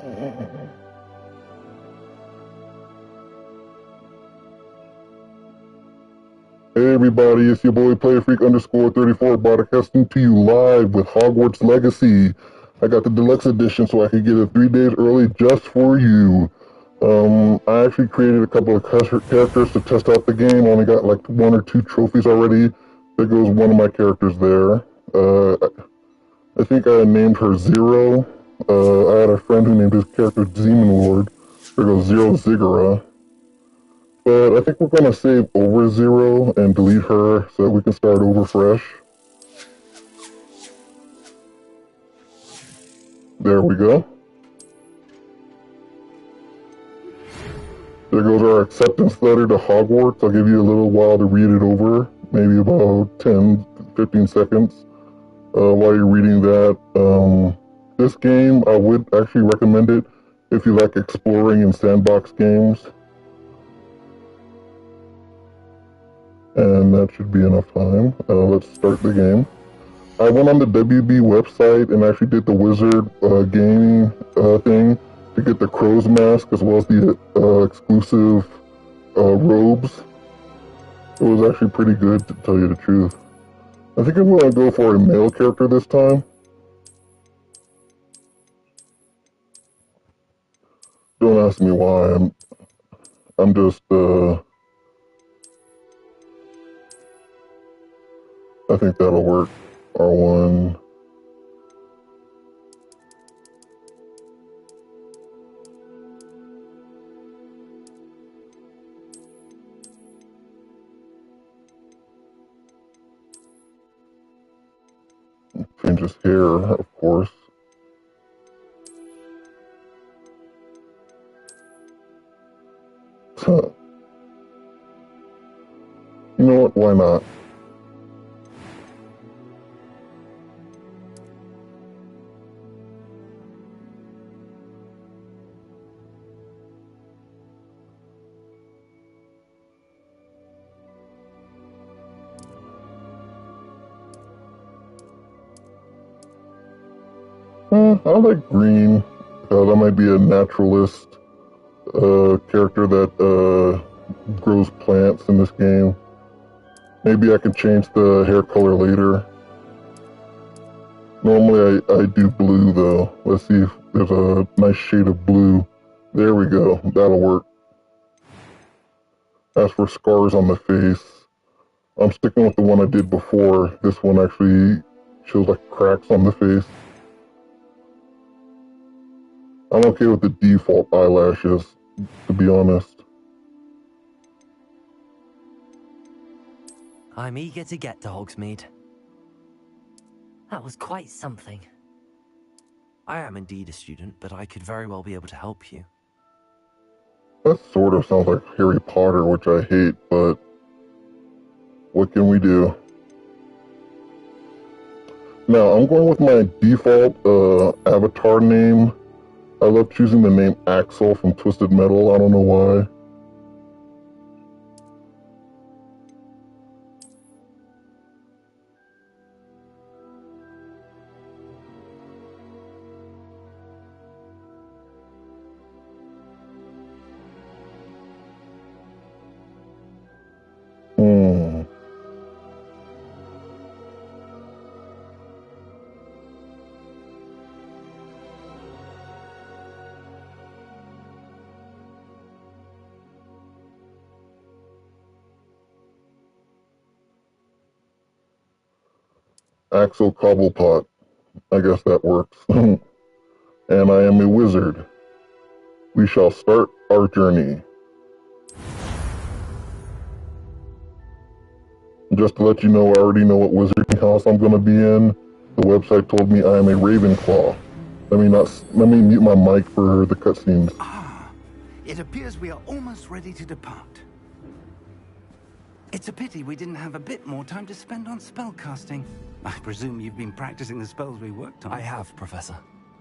Hey everybody, it's your boy PlayerFreak_34 broadcasting to you live with Hogwarts Legacy. I got the deluxe edition so I could get it 3 days early just for you. I actually created a couple of characters to test out the game. Only got like 1 or 2 trophies already. There goes one of my characters there. I think I named her Zero. I had a friend who named his character Demon Lord. There goes Zero Ziggurat. But I think we're going to save over Zero and delete her so that we can start over fresh. There we go. There goes our acceptance letter to Hogwarts. I'll give you a little while to read it over, maybe about 10-15 seconds while you're reading that. This game, I would actually recommend it if you like exploring and sandbox games. And that should be enough time. Let's start the game. I went on the WB website and actually did the wizard gaming thing to get the crow's mask as well as the exclusive robes. It was actually pretty good, to tell you the truth. I think I'm going to go for a male character this time. Don't ask me why. I'm just I think that'll work. R1. Change his hair, of course. You know what? Why not? I like green. That might be a naturalist character that grows plants in this game. Maybe I can change the hair color later. Normally I do blue though. Let's see if there's a nice shade of blue. There we go. That'll work. As for scars on the face, I'm sticking with the one I did before. This one actually shows like cracks on the face. I'm okay with the default eyelashes, to be honest. I'm eager to get to Hogsmeade. That was quite something. I am indeed a student, but I could very well be able to help you. That sort of sounds like Harry Potter, which I hate, but what can we do? Now, I'm going with my default avatar name. I love choosing the name Axel from Twisted Metal. I don't know why. Axel Cobblepot. I guess that works. And I am a wizard. We shall start our journey. Just to let you know, I already know what wizarding house I'm going to be in. The website told me I am a Ravenclaw. Let me mute my mic for the cutscenes. It appears we are almost ready to depart. It's a pity we didn't have a bit more time to spend on spellcasting. I presume you've been practicing the spells we worked on. I have, Professor.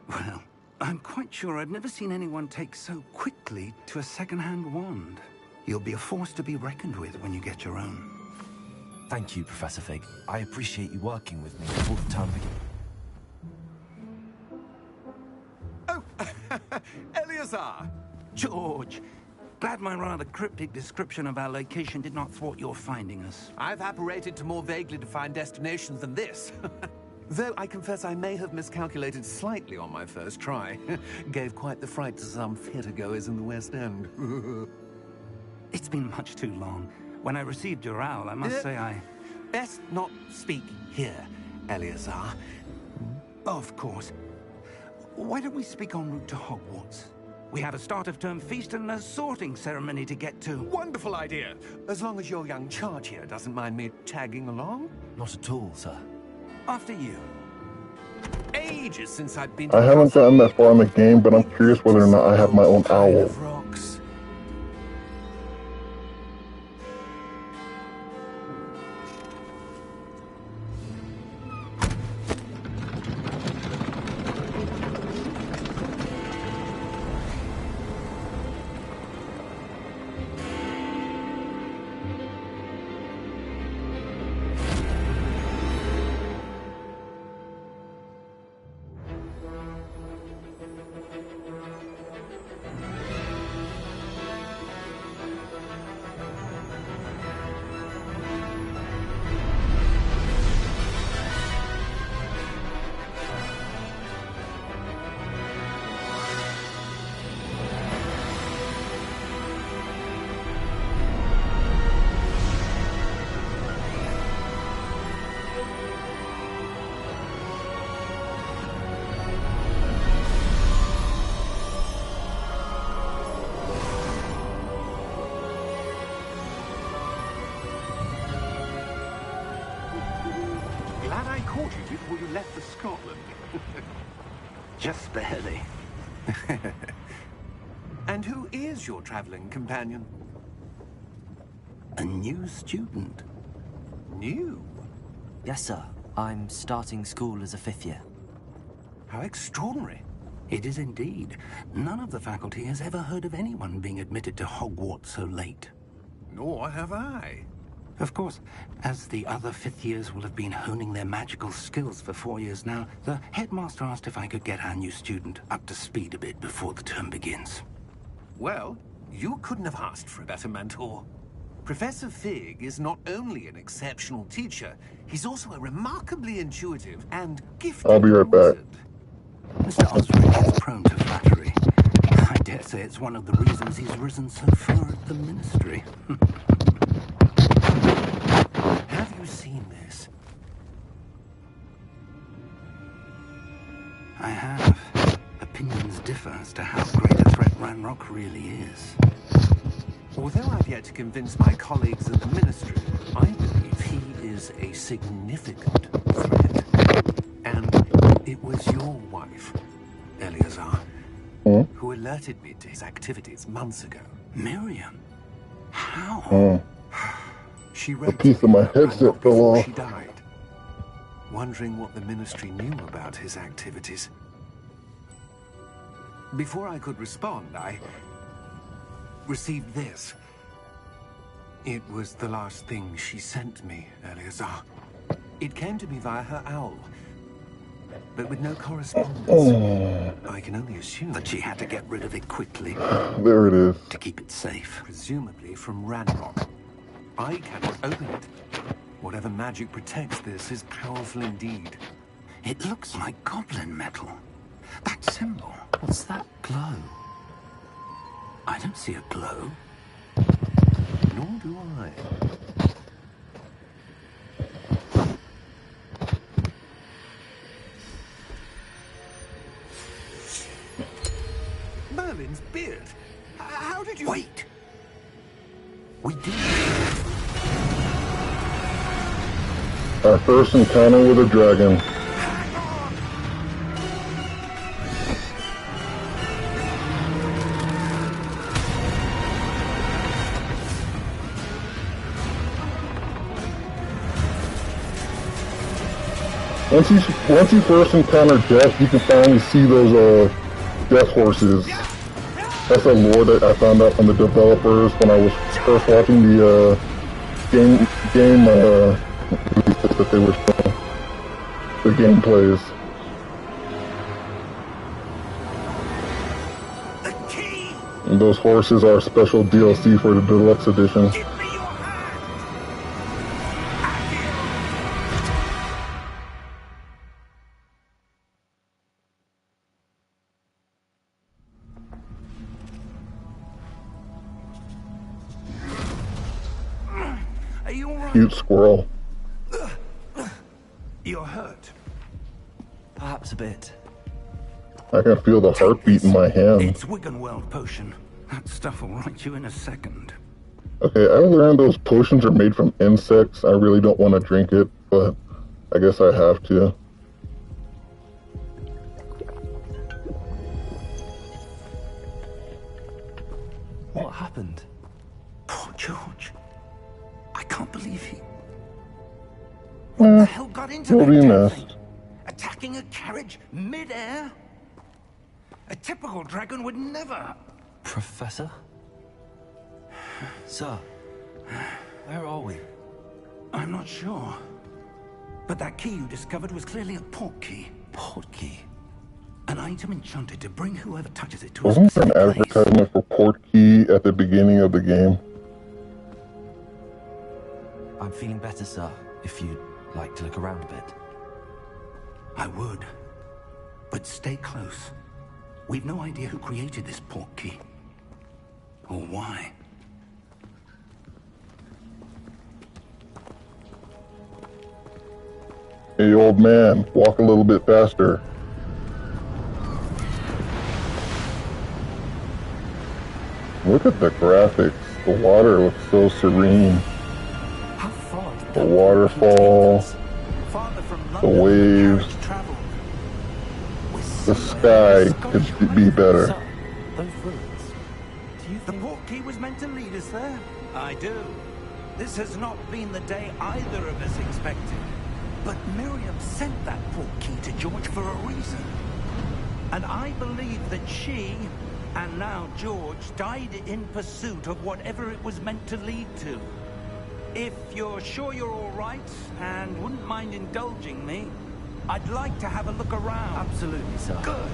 Well, I'm quite sure I've never seen anyone take so quickly to a second-hand wand. You'll be a force to be reckoned with when you get your own. Thank you, Professor Fig. I appreciate you working with me before the term begins. Oh, Eleazar! George, glad my rather cryptic description of our location did not thwart your finding us. I've apparated to more vaguely defined destinations than this. Though I confess I may have miscalculated slightly on my first try. Gave quite the fright to some theatre-goers in the West End. It's been much too long. When I received your owl, I must say I... Best not speak here, Eleazar. Of course. Why don't we speak en route to Hogwarts? We have a start-of-term feast and a sorting ceremony to get to. Wonderful idea! As long as your young charge here doesn't mind me tagging along. Not at all, sir. After you. Ages since I've been. I haven't gotten that far in the game, but I'm curious whether or not I have my own owl. Rocks. Glad I caught you before you left for Scotland. Just barely. And who is your traveling companion? A new student. New? Yes, sir. I'm starting school as a 5th year. How extraordinary. It is indeed. None of the faculty has ever heard of anyone being admitted to Hogwarts so late. Nor have I. Of course, as the other 5th years will have been honing their magical skills for 4 years now, the headmaster asked if I could get our new student up to speed a bit before the term begins. Well, you couldn't have asked for a better mentor. Professor Fig is not only an exceptional teacher, he's also a remarkably intuitive and gifted I'll be right back. wizard. Mr. Osric is prone to flattery. I dare say it's one of the reasons he's risen so far at the ministry. Have you seen this? I have. Opinions differ as to how great a threat Ranrock really is. Although I've yet to convince my colleagues at the ministry, I believe he is a significant threat. And it was your wife, Eleazar, who alerted me to his activities months ago. Miriam? How? She A wrote piece of my headset fell before off. she died, wondering what the ministry knew about his activities. Before I could respond, I received this. It was the last thing she sent me, Eleazar. It came to me via her owl, but with no correspondence. I can only assume That she had to get rid of it quickly There it is. to keep it safe. presumably from Ranrock. I cannot open it. Whatever magic protects this is powerful indeed. It looks like goblin metal. That symbol. What's that glow? I don't see a glow. Nor do I. Merlin's beard. How did you... Wait! We did. Our first encounter with a dragon. Once you first encounter death, you can finally see those death horses. That's a lore that I found out from the developers when I was first watching the game releases that they were showing, the gameplays. The king! And those horses are special DLC for the deluxe edition. Give me your hand! Are you alright? Cute squirrel. You're hurt. Perhaps a bit. I can feel the heartbeat in my hand. It's Wiggenweld potion. That stuff will right you in a second. Okay, I learned those potions are made from insects. I really don't want to drink it, but I guess I have to. What happened? Poor George. I can't believe he... What the hell got into He'll that be damn missed. thing? Attacking a carriage mid-air? A typical dragon would never... Professor? Sir, where are we? I'm not sure. But that key you discovered was clearly a port key. Port key? An item enchanted to bring whoever touches it to a Wasn't there an specific place. advertisement for Portkey at the beginning of the game? I'm feeling better, sir, if you'd like to look around a bit. I would. But stay close. We've no idea who created this port key. Or why. Hey, old man, walk a little bit faster. Look at the graphics. The water looks so serene. How far did The that waterfall, port key take us? Farther from the London than waves, carriage traveled. We're the somewhere in sky Scottish could be better. Sir, those ruins. Do you The think... port key was meant to lead us there? I do. This has not been the day either of us expected. But Miriam sent that port key to George for a reason. And I believe that she, and now George, died in pursuit of whatever it was meant to lead to. If you're sure you're all right, and wouldn't mind indulging me, I'd like to have a look around. Absolutely, sir. Good.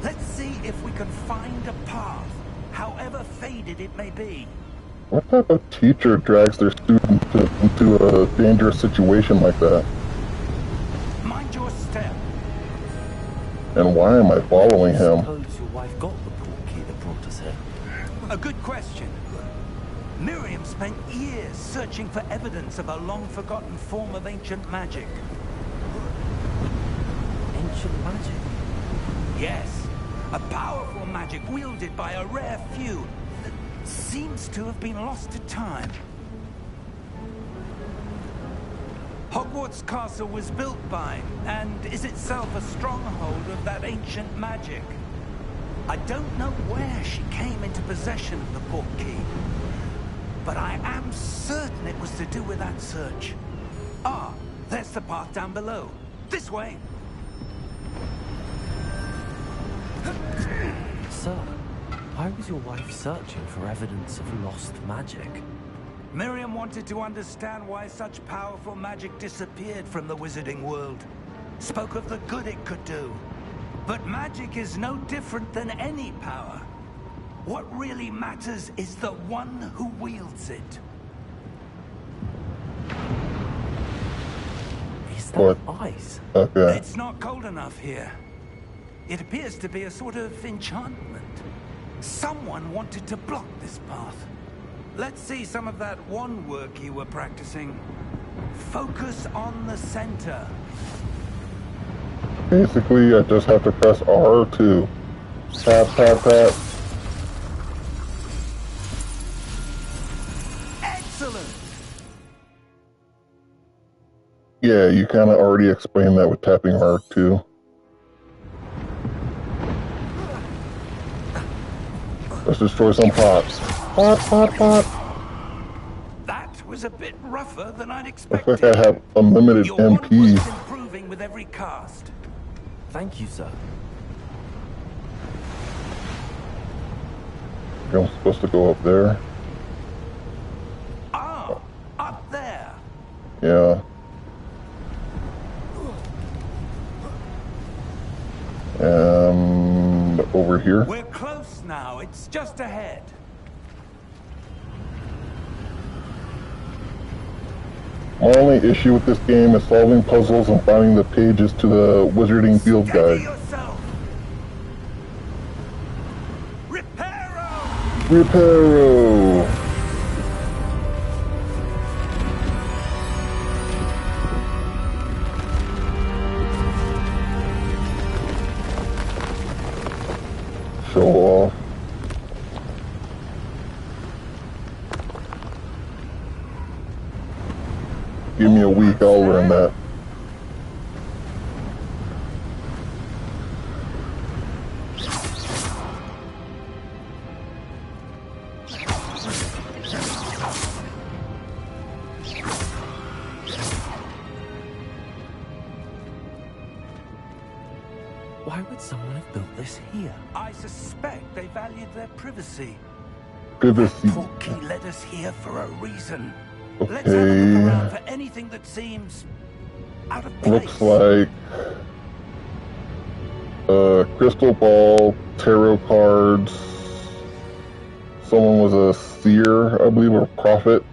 Let's see if we can find a path, however faded it may be. What type of teacher drags their student into a dangerous situation like that? Mind your step. And why am I following I him? suppose your wife got the port key that brought us here. A good question. Miriam spent years searching for evidence of a long-forgotten form of ancient magic. Ancient magic? Yes, a powerful magic wielded by a rare few that seems to have been lost to time. Hogwarts Castle was built by, and is itself a stronghold of that ancient magic. I don't know where she came into possession of the port key, but I am certain it was to do with that search. Ah, there's the path down below. This way. Sir, why was your wife searching for evidence of lost magic? Miriam wanted to understand why such powerful magic disappeared from the wizarding world. Spoke of the good it could do. But magic is no different than any power. What really matters is the one who wields it. Is that What? ice? Okay. It's not cold enough here. It appears to be a sort of enchantment. Someone wanted to block this path. Let's see some of that wand work you were practicing. Focus on the center. Basically, I just have to press R2. Tap, tap, tap. Excellent! Yeah, you kind of already explained that with tapping R2. Let's destroy some pots. Pot, pot, pot. That was a bit rougher than I'd Looks expected. like I have unlimited Your wand MP. was improving with every cast. Thank you, sir. I'm supposed to go up there. Ah, up there. Yeah. And over here. We're close now. now. It's just ahead. My only issue with this game is solving puzzles and finding the pages to the Wizarding Field Steady Guide. yourself. Reparo! Reparo! Show off. Give me a week, I'll learn that. Why would someone have built this here? I suspect they valued their privacy. Privacy. Porky led us here for a reason. Let's have a look Okay. around for anything that seems out of place. Looks like crystal ball, tarot cards. Someone was a seer, I believe, or a prophet.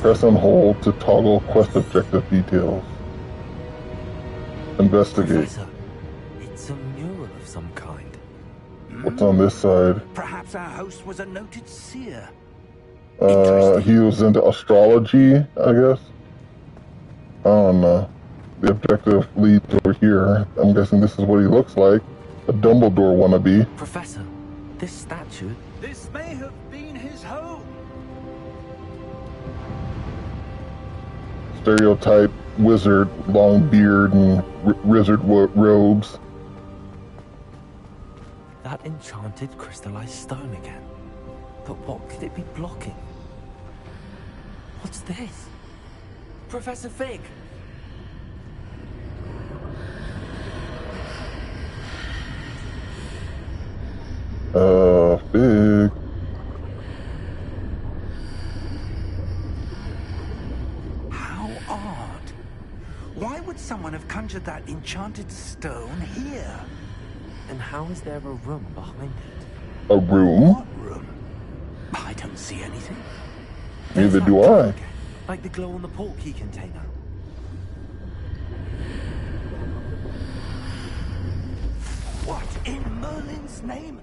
Press and hold to toggle quest objective details. Investigate. Professor, it's a mural of some kind. What's on this side? Perhaps our host was a noted seer. He was into astrology, I guess. I don't know. The objective leads over here. I'm guessing this is what he looks like. A Dumbledore wannabe. Professor, this statue... This may have been his home. Stereotype wizard, long beard and wizard robes. That enchanted crystallized stone again. But what could it be blocking? What's this? Professor Fig! Big. How odd. Why would someone have conjured that enchanted stone here? And how is there a room behind it? A room? What room? I don't see anything. Neither There's do that I. again, like the glow on the portkey container. What in Merlin's name?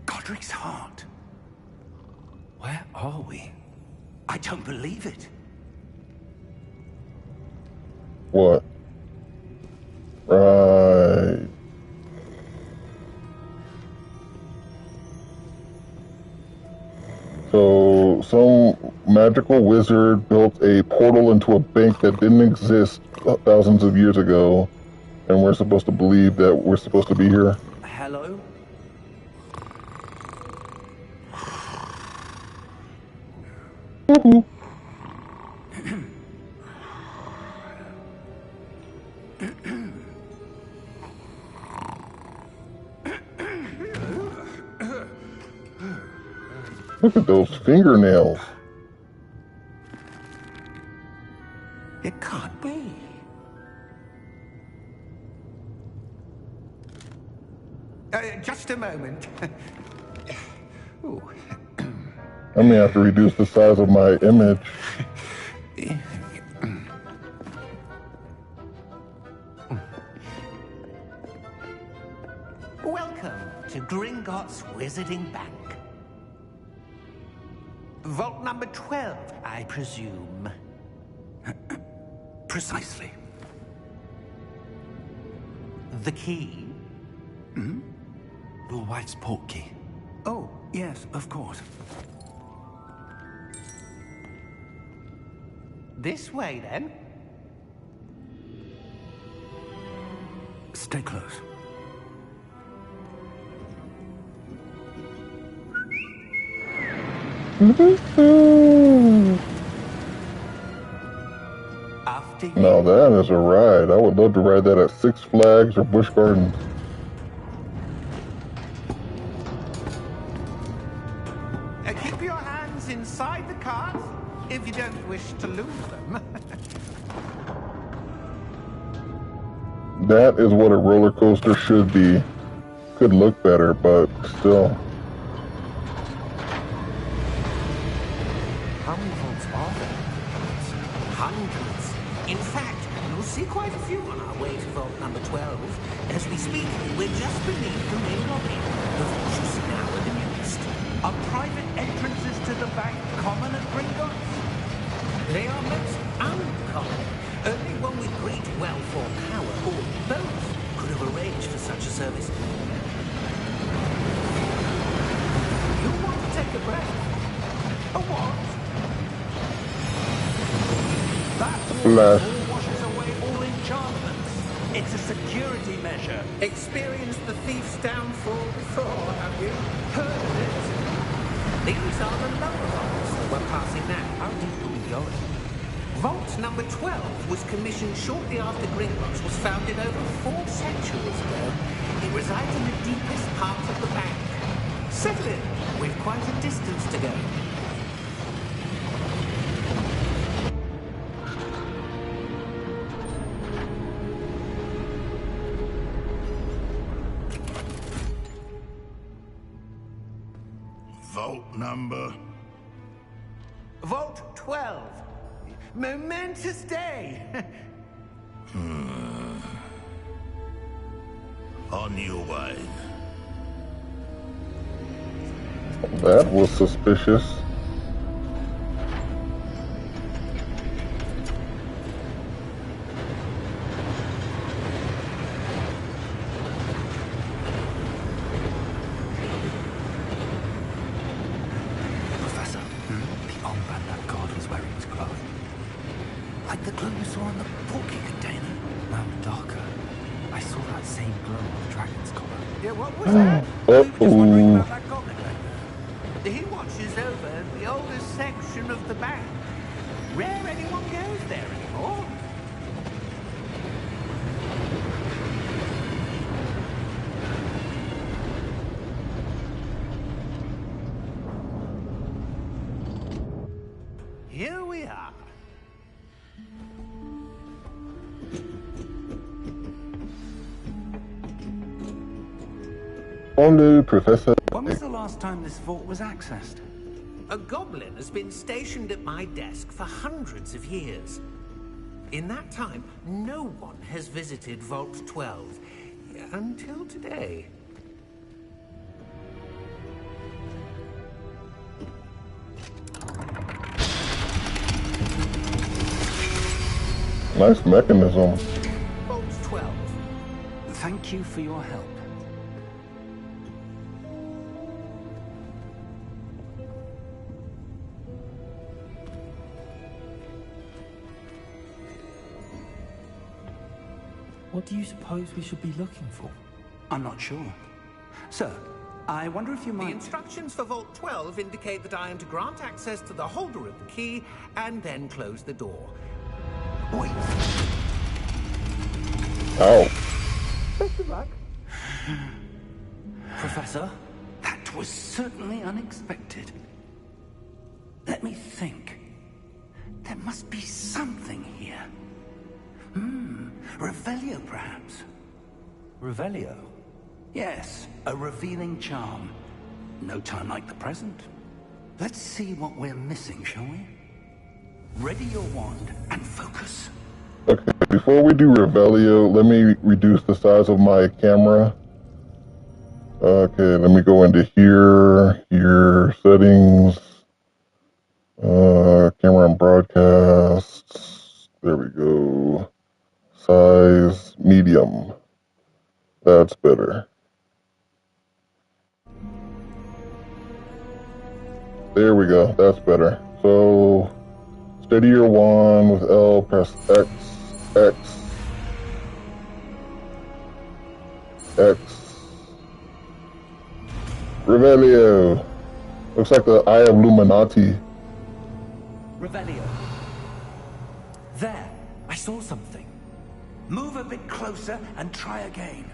Godric's heart. Where are we? I don't believe it. What? Right. So, some magical wizard built a portal into a bank that didn't exist thousands of years ago, and we're supposed to believe that we're supposed to be here. Hello? Look at those fingernails. It can't be. Just a moment. Ooh. I may have to reduce the size of my image. Welcome to Gringotts Wizarding Bank. Vault number 12, I presume. Precisely. The key? Your wife's portkey. Oh, yes, of course. This way, then. Stay close. After you. Now that is a ride. I would love to ride that at Six Flags or Busch Gardens. Keep your hands inside the cart if you don't wish to lose them. That is what a roller coaster should be. Could look better, but still. How many vaults are there? Hundreds. In fact, you'll see quite a few on our way to vault number 12. As we speak, we're just beneath the main lobby. The vaults you see now are the newest. Are private entrances to the bank common at Gringotts? They are most uncommon. Only one with great wealth or power, or both, could have arranged for such a service. You want to take a breath? A what? That Flash. wall washes away all enchantments. It's a security measure. Experienced the thief's downfall before, have you? Heard of it? These are the lower vaults that we're passing now. How deep are we going? Vault number 12 was commissioned shortly after Gringotts was founded over 4 centuries ago. It resides in the deepest parts of the bank. Settle in. We've quite a distance to go. Vault number? Vault 12. Momentous day. On your way. That was suspicious. Professor, the armband that guard was wearing was glowing. Like the glow you saw on the porky container. No, darker. I saw that same glow on the dragon's collar. Yeah, what was that? We were just wondering about that goblin back there. He watches over the oldest section of the bank. Rare anyone goes there anymore. Here we are. Only Professor. When was the last time this vault was accessed? A goblin has been stationed at my desk for hundreds of years. In that time, no one has visited Vault 12 until today. Nice mechanism. Vault 12. Thank you for your help. What do you suppose we should be looking for? I'm not sure. Sir, I wonder if you The might... instructions for Vault 12 indicate that I am to grant access to the holder of the key and then close the door. Wait. Ow. Best of luck. Professor? That was certainly unexpected. Let me think. There must be something here. Revelio, perhaps. Revelio? Yes, a revealing charm. No time like the present. Let's see what we're missing, shall we? Ready your wand and focus. Okay, before we do Revelio, let me reduce the size of my camera. Okay, let me go into here, settings, camera and broadcasts. There we go. Size, medium. That's better. There we go, that's better. So, steady your wand with L, press X, X, X. Revelio. Looks like the Eye of Illuminati. Revelio. There! I saw something. Move a bit closer and try again.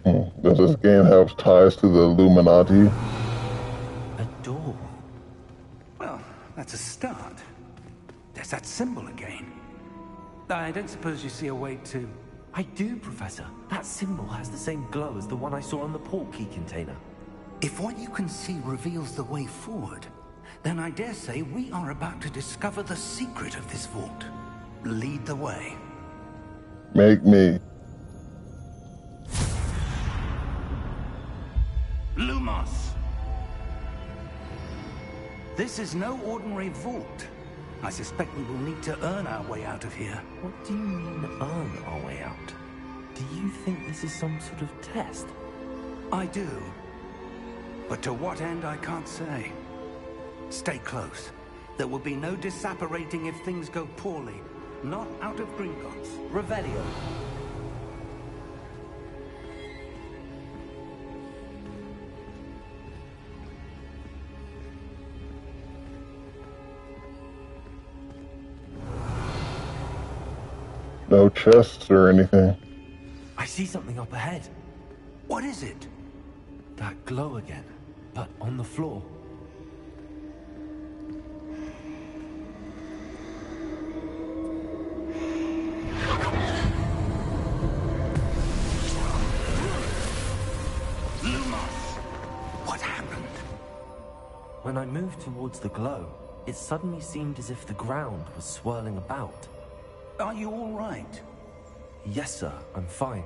Does this game have ties to the Illuminati? A door. Well, that's a start. There's that symbol again. I don't suppose you see a way to... I do, Professor. That symbol has the same glow as the one I saw on the portkey container. If what you can see reveals the way forward, then I dare say we are about to discover the secret of this vault. Lead the way. Make me. Lumos! This is no ordinary vault. I suspect we will need to earn our way out of here. What do you mean, earn our way out? Do you think this is some sort of test? I do. But to what end, I can't say. Stay close. There will be no disapparating if things go poorly. Not out of Gringotts. Revelio. No chests or anything. I see something up ahead. What is it? That glow again, but on the floor. Lumos! What happened? When I moved towards the glow, it suddenly seemed as if the ground was swirling about. Are you all right? Yes, sir, I'm fine.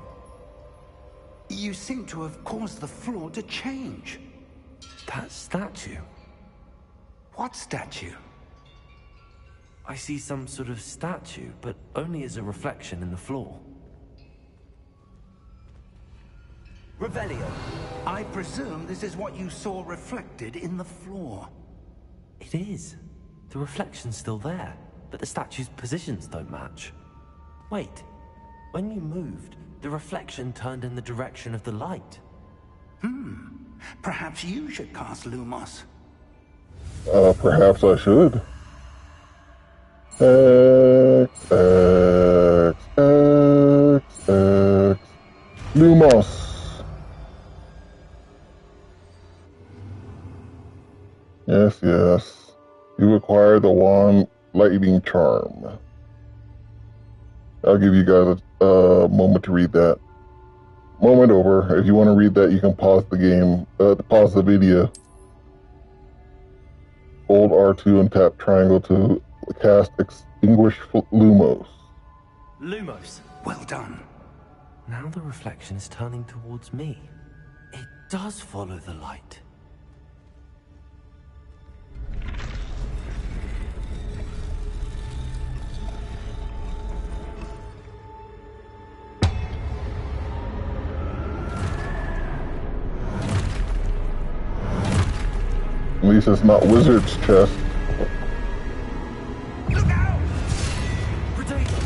You seem to have caused the floor to change. That statue. What statue? I see some sort of statue, but only as a reflection in the floor. Revelio, I presume this is what you saw reflected in the floor. It is. The reflection's still there, but the statue's positions don't match. Wait, when you moved, the reflection turned in the direction of the light. Perhaps you should cast Lumos. Perhaps I should. X. Lumos. Yes. You acquire the wand lightning charm. I'll give you guys a moment to read that. Moment over. If you want to read that, you can pause the game, pause the video. Hold R2 and tap triangle to cast Extinguish Lumos. Lumos. Well done. Now the reflection is turning towards me. It does follow the light. At least it's not Wizard's chest. Look out! Potato!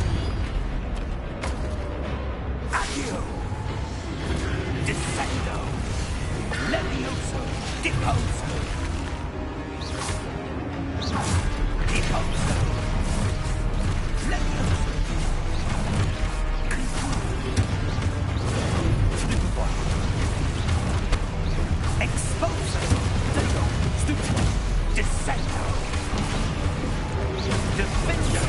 Accio! Descendo! Levioso! Deposo! Deposo! Levioso! Exposo! Descendo! Defendo!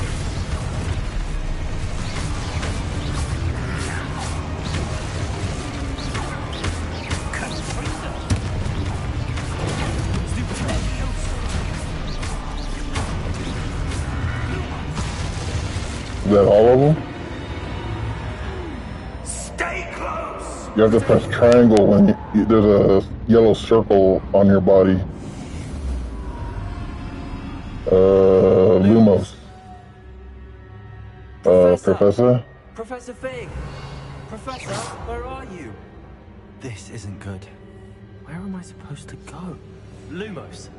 Constrictor! Levioso! Is that all of them? Stay close! You have to press triangle when there's a yellow circle on your body. Lumos. Professor? Professor Fig! Professor, where are you? This isn't good. Where am I supposed to go? Lumos.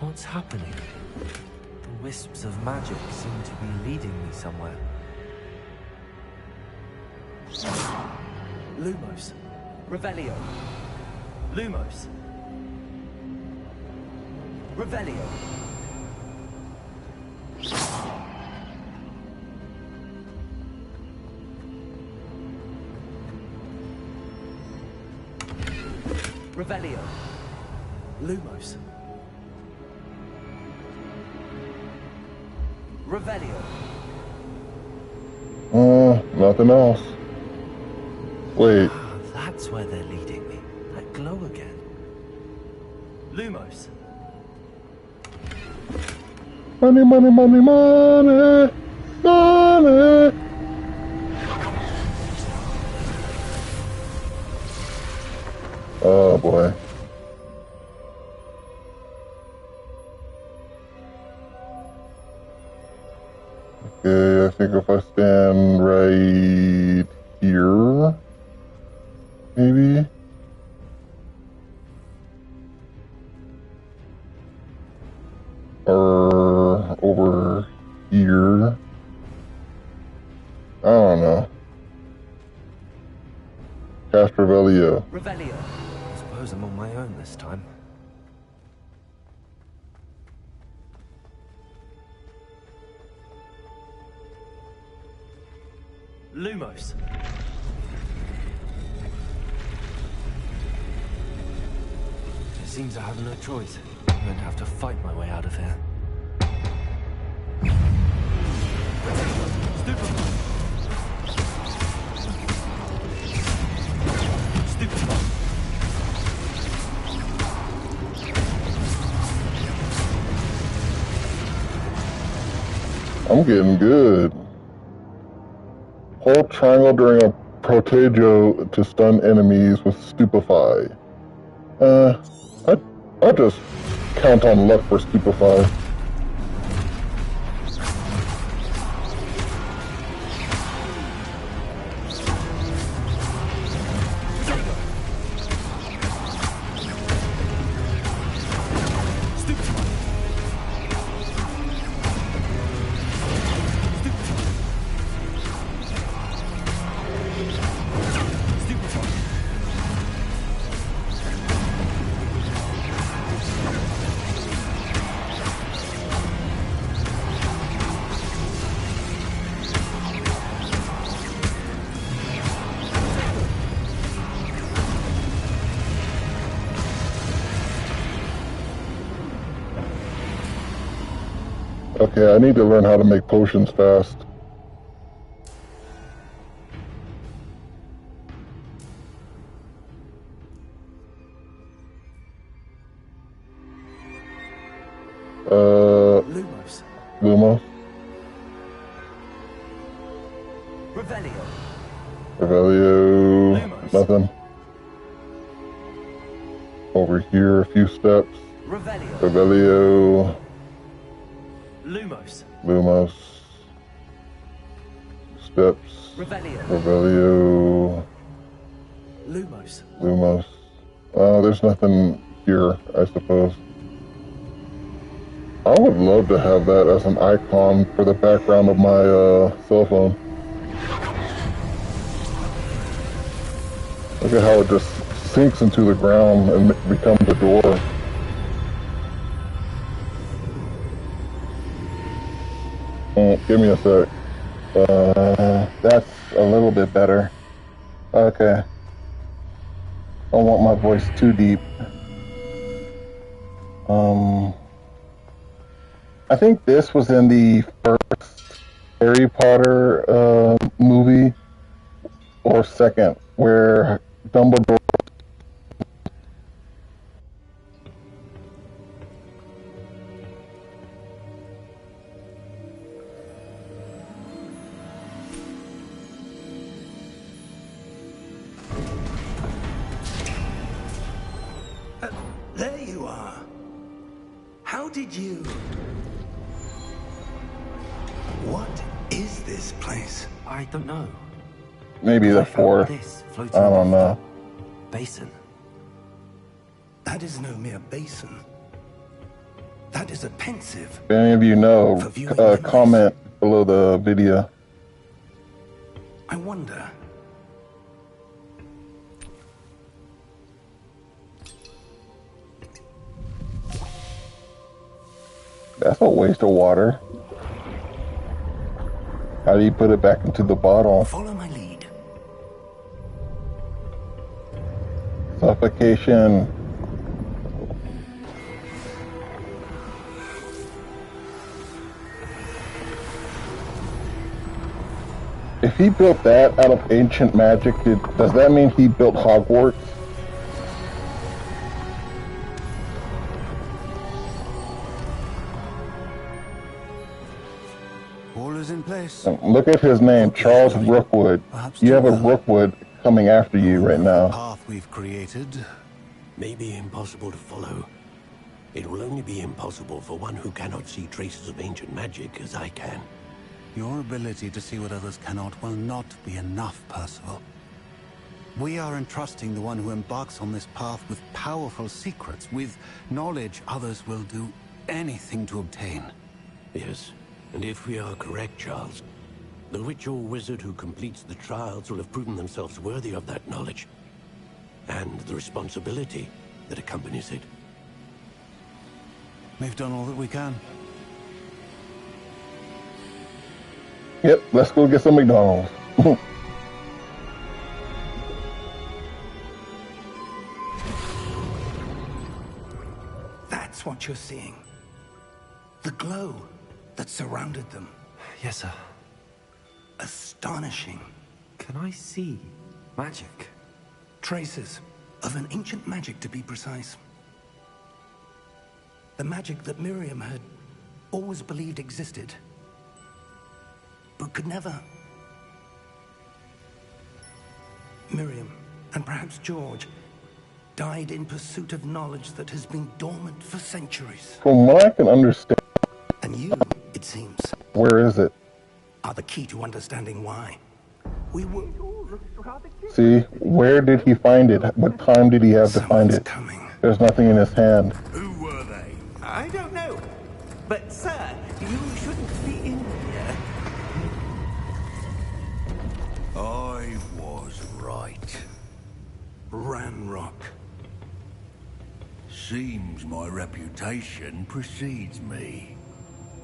What's happening? The wisps of magic seem to be leading me somewhere. Lumos. Revelio. Lumos. Revelio. Revelio. Lumos. Revelio. Nothing else. Wait. That's where they're leading me. That glow again. Lumos. Money, money, money, money, money. Oh boy. Okay, I think if I stand right here, maybe. Or over here. I don't know. Castrovelio. Revelio. I suppose I'm on my own this time. Lumos. It seems I have no choice. I'm going to have to fight my way out of here. I'm getting good. Hold triangle during a protego to stun enemies with stupefy. I just count on luck for stupefy. Okay, I need to learn how to make potions fast. Lumos. Lumos? Revelio. Revelio, Lumos. nothing. Over here, a few steps. Revelio. Revelio, Lumos. Lumos. Steps. Revelio. Revelio, Lumos. Lumos. There's nothing here, I suppose. I would love to have that as an icon for the background of my cell phone. Look at how it just sinks into the ground and becomes a door. Give me a sec. That's a little bit better. Okay. I don't want my voice too deep. I think this was in the first Harry Potter movie, or second, where Dumbledore. There you are. How did you... What is this place? I don't know. Maybe the I found fourth. this floating I don't above know. the basin. That is no mere basin. That is a pensive. If any of you know, For viewing memories. comment below the video. I wonder. That's a waste of water. How do you put it back into the bottle? Follow my lead. Suffocation. If he built that out of ancient magic, does that mean he built Hogwarts? All is in place. Look at his name, Charles Rookwood. Perhaps You too have a well. Rookwood coming after you right The now. path we've created May be impossible to follow. It will only be impossible for one who cannot see traces of ancient magic as I can. Your ability to see what others cannot will not be enough, Percival. We are entrusting the one who embarks on this path with powerful secrets, with knowledge others will do anything to obtain. Yes, and if we are correct, Charles, the witch or wizard who completes the trials will have proven themselves worthy of that knowledge, and the responsibility that accompanies it. We've done all that we can. Yep, let's go get some McDonald's. That's what you're seeing. The glow that surrounded them. Yes, sir. Astonishing. Can I see magic? Traces of an ancient magic, to be precise. The magic that Miriam had always believed existed, but could never. Miriam, and perhaps George, died in pursuit of knowledge that has been dormant for centuries. From what I can understand, And you, it seems, where is it? are the key to understanding why. We were... See, where did he find it? What time did he have to find Someone's it? coming. There's nothing in his hand. Who were they? I don't know. But, sir, you shouldn't be in here. I was right. Ranrock. Seems my reputation precedes me.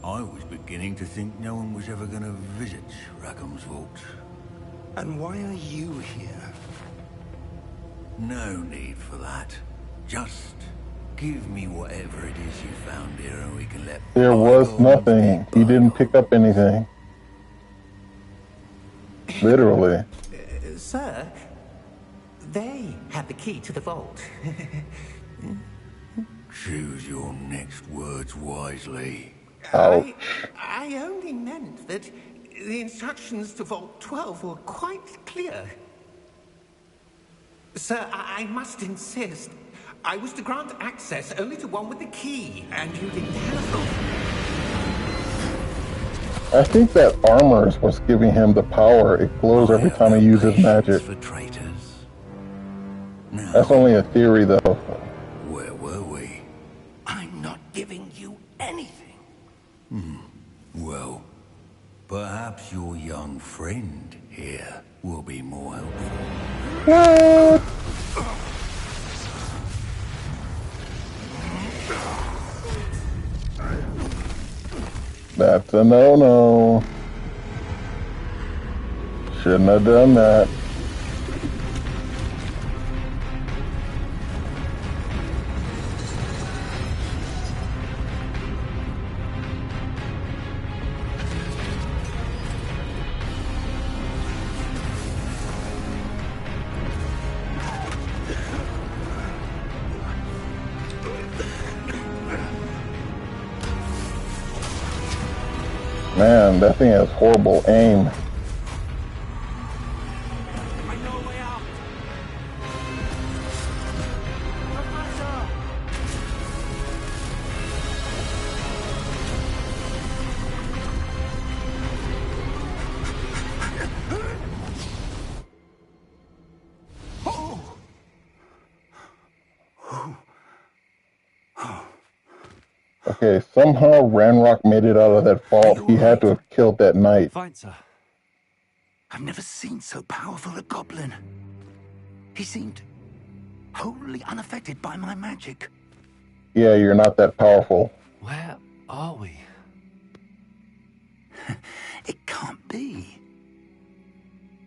I was beginning to think no one was ever going to visit Rackham's vault. And why are you here? No need for that. Just give me whatever it is you found here and we can let... There was bygones nothing. be He didn't bygones. pick up anything. Literally. Sir, they have the key to the vault. Choose your next words wisely. Ouch. I only meant that the instructions to Vault 12 were quite clear. Sir, I must insist. I was to grant access only to one with the key, and you didn't have them. I think that armor is what's giving him the power. It glows every time he uses magic. For traitors. Now, That's only a theory, though. where were we? I'm not giving you anything. Well, perhaps your young friend here will be more helpful. What? That's a no-no. Shouldn't have done that. Man, that thing has horrible aim. I know a way out. Okay, somehow Ranrock made it out of that vault. He had to have killed that knight. Fine, sir. I've never seen so powerful a goblin. He seemed wholly unaffected by my magic. Yeah, you're not that powerful. Where are we? It can't be.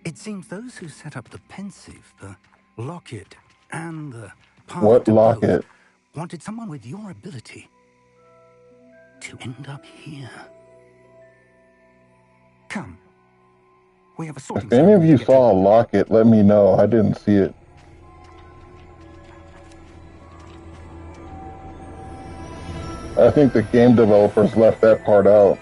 It seems those who set up the pensive, the locket, and the path What to both locket? wanted someone with your ability to end up here. Come. We have a sorting If any of ceremony you to get saw a to. locket, let me know. I didn't see it. I think the game developers left that part out.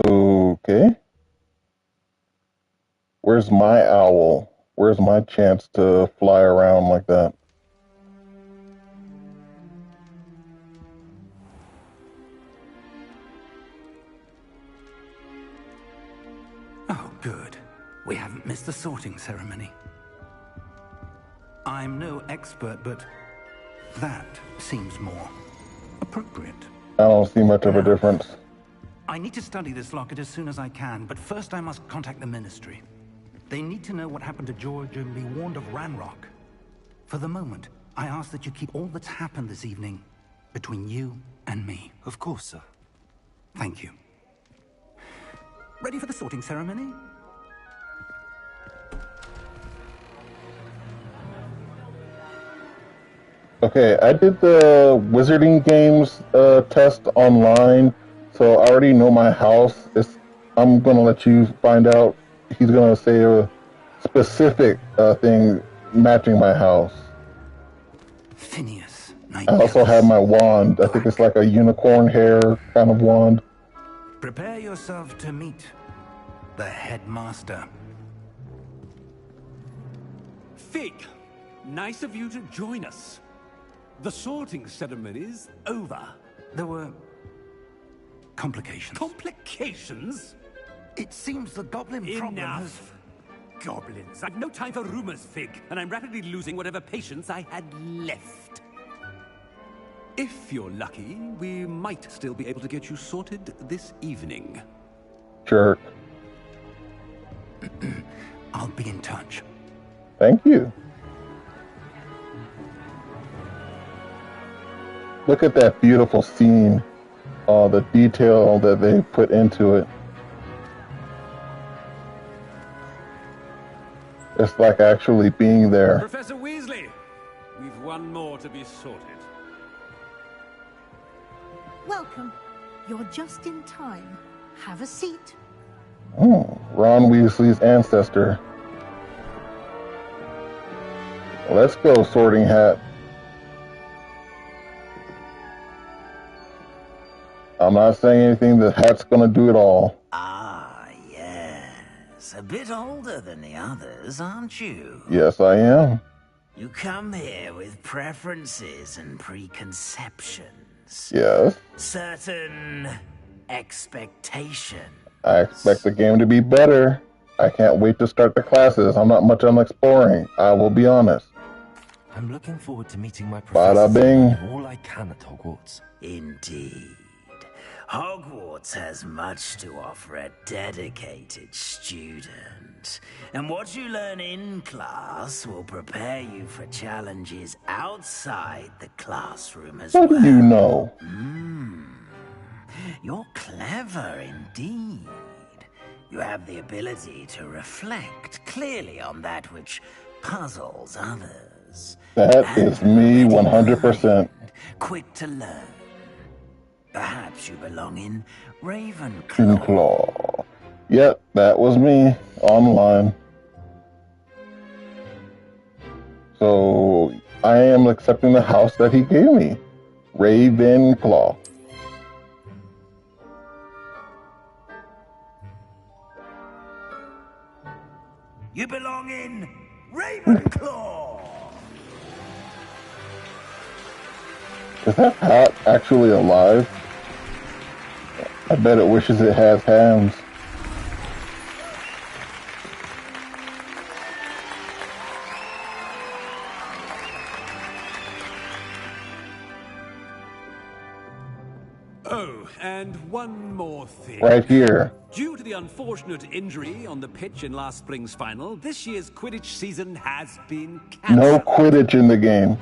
Okay. Where's my owl? Where's my chance to fly around like that? Oh, good. We haven't missed the sorting ceremony. I'm no expert, but that seems more appropriate. I don't see much of a difference. I need to study this locket as soon as I can, but first I must contact the Ministry. They need to know what happened to George and be warned of Ranrock. For the moment, I ask that you keep all that's happened this evening between you and me. Of course, sir. Thank you. Ready for the sorting ceremony? Okay, I did the Wizarding Games test online, so I already know my house. I'm going to let you find out. He's going to say a specific thing matching my house. Phineas, I also have my wand. I think it's like a unicorn hair kind of wand. Prepare yourself to meet the headmaster. Fig, nice of you to join us. The sorting ceremony's over. There were complications. Complications? It seems the goblin problem has... Enough. Goblins. I've no time for rumors, Fig, and I'm rapidly losing whatever patience I had left. If you're lucky, we might still be able to get you sorted this evening. Sure. I'll be in touch. Thank you. Look at that beautiful scene. All the detail that they put into it. It's like actually being there. Professor Weasley, we've one more to be sorted. Welcome. You're just in time. Have a seat. Oh, Ron Weasley's ancestor. Let's go, Sorting Hat. I'm not saying anything. The hat's gonna do it all. Ah, yes. A bit older than the others, aren't you? Yes, I am. You come here with preferences and preconceptions. Yes. Certain expectations. I expect the game to be better. I can't wait to start the classes. I'm not much on exploring. I will be honest. I'm looking forward to meeting my Bada professors bing. and all I can at Hogwarts. Indeed. Hogwarts has much to offer a dedicated student. And what you learn in class will prepare you for challenges outside the classroom as well. What do you know? You're clever indeed. You have the ability to reflect clearly on that which puzzles others. That is me 100%. Quick to learn. Perhaps you belong in Ravenclaw. Claw. Yep, that was me online. So I am accepting the house that he gave me. Ravenclaw. You belong in Ravenclaw. Is that hat actually alive? I bet it wishes it has hands. Oh, and one more thing. Right here. Due to the unfortunate injury on the pitch in last spring's final, this year's Quidditch season has been No cancelled. Quidditch in the game.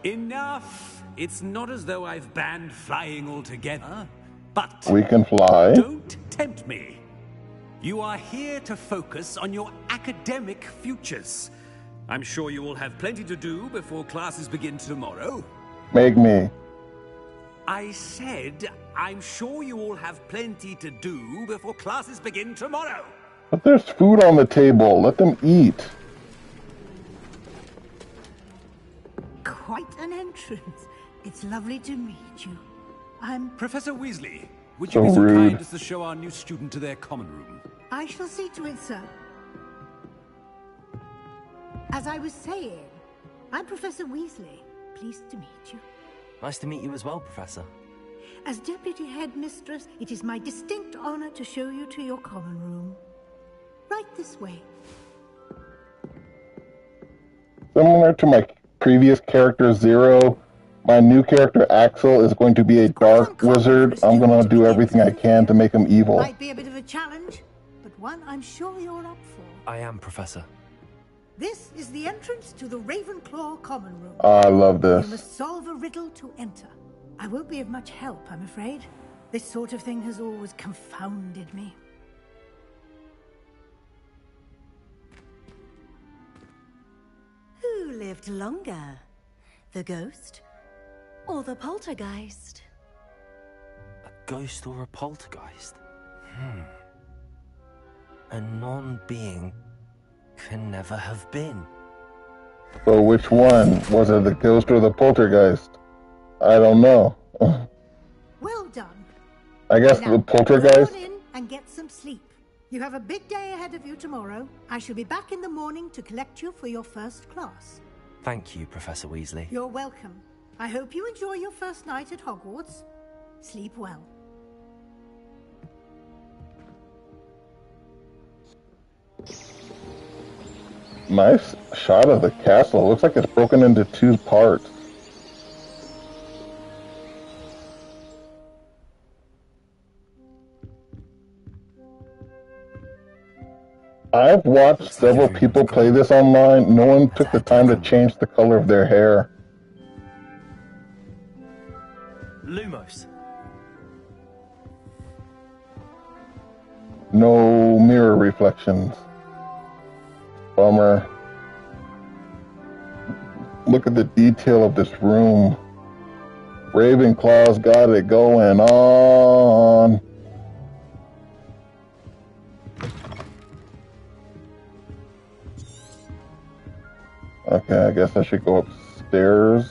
Enough! It's not as though I've banned flying altogether, but We can fly. don't tempt me. You are here to focus on your academic futures. I'm sure you will have plenty to do before classes begin tomorrow. Make me. I said, I'm sure you all have plenty to do before classes begin tomorrow. But there's food on the table. Let them eat. Quite an entrance. It's lovely to meet you. I'm... Professor Weasley, would So you be so rude. kind as to show our new student to their common room? I shall see to it, sir. As I was saying, I'm Professor Weasley. Pleased to meet you. Nice to meet you as well, Professor. As Deputy Headmistress, it is my distinct honor to show you to your common room. Right this way. Similar to my previous character, Zero, my new character, Axel, is going to be a dark wizard. I'm going to do everything I can to make him evil. Might be a bit of a challenge, but one I'm sure you're up for. I am, Professor. This is the entrance to the Ravenclaw common room. I love You this. must solve a riddle to enter. I won't be of much help, I'm afraid. This sort of thing has always confounded me. Who lived longer? The ghost or the poltergeist? A ghost or a poltergeist? A non-being can never have been. So which one? Was it the ghost or the poltergeist? I don't know. Well done. I guess Now, the poltergeist? go on in and get some sleep. You have a big day ahead of you tomorrow. I shall be back in the morning to collect you for your first class. Thank you, Professor Weasley. You're welcome. I hope you enjoy your first night at Hogwarts. Sleep well. Nice shot of the castle. Looks like it's broken into two parts. I've watched several people play this online. No one took the time to change the color of their hair. Lumos. No mirror reflections. Bummer. Look at the detail of this room. Ravenclaw's got it going on. Okay, I guess I should go upstairs.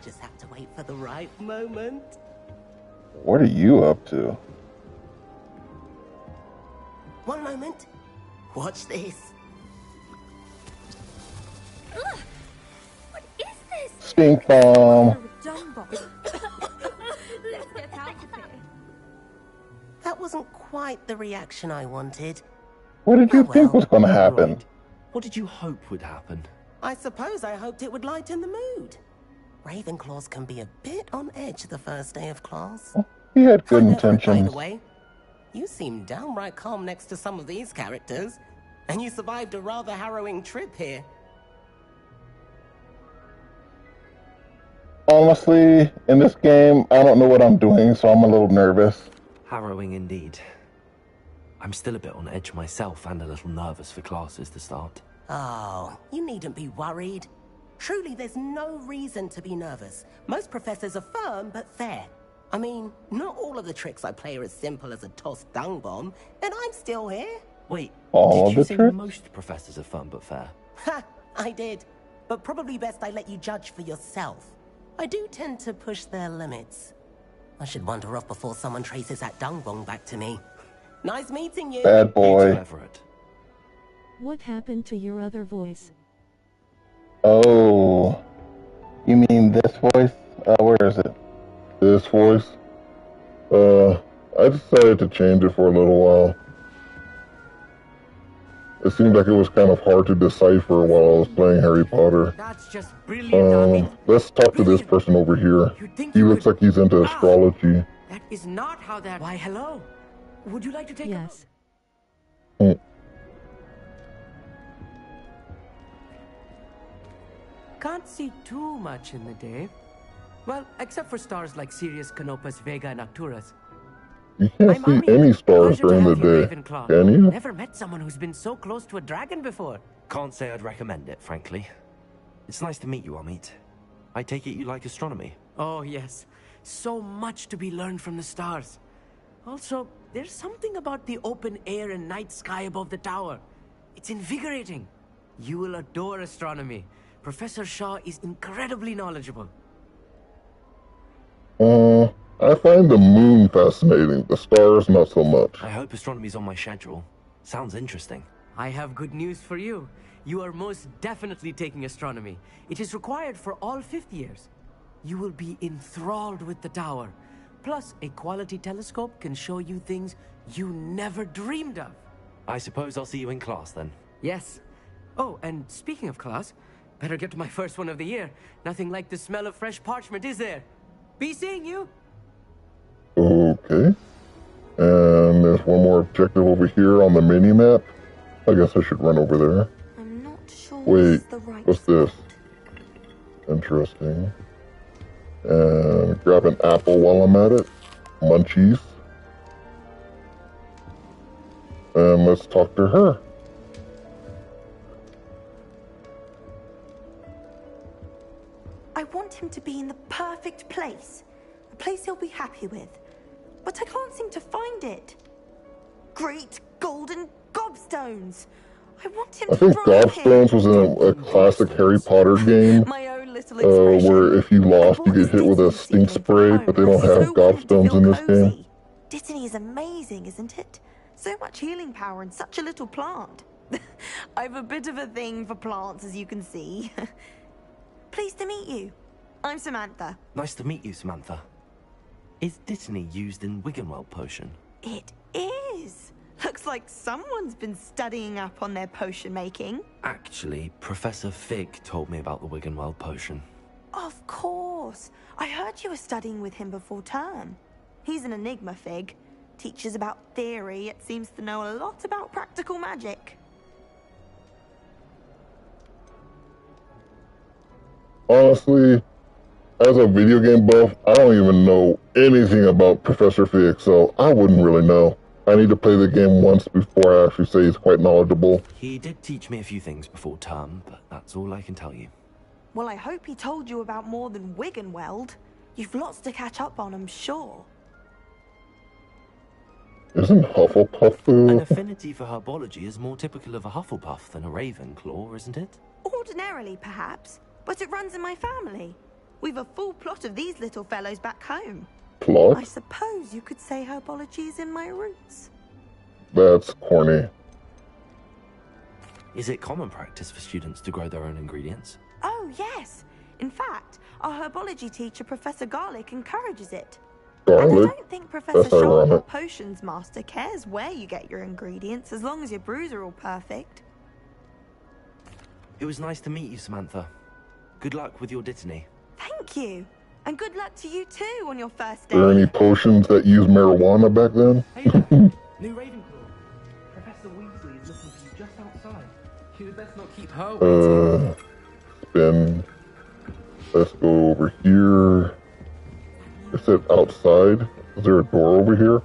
Just have to wait for the right moment. What are you up to? One moment. Watch this. Ugh! What is this? Stink bomb. Let's get out of here. That wasn't quite the reaction I wanted. What did you think was going to happen? What did you hope would happen? I suppose I hoped it would lighten the mood. Ravenclaws can be a bit on edge the first day of class. He had good By intentions. the way, you seem downright calm next to some of these characters, and you survived a rather harrowing trip here. Honestly, in this game, I don't know what I'm doing, so I'm a little nervous. Harrowing indeed. I'm still a bit on edge myself and a little nervous for classes to start. Oh, you needn't be worried. Truly, there's no reason to be nervous. Most professors are firm but fair. I mean, not all of the tricks I play are as simple as a tossed dung bomb, and I'm still here. Wait, All did of you the say tricks? most professors are fun but fair? Ha! I did. But probably best I let you judge for yourself. I do tend to push their limits. I should wander off before someone traces that dung bomb back to me. Nice meeting you. Bad boy. Everett. What happened to your other voice? Oh. You mean this voice? Where is it? This voice? I decided to change it for a little while. it seemed like it was kind of hard to decipher while I was playing Harry Potter. That's just brilliant, Let's talk to this person over here. He looks like he's into astrology. That is not how that... Why, hello. Would you like to take yes. Can't see too much in the day. Well, except for stars like Sirius, Canopus, Vega, and Arcturus. You can't see any stars during the day, can you? Never met someone who's been so close to a dragon before. Can't say I'd recommend it, frankly. It's nice to meet you, Amit. I take it you like astronomy? Oh, yes. So much to be learned from the stars. Also, there's something about the open air and night sky above the tower. It's invigorating. You will adore astronomy. Professor Shaw is incredibly knowledgeable. I find the moon fascinating. The stars, not so much. I hope astronomy's on my schedule. Sounds interesting. I have good news for you. You are most definitely taking astronomy. It is required for all 5th years. You will be enthralled with the tower. Plus, a quality telescope can show you things you never dreamed of. I suppose I'll see you in class then. Yes. Oh, and speaking of class, better get to my first one of the year. Nothing like the smell of fresh parchment, is there? Be seeing you. Okay. And there's one more objective over here on the mini-map. I guess I should run over there. I'm not sure. Wait, right what's this? Interesting. And grab an apple while I'm at it. Munchies. And let's talk to her. I want him to be in the perfect place. A place he'll be happy with. But I can't seem to find it. Great golden gobstones. I want him I think Gobstones was in a classic Harry Potter game. My own little where if you lost, you get hit with a stink spray, but they don't have Gobstones in this game. Dittany is amazing, isn't it? So much healing power in such a little plant. I've a bit of a thing for plants, as you can see. Pleased to meet you. I'm Samantha. Nice to meet you, Samantha. Is Dittany used in Wiggenweld potion? It is. Looks like someone's been studying up on their potion making. Actually, Professor Fig told me about the Wiggenweld potion. Of course. I heard you were studying with him before term. He's an enigma, Fig. Teaches about theory, yet seems to know a lot about practical magic. Honestly, as a video game buff, I don't even know anything about Professor Fig, so I wouldn't really know. I need to play the game once before I actually say he's quite knowledgeable. He did teach me a few things before term, but that's all I can tell you. Well, I hope he told you about more than Wiggenweld. You've lots to catch up on, I'm sure. Isn't Hufflepuff An affinity for herbology is more typical of a Hufflepuff than a Ravenclaw, isn't it? Ordinarily, perhaps, but it runs in my family. We've a full plot of these little fellows back home. Plot? I suppose you could say herbology is in my roots. That's corny. Is it common practice for students to grow their own ingredients? Oh, yes. In fact, our herbology teacher, Professor Garlick, encourages it. Garlic? And I don't think Professor That's Shaw, our ironic. potions master, cares where you get your ingredients, as long as your brews are all perfect. It was nice to meet you, Samantha. Good luck with your Dittany. Thank you. And good luck to you too on your first Were there day. any potions that use marijuana back then? Hey there, new Ravenclaw. Professor Weasley is looking for you just outside. You'd best not keep her waiting. Spin. Let's go over here. Is it outside? Is there a door over here?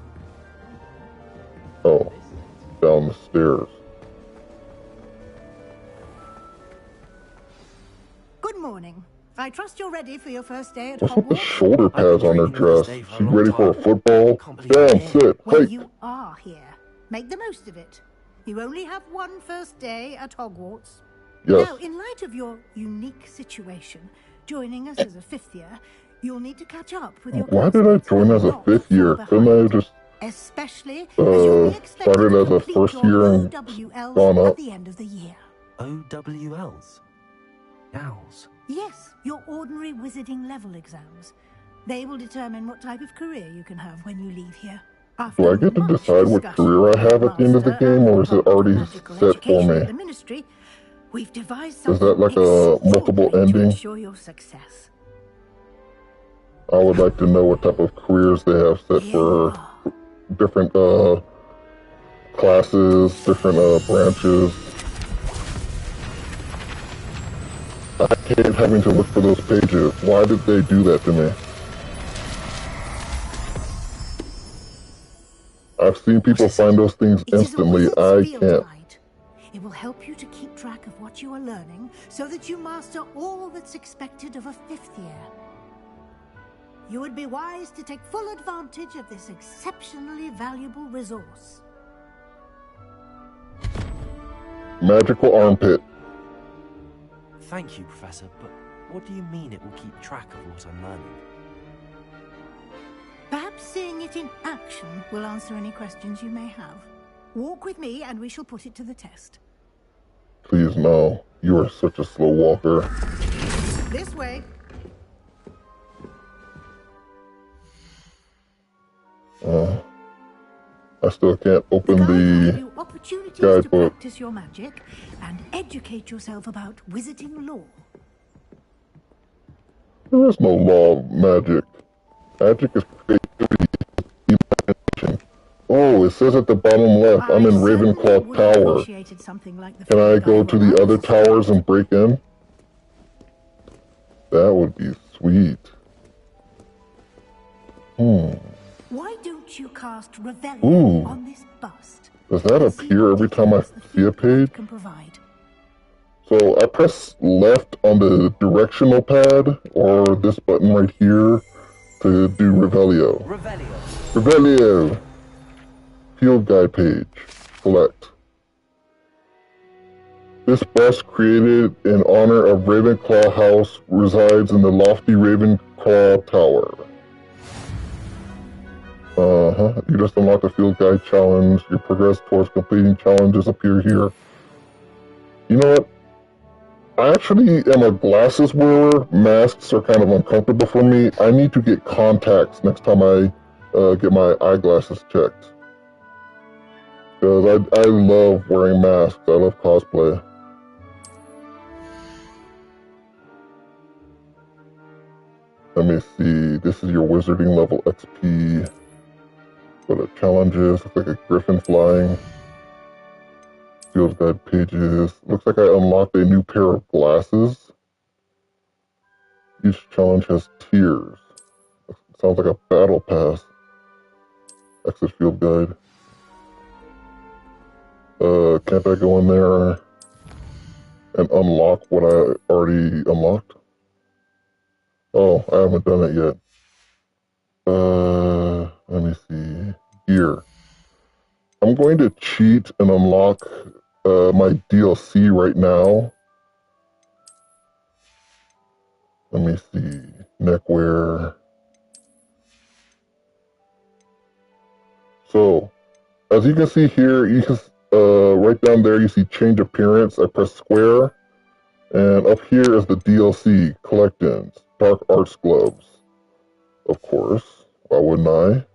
Oh, down the stairs. Good morning. I trust you're ready for your first day at What's with the Hogwarts. shoulder pads on her dress? She's ready for a football? Down, sit, Well, fight. you are here. Make the most of it. You only have one first day at Hogwarts. Yes. Now, in light of your unique situation, joining us as a 5th year, you'll need to catch up with your Why did I join as a 5th year? Couldn't I have just especially as you'll be expected started to as a complete first your year and OWLs gone at up? the end of the year. OWLs? Owls? Yes, your ordinary wizarding level exams. They will determine what type of career you can have when you leave here. After Do I get to much decide what discussion career with I have at the end of the Master game, and or is it Department of already Magical set for Education me? at the Ministry, we've devised Is something that like a multiple extraordinary to ending? ensure your success. I would like to know what type of careers they have set for different classes, different branches. I hate having to look for those pages. Why did they do that to me? I've seen people find those things It is a instantly. wizard's I field can't. guide. It will help you to keep track of what you are learning so that you master all that's expected of a 5th year. You would be wise to take full advantage of this exceptionally valuable resource. Magical armpit. Thank you, Professor, but what do you mean it will keep track of what I'm learning? Perhaps seeing it in action will answer any questions you may have. Walk with me and we shall put it to the test. Please no. You are such a slow walker. This way. I still can't open the Opportunities to guidebook. practice your magic and educate yourself about wizarding lore. There is no law of magic. Magic is creativity, imagination. Oh, it says at the bottom left, I'm in Ravenclaw Tower. Can I go to the other towers and break in? That would be sweet. Why don't you cast Revelio on this bust? Does that appear every time I see a page? So I press left on the directional pad, or this button right here, to do Revelio. Revelio! Field guide page. Select. This bust, created in honor of Ravenclaw House, resides in the lofty Ravenclaw Tower. You just unlocked the field guide challenge. Your progress towards completing challenges appear here. You know what? I actually am a glasses wearer. Masks are kind of uncomfortable for me. I need to get contacts next time I get my eyeglasses checked. Because I love wearing masks. I love cosplay. Let me see. This is your wizarding level XP. What are challenges? Looks like a griffin flying. Field guide pages. Looks like I unlocked a new pair of glasses. Each challenge has tiers. Sounds like a battle pass. Exit field guide. Can't I go in there and unlock what I already unlocked? Oh, I haven't done it yet. Let me see. Gear. I'm going to cheat and unlock my DLC right now. Let me see. Neckwear. So, as you can see here, you can right down there you see change appearance. I press square, and up here is the DLC collect-ins. Dark Arts gloves. Of course. Why wouldn't I?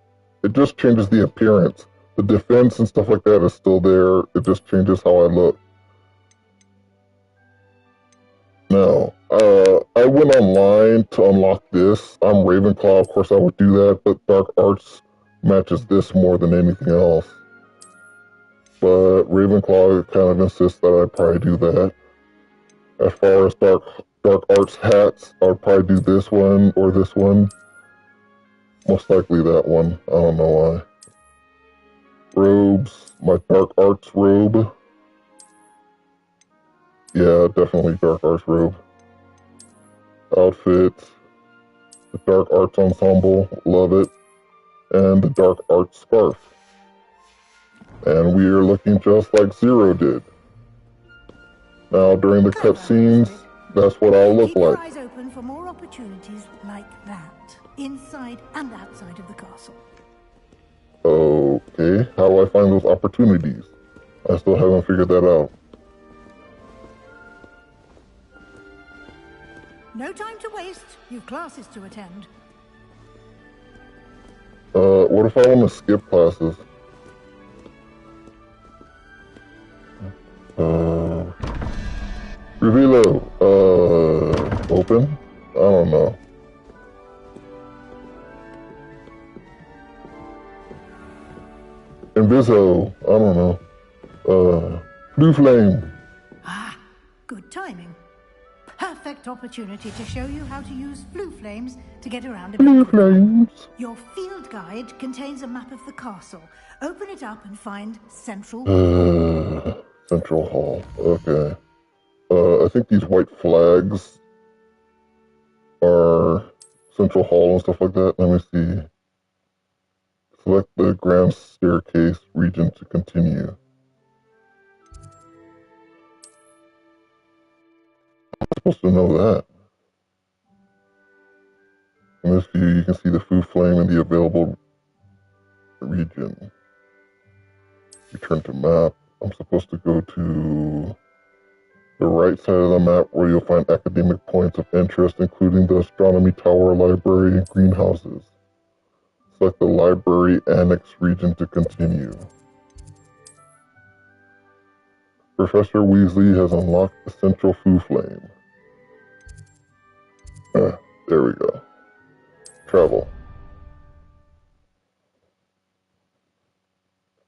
It just changes the appearance. The defense and stuff like that is still there. It just changes how I look. Now, I went online to unlock this. I'm Ravenclaw, of course I would do that, but Dark Arts matches this more than anything else. But Ravenclaw kind of insists that I probably do that. As far as Dark Arts hats, I would probably do this one or this one. Most likely that one. I don't know why. Robes, my Dark Arts robe. Yeah, definitely Dark Arts robe. Outfit, the Dark Arts ensemble, love it, and the Dark Arts scarf. And we are looking just like Zero did. Now, during the cutscenes, that's what I'll look Keep your like. eyes open for more opportunities like that, inside and outside of the castle. Okay, how do I find those opportunities? I still haven't figured that out. No time to waste. You've classes to attend. What what if I want to skip classes? Revelo, open? I don't know. Inviso, I don't know. Blue Flame. Ah, good timing. Perfect opportunity to show you how to use blue flames to get around a bit Blue quicker. Flames. Your field guide contains a map of the castle. Open it up and find Central Central Hall, okay. I think these white flags are Central Hall and stuff like that. Let me see. Select the grand staircase region to continue. I'm supposed to know that. In this view, you can see the food flame in the available region. Return to map. I'm supposed to go to the right side of the map where you'll find academic points of interest, including the astronomy tower, library, and greenhouses. Select the library annex region to continue. Professor Weasley has unlocked the central food flame. There we go. Travel.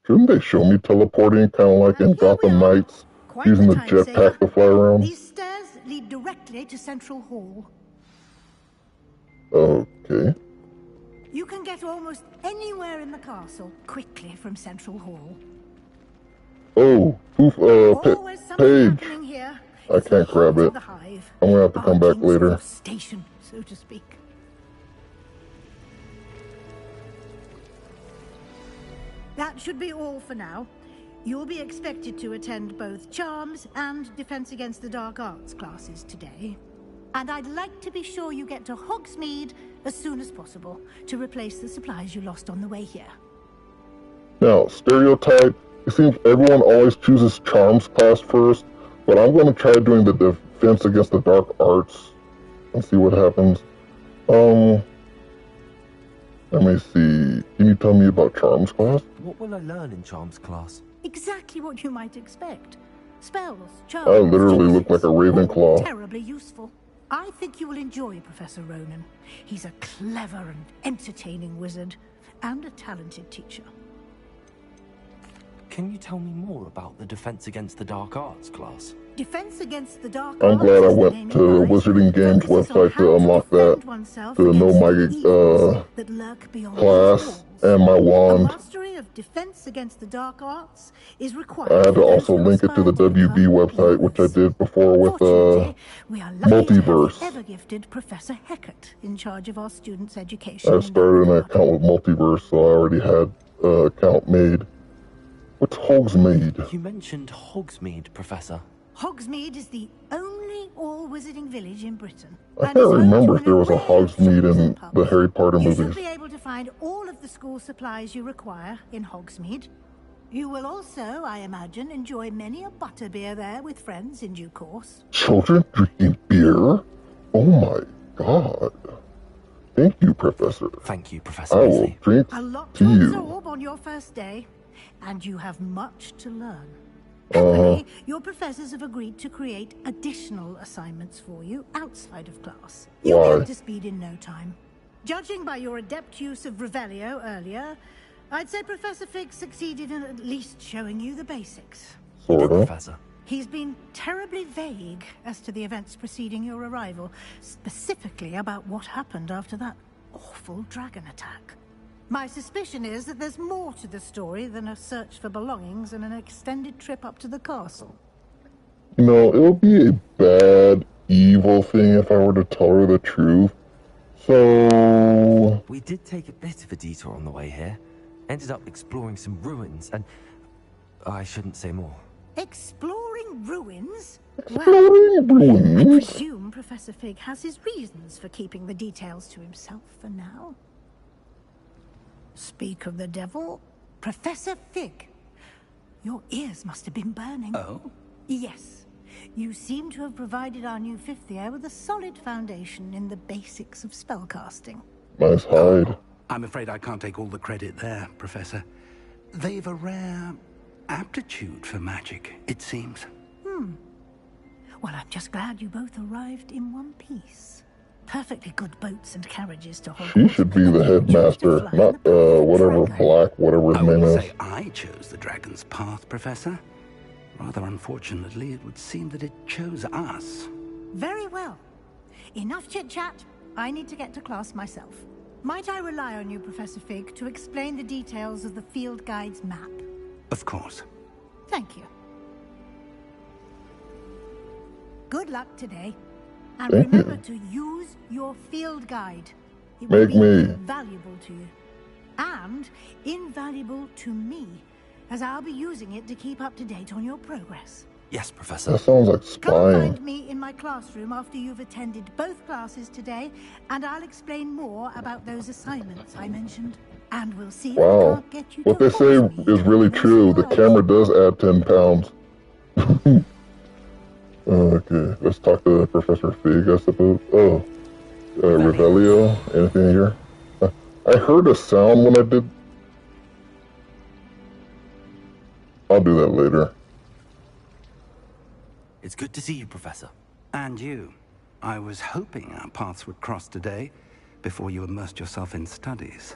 Shouldn't they show me teleporting, kind of like in Gotham Knights, using the jetpack to fly around? These stairs lead directly to Central Hall. Okay. You can get almost anywhere in the castle quickly from Central Hall. Oh, page. Here. I can't grab it. I'm gonna have to come back later. Station, so to speak. That should be all for now. You'll be expected to attend both Charms and Defense Against the Dark Arts classes today. And I'd like to be sure you get to Hogsmeade as soon as possible to replace the supplies you lost on the way here. Now, stereotype, it seems everyone always chooses Charms class first, but I'm going to try doing the Defense Against the Dark Arts and see what happens. Let me see. Can you tell me about Charms class? What will I learn in Charms class? Exactly what you might expect. Spells, charms... I literally look like a Ravenclaw. Terribly useful. I think you will enjoy Professor Ronan. He's a clever and entertaining wizard, and a talented teacher. Can you tell me more about the Defense Against the Dark Arts class? Defense Against the Dark I'm Arts glad I went to the Wizarding Games website to unlock that, to know my class and my wand. Mastery of Defense Against the Dark Arts is required. I had to also link it to the WB website, which I did before with Multiverse. Ever gifted Professor Hecat in charge of our students' education. I started an account with Multiverse, so I already had an account made. What's Hogsmeade? You mentioned Hogsmeade, Professor. Hogsmeade is the only all-wizarding village in Britain. I can't remember if there was a Hogsmeade in the Harry Potter movies. You should be able to find all of the school supplies you require in Hogsmeade. You will also, I imagine, enjoy many a butterbeer there with friends in due course. Children drinking beer? Oh my god. Thank you, Professor. Thank you, Professor I will drink a lot to to you. absorb on your first day, and you have much to learn. Happily, your professors have agreed to create additional assignments for you outside of class. You'll be up to speed in no time. Judging by your adept use of Revelio earlier, I'd say Professor Fig succeeded in at least showing you the basics. Sort of. Professor. He's been terribly vague as to the events preceding your arrival, specifically about what happened after that awful dragon attack. My suspicion is that there's more to the story than a search for belongings and an extended trip up to the castle. You know, it would be a bad, evil thing if I were to tell her the truth. So... We did take a bit of a detour on the way here. Ended up exploring some ruins and... I shouldn't say more. Exploring ruins? Exploring ruins? I presume Professor Fig has his reasons for keeping the details to himself for now. Speak of the devil, Professor Fig. Your ears must have been burning. Oh? Yes. You seem to have provided our new fifth year with a solid foundation in the basics of spellcasting. Nice hide. I'm afraid I can't take all the credit there, Professor. They've a rare aptitude for magic, it seems. Well, I'm just glad you both arrived in one piece. Perfectly good boats and carriages to Hogwarts. She should be the headmaster, not, whatever Black, whatever his I name wouldn't is. say I chose the dragon's path, Professor. Rather unfortunately, it would seem that it chose us. Very well. Enough chit-chat. I need to get to class myself. Might I rely on you, Professor Fig, to explain the details of the field guide's map? Of course. Thank you. Good luck today. And Thank remember you. to use your field guide. It Make will be me. invaluable to you. And invaluable to me, as I'll be using it to keep up to date on your progress. Yes, Professor. That sounds like Come spying. find me in my classroom after you've attended both classes today, and I'll explain more about those assignments I mentioned. And we'll see if I Wow. can't get you What to they say Hogsmeade is really once true. in The a while. camera does add 10 pounds. Okay, let's talk to Professor Fig, I suppose. Oh, Revelio, anything here? I heard a sound when I did. I'll do that later. It's good to see you, Professor. And you. I was hoping our paths would cross today, before you immersed yourself in studies.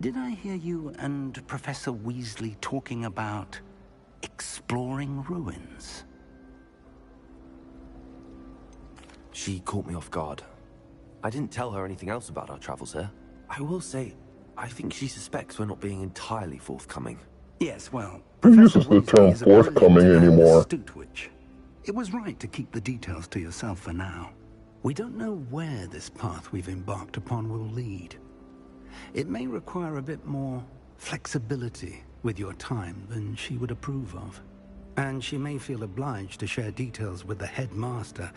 Did I hear you and Professor Weasley talking about exploring ruins? She caught me off guard. I didn't tell her anything else about our travels here. I will say, I think she suspects we're not being entirely forthcoming. Yes, well, Who Professor uses the Weasley term is a brilliant forthcoming and anymore? astute witch. It was right to keep the details to yourself for now. We don't know where this path we've embarked upon will lead. It may require a bit more flexibility with your time than she would approve of. And she may feel obliged to share details with the headmaster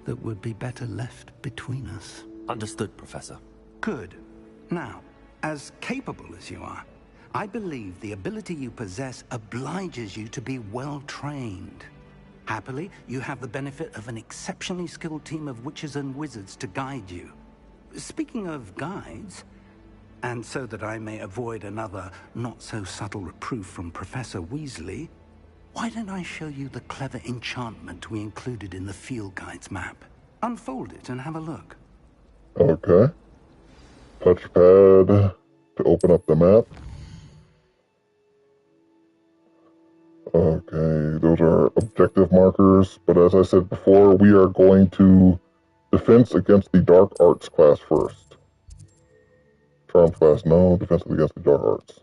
that would be better left between us. Understood, Professor. Good. Now, as capable as you are, I believe the ability you possess obliges you to be well trained. Happily, you have the benefit of an exceptionally skilled team of witches and wizards to guide you. Speaking of guides, and so that I may avoid another not-so-subtle reproof from Professor Weasley, why don't I show you the clever enchantment we included in the field guide's map? Unfold it and have a look. Okay. Touchpad to open up the map. Okay, those are objective markers, but as I said before, we are going to defense against the dark arts class first. Charms class, no. Defense against the dark arts.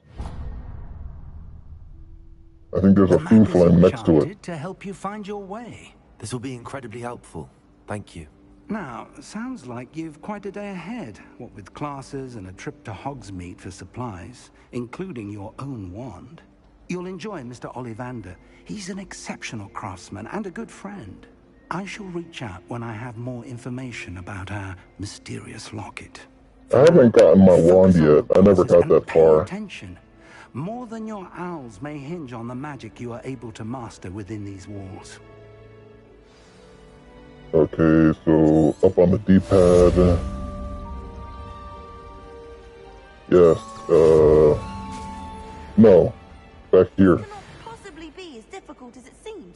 I think there's a food flame next to it. To help you find your way. This will be incredibly helpful. Thank you. Now, sounds like you've quite a day ahead, what with classes and a trip to Hogsmeade for supplies, including your own wand. You'll enjoy Mr. Ollivander. He's an exceptional craftsman and a good friend. I shall reach out when I have more information about our mysterious locket. I haven't gotten my wand yet. I never got that far. Attention. More than your owls may hinge on the magic you are able to master within these walls. Okay, so up on the D-pad. Yes, no. Back here. Cannot possibly be as difficult as it seems.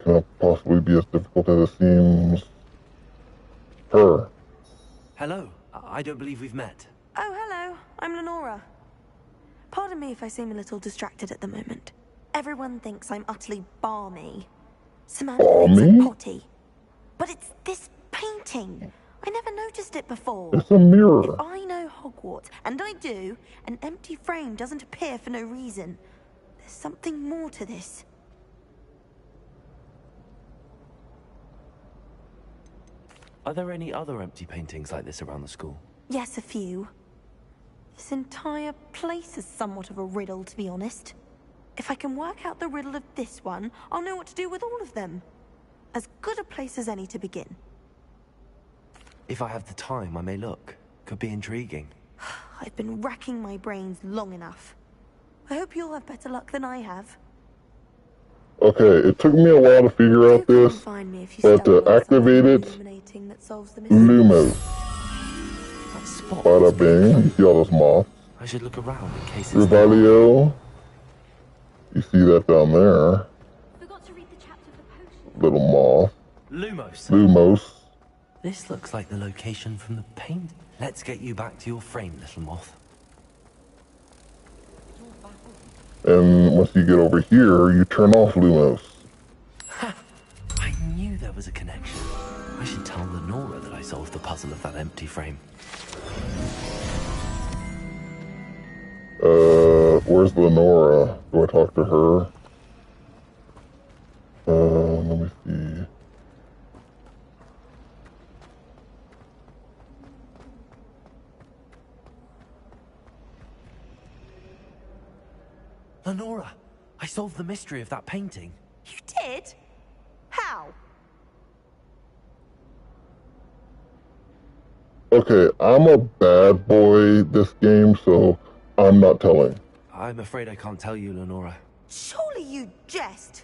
Cannot possibly be as difficult as it seems. Her. Hello. I don't believe we've met. Oh, hello. I'm Lenora. Pardon me if I seem a little distracted at the moment. Everyone thinks I'm utterly balmy. Samantha thinks I'm potty. But it's this painting. I never noticed it before. It's a mirror. If I know Hogwarts, and I do, an empty frame doesn't appear for no reason. There's something more to this. Are there any other empty paintings like this around the school? Yes, a few. This entire place is somewhat of a riddle, to be honest. If I can work out the riddle of this one, I'll know what to do with all of them. As good a place as any to begin. If I have the time, I may look. Could be intriguing. I've been racking my brains long enough. I hope you'll have better luck than I have. Okay, it took me a while to figure out this, but to activate it, Lumos. That's Bada bing. You see all those moths? I should look around in case it's... Revelio. You see that down there. Forgot to read the chapter for potions. Little moth. Lumos. Lumos. This looks like the location from the paint. Let's get you back to your frame, little moth. And once you get over here, you turn off Lumos. Ha! I knew there was a connection. I should tell Lenora that I solved the puzzle of that empty frame. Where's Lenora? Do I talk to her? Let me see. Lenora, I solved the mystery of that painting. You did? How? Okay, I'm a bad boy this game, so I'm not telling. I'm afraid I can't tell you, Lenora. Surely you jest.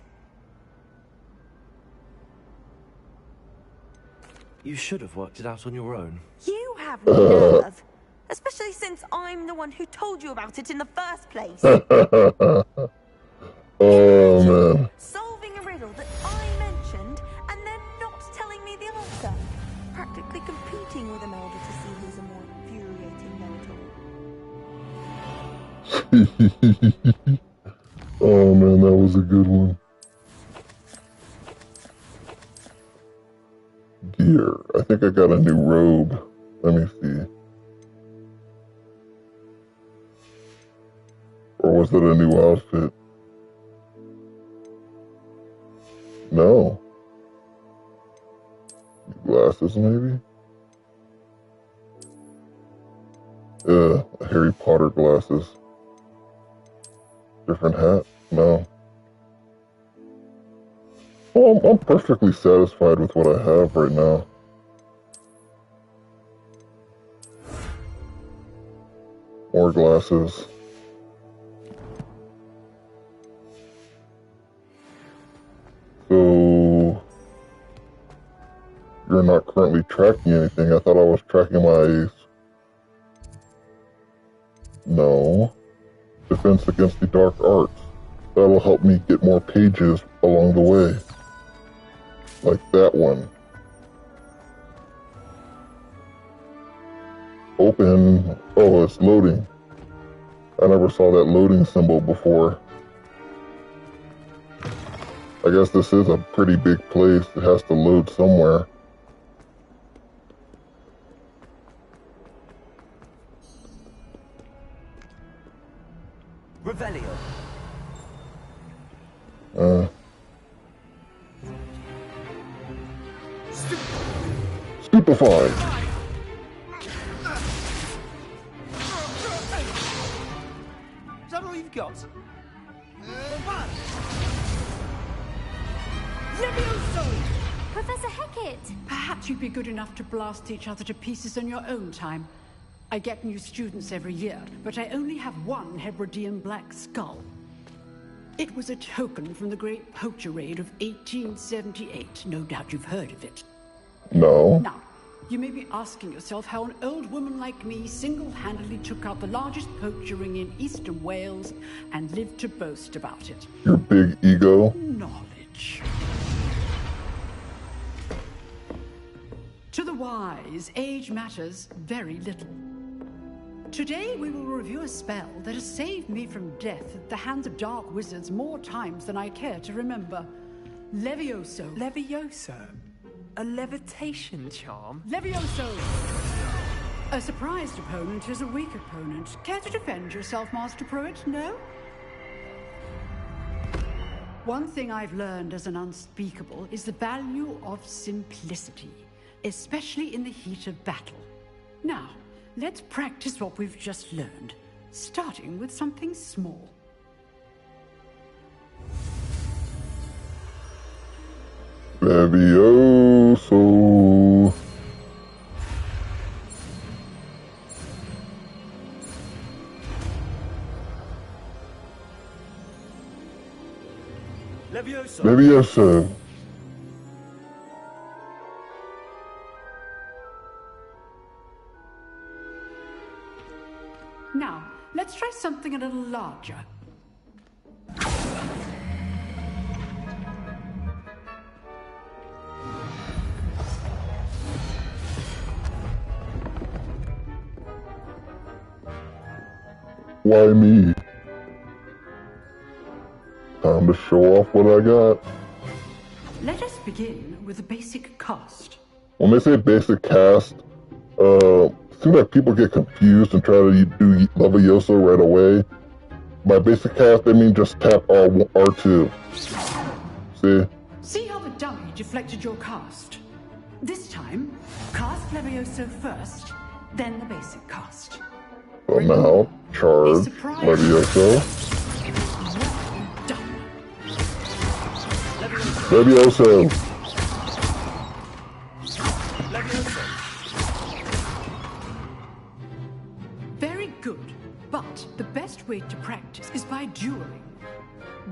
You should have worked it out on your own. You have nerve. Especially since I'm the one who told you about it in the first place. Oh, man. Solving a riddle that I mentioned and then not telling me the answer. Practically competing with Imelda to see who's a more infuriating mentor. Oh, man, that was a good one. Gear. I think I got a new robe. Let me see. Or was it a new outfit? No. Glasses, maybe? Harry Potter glasses. Different hat? No. Well, I'm perfectly satisfied with what I have right now. More glasses. So, you're not currently tracking anything. I thought I was tracking my... No. Defense against the dark arts. That'll help me get more pages along the way. Like that one. Open. Oh, it's loading. I never saw that loading symbol before. I guess this is a pretty big place. It has to load somewhere. Revelio. Stupefy. Is that all you've got? Professor Hecat! Perhaps you'd be good enough to blast each other to pieces on your own time. I get new students every year, but I only have one Hebridean black skull. It was a token from the Great Poacher Raid of 1878. No doubt you've heard of it. No. Now, you may be asking yourself how an old woman like me single-handedly took out the largest poacher ring in eastern Wales and lived to boast about it. Your big ego. Knowledge. To the wise, age matters very little. Today we will review a spell that has saved me from death at the hands of dark wizards more times than I care to remember. Levioso. Levioso? A levitation charm? Levioso! A surprised opponent is a weak opponent. Care to defend yourself, Master Pruitt? No? One thing I've learned as an unspeakable is the value of simplicity, especially in the heat of battle. Now, let's practice what we've just learned, starting with something small. Levioso. Levioso. Levioso. Now, let's try something a little larger. Why me? Time to show off what I got. Let us begin with the basic cast. When they say basic cast, it seems like people get confused and try to do Levioso right away. By basic cast, they mean just tap R2. See? See how the dummy deflected your cast? This time, cast Levioso first, then the basic cast. So now, charge Levioso. Levioso. Very good, but the best way to practice is by dueling.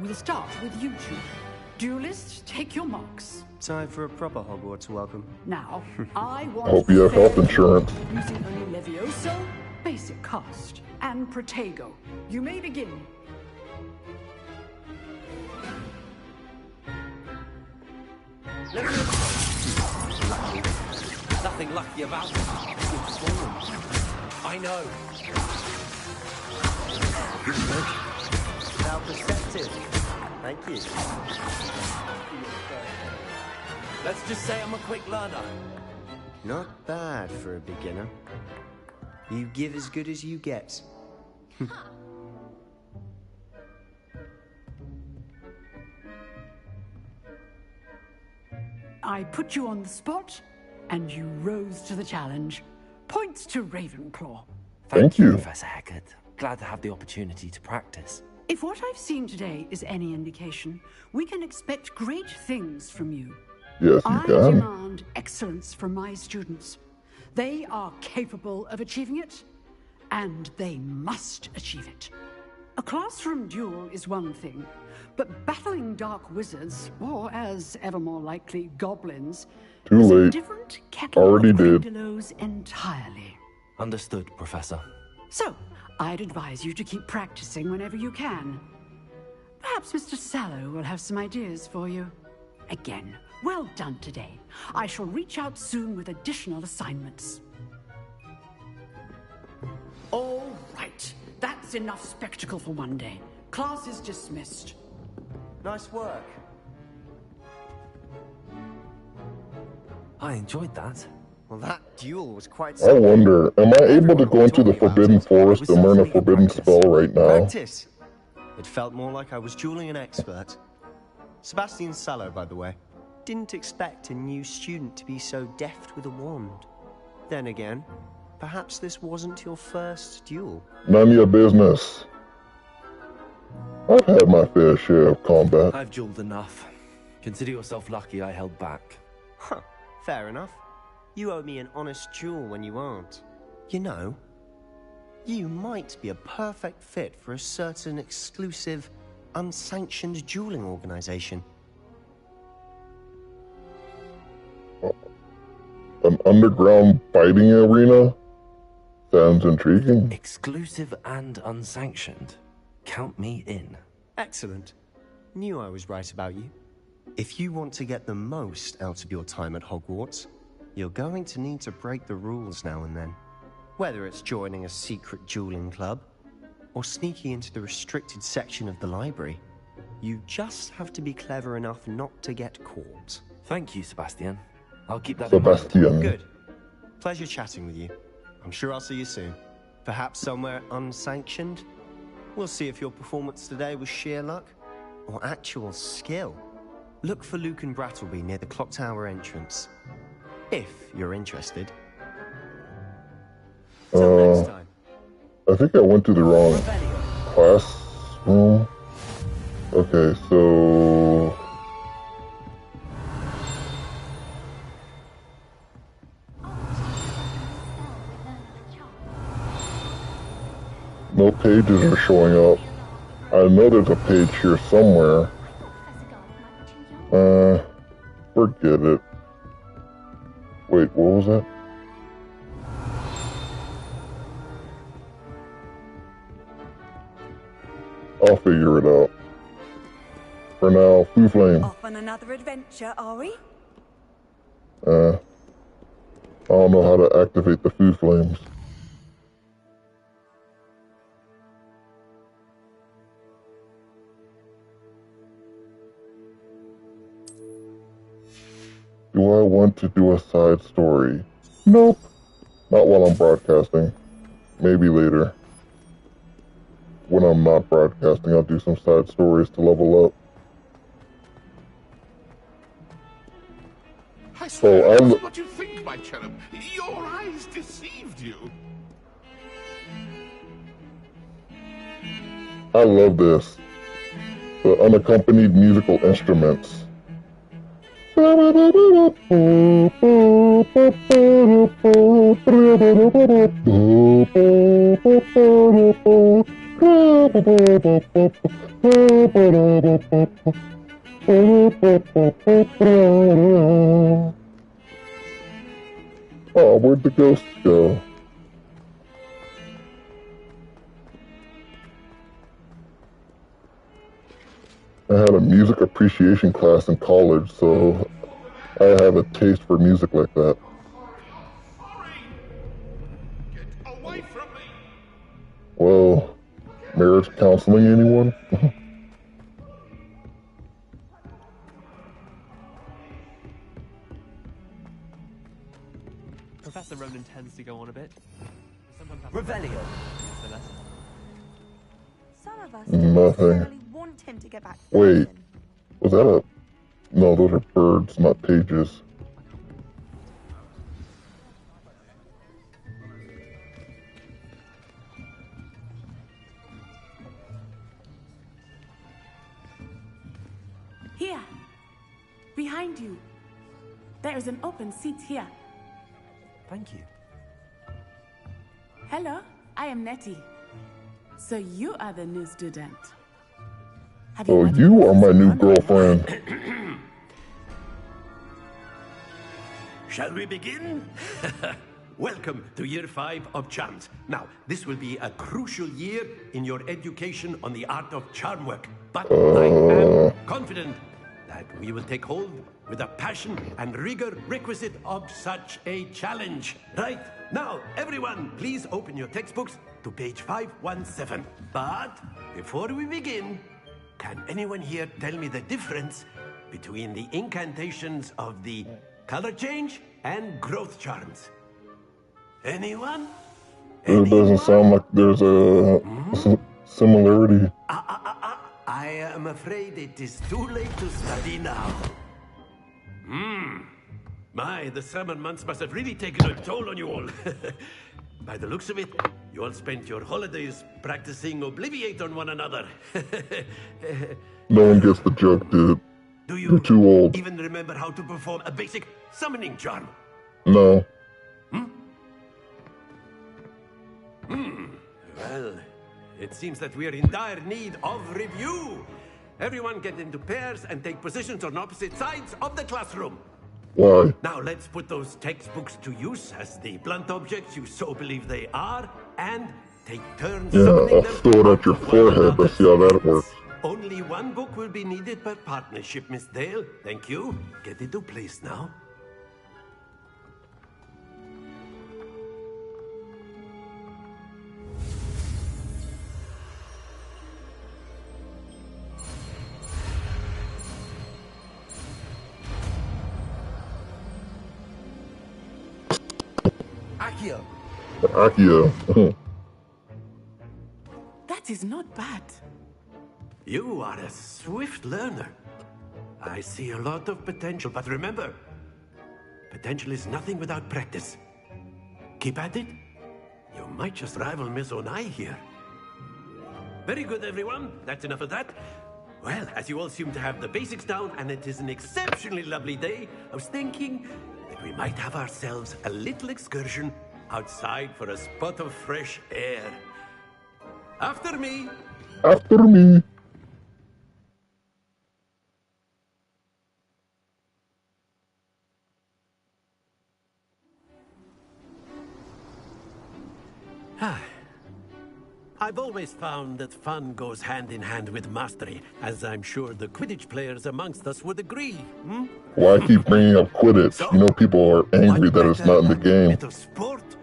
We'll start with you two. Duelists, take your marks. Time for a proper Hogwarts welcome. Now, I want Hope you have health insurance. using only Levioso, basic cast, and Protego. You may begin. Nothing lucky about it. Good form. I know. Good. Now perceptive. Thank you. Let's just say I'm a quick learner. Not bad for a beginner. You give as good as you get. I put you on the spot, and you rose to the challenge. Points to Ravenclaw. Thank you, Professor Hecat. Glad to have the opportunity to practice. If what I've seen today is any indication, we can expect great things from you. Yes, you I can. demand excellence from my students. They are capable of achieving it, and they must achieve it. A classroom duel is one thing, but battling dark wizards, or as ever more likely, goblins, Too is a late. different kettle Already of did. Grindylows entirely. Understood, Professor. So, I'd advise you to keep practicing whenever you can. Perhaps Mr. Sallow will have some ideas for you. Again, well done today. I shall reach out soon with additional assignments. All right. That's enough spectacle for one day. Class is dismissed. Nice work. I enjoyed that. Well, that duel was quite I wonder, am I able to go into the Forbidden Forest and learn a forbidden spell right now? Practice. It felt more like I was dueling an expert. Sebastian Sallow, by the way. Didn't expect a new student to be so deft with a wand. Then again, perhaps this wasn't your first duel. None of your business. I've had my fair share of combat. I've dueled enough. Consider yourself lucky I held back. Huh, fair enough. You owe me an honest duel when you aren't. You know, you might be a perfect fit for a certain exclusive, unsanctioned dueling organization. An underground fighting arena? Sounds intriguing. Exclusive and unsanctioned. Count me in. Excellent. Knew I was right about you. If you want to get the most out of your time at Hogwarts, you're going to need to break the rules now and then. Whether it's joining a secret dueling club, or sneaking into the restricted section of the library, you just have to be clever enough not to get caught. Thank you, Sebastian. I'll keep that Sebastian. in mind. Good. Pleasure chatting with you. I'm sure I'll see you soon. Perhaps somewhere unsanctioned? We'll see if your performance today was sheer luck or actual skill. Look for Luke and Brattleby near the clock tower entrance. If you're interested. Till next time. I think I went to the wrong classroom. Okay, so... No pages are showing up. I know there's a page here somewhere. Forget it. Wait, what was that? figure it out. For now, Foo Flame. Off on another adventure, are we? I don't know how to activate the Foo Flames. Do I want to do a side story? Nope. Not while I'm broadcasting. Maybe later. When I'm not broadcasting, I'll do some side stories to level up. I swear, Oh, that's what you think, my cherub. Your eyes deceived you. I love this. The unaccompanied musical instruments. Oh, where'd the ghosts go? I had a music appreciation class in college, so I have a taste for music like that. Get away from me! Well, marriage counseling, anyone? Professor Ronan tends to go on a bit. Revelio. Some of us don't Nothing. necessarily want him to get back to Wait, was that a... No, those are birds, not pages. Here. Behind you. There is an open seat here. Thank you. Hello, I am Nettie. So you are the new student. Oh, you are my new girlfriend. Shall we begin? Welcome to Year 5 of Charms. Now, this will be a crucial year in your education on the art of charm work. But I am confident that we will take hold with the passion and rigor requisite of such a challenge. Right, now, everyone, please open your textbooks to page 517. But before we begin, can anyone here tell me the difference between the incantations of the color change and growth charms? Anyone? It doesn't sound like there's a similarity. I am afraid it is too late to study now. My, the summer months must have really taken a toll on you all. By the looks of it, you all spent your holidays practicing Obliviate on one another. No one gets the joke, dude. You're too old. Even remember how to perform a basic summoning charm? No. Well, it seems that we are in dire need of review. Everyone get into pairs and take positions on opposite sides of the classroom. Why? Now let's put those textbooks to use as the blunt objects you so believe they are, and take turns Yeah, summoning I'll them. throw it at your forehead. Let's see how that works. Only one book will be needed per partnership, Miss Dale. Thank you. Get into place now. Accio. Accio. That is not bad. You are a swift learner. I see a lot of potential, but remember, potential is nothing without practice. Keep at it. You might just rival Miss Onai here. Very good, everyone. That's enough of that. Well, as you all seem to have the basics down, and it is an exceptionally lovely day, I was thinking that we might have ourselves a little excursion outside for a spot of fresh air. After me. After me. I've always found that fun goes hand in hand with mastery, as I'm sure the Quidditch players amongst us would agree. Why keep bringing up Quidditch? You know people are angry that it's not in the game. Bit of sport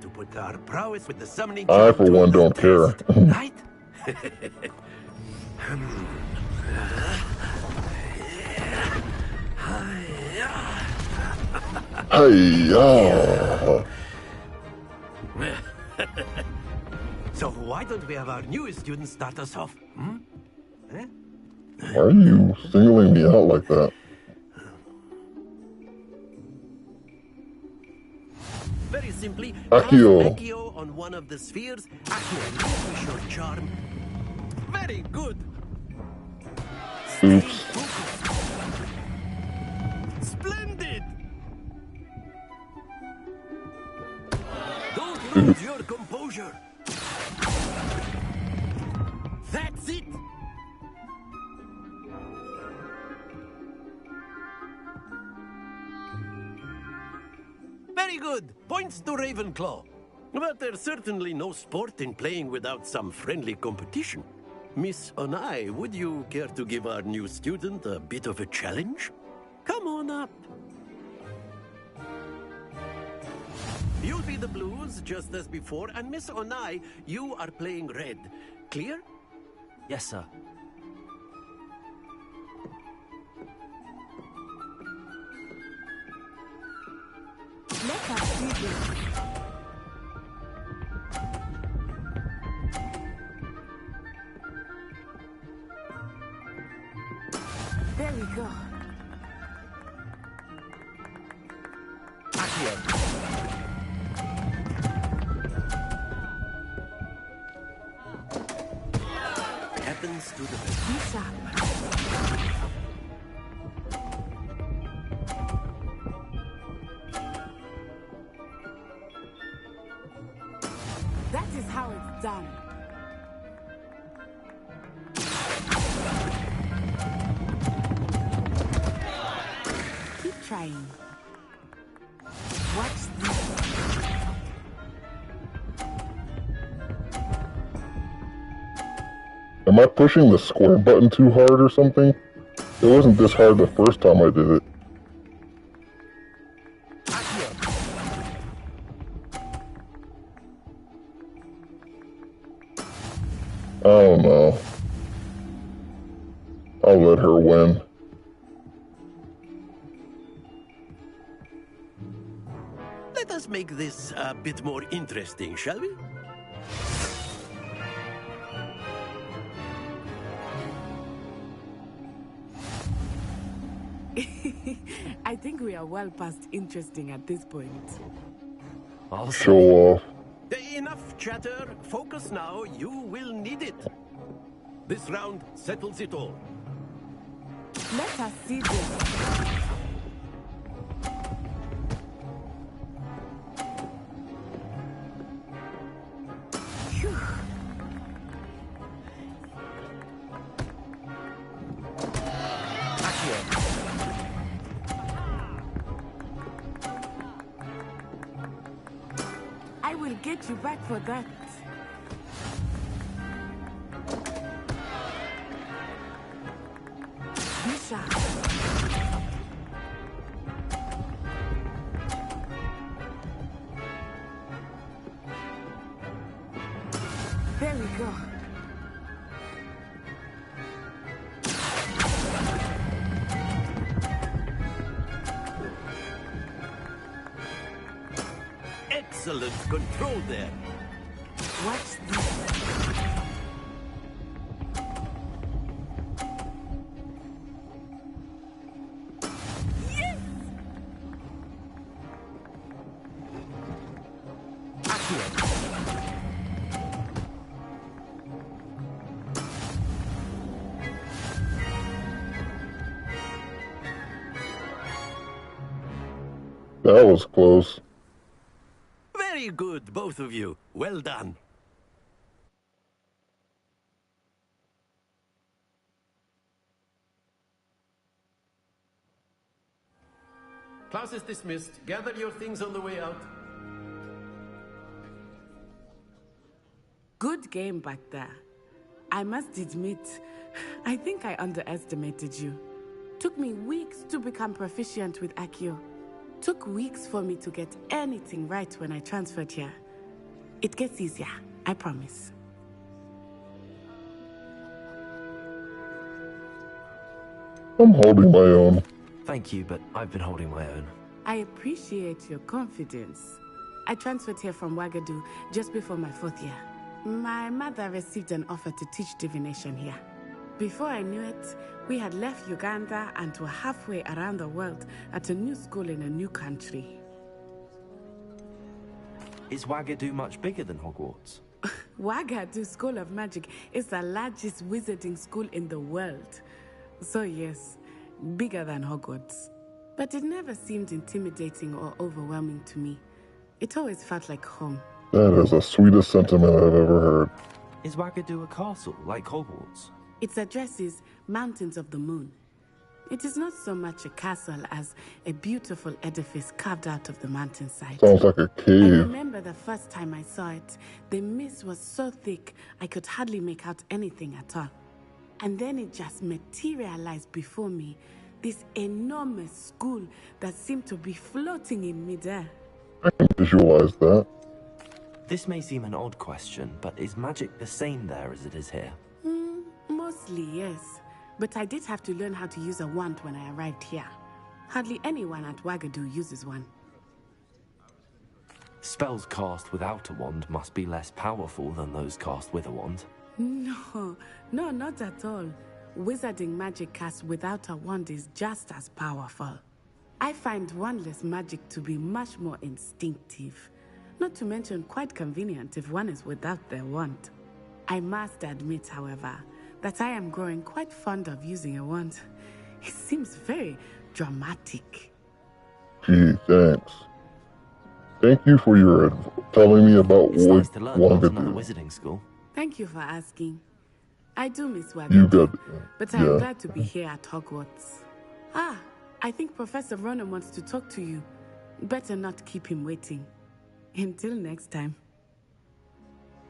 to put our prowess with the summoning I, charm for to one, the don't care. test, right? Hey-ya! So why don't we have our newest student start us off? Eh? Why are you singling me out like that? Very simply, Accio. cast Accio on one of the spheres. Accio, relinquish your charm. Very good. Oops. Splendid. Don't lose your composure. That's it. Very good. Points to Ravenclaw. But there's certainly no sport in playing without some friendly competition. Miss Onai, would you care to give our new student a bit of a challenge? Come on up. You'll be the blues, just as before, and Miss Onai, you are playing red. Clear? Yes, sir. Let us see this. There we go. Happens to the Be sharp. That is how it's done. Keep trying. Watch this. Am I pushing the square button too hard or something? It wasn't this hard the first time I did it. I don't know. I'll let her win. Let us make this a bit more interesting, shall we? I think we are well past interesting at this point. I'll show off. Enough chatter. Focus now. You will need it. This round settles it all. Let us see this. Phew. I will get you back for that. Be sharp. There we go. Excellent control there. Watch this. That was close. Very good, both of you. Well done. Class is dismissed. Gather your things on the way out. Good game back there. I must admit, I think I underestimated you. Took me weeks to become proficient with Accio. Took weeks for me to get anything right when I transferred here. It gets easier, I promise. I'm holding my own. Thank you, but I've been holding my own. I appreciate your confidence. I transferred here from Wagadu just before my 4th year. My mother received an offer to teach divination here. Before I knew it, we had left Uganda and were halfway around the world at a new school in a new country. Is Wagadu much bigger than Hogwarts? Wagadu School of Magic is the largest wizarding school in the world. So yes, bigger than Hogwarts. But it never seemed intimidating or overwhelming to me. It always felt like home. That is the sweetest sentiment I've ever heard. Is Wagadu a castle, like Hogwarts? Its address is Mountains of the Moon. It is not so much a castle as a beautiful edifice carved out of the mountainside. Sounds like a cave. I remember the first time I saw it, the mist was so thick I could hardly make out anything at all. And then it just materialized before me, this enormous school that seemed to be floating in midair. I can visualize that. This may seem an odd question, but is magic the same there as it is here? Mostly, yes. But I did have to learn how to use a wand when I arrived here. Hardly anyone at Wagadu uses one. Spells cast without a wand must be less powerful than those cast with a wand. No, not at all. Wizarding magic cast without a wand is just as powerful. I find wandless magic to be much more instinctive. Not to mention quite convenient if one is without their wand. I must admit, however, that I am growing quite fond of using a wand. It seems very dramatic. Gee, thanks. Thank you for your telling me about It's nice to learn about another Wagadu. wizarding school. Thank you for asking. I do miss You Wagadu, got but I'm yeah. glad to be here at Hogwarts. I think Professor Ronan wants to talk to you. Better not keep him waiting. Until next time.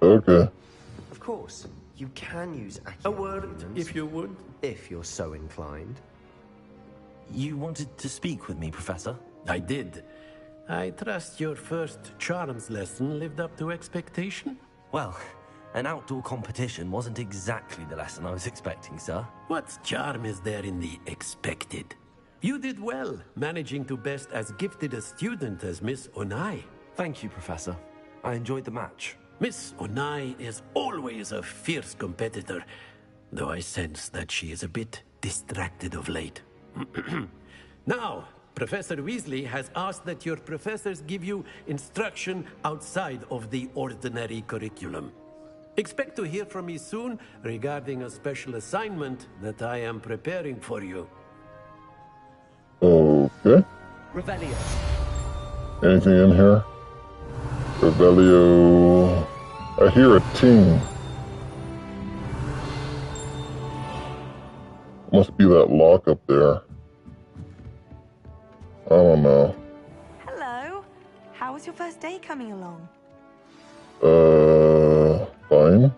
Okay. Of course, you can use Accio. A word, if you would. If you're so inclined. You wanted to speak with me, Professor? I did. I trust your first charms lesson lived up to expectation? Well, an outdoor competition wasn't exactly the lesson I was expecting, sir. What charm is there in the expected? You did well, managing to best as gifted a student as Miss Onai. Thank you, Professor. I enjoyed the match. Miss Onai is always a fierce competitor, though I sense that she is a bit distracted of late. Now, Professor Weasley has asked that your professors give you instruction outside of the ordinary curriculum. Expect to hear from me soon regarding a special assignment that I am preparing for you. Okay. Revelio. Anything in here? Revelio. I hear a ting. Must be that lock up there. I don't know. Hello. How was your first day coming along? Fine.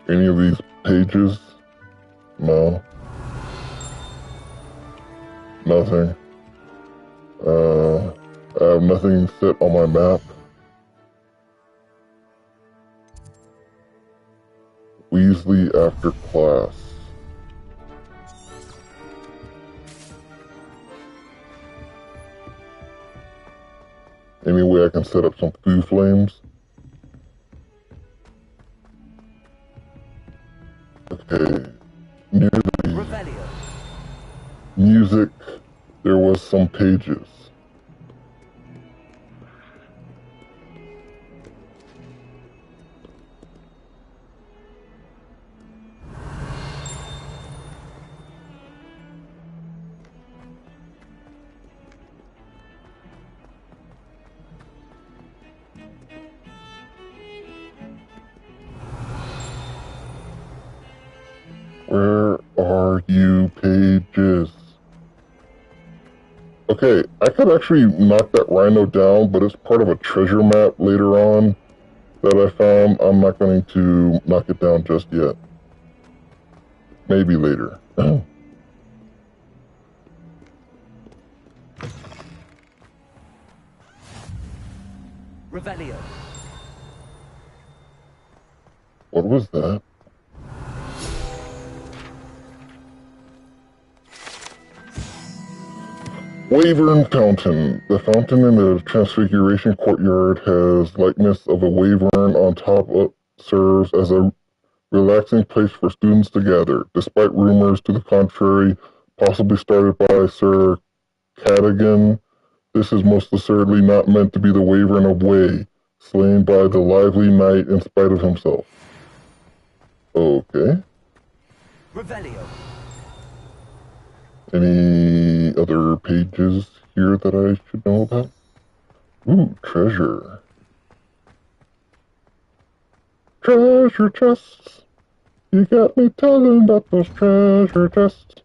Any of these pages? No. Nothing. I have nothing set on my map. Weasley after class. Any way I can set up some foo flames? Okay. Music. There was some pages. Where are you, pages? Okay, I could actually knock that rhino down, but it's part of a treasure map later on. that I found. I'm not going to knock it down just yet. Maybe later. Revelio. What was that? Wyvern Fountain. The fountain in the Transfiguration Courtyard has likeness of a wyvern on top. Serves as a relaxing place for students to gather, despite rumors to the contrary, possibly started by Sir Cadogan. This is most assuredly not meant to be the wyvern of Way, slain by the lively knight in spite of himself. Okay. Revelio. Any other pages here that I should know about? Ooh, treasure. Treasure chests. You got me telling about those treasure chests.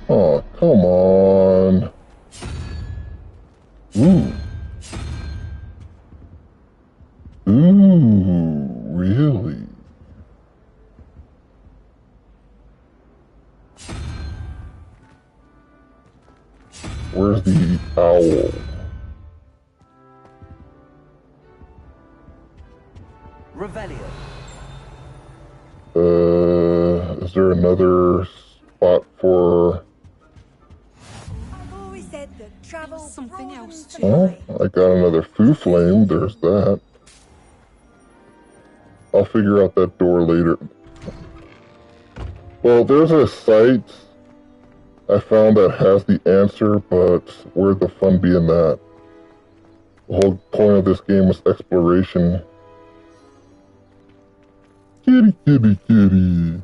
Oh, come on. Ooh. Ooh, really? Where's the owl? Revelio. Is there another spot for... I've always said that travel something else. Oh, I got another foo flame. There's that. I'll figure out that door later. Well, there's a site I found that has the answer, but where'd the fun be in that? The whole point of this game is exploration. Kitty, kitty, kitty.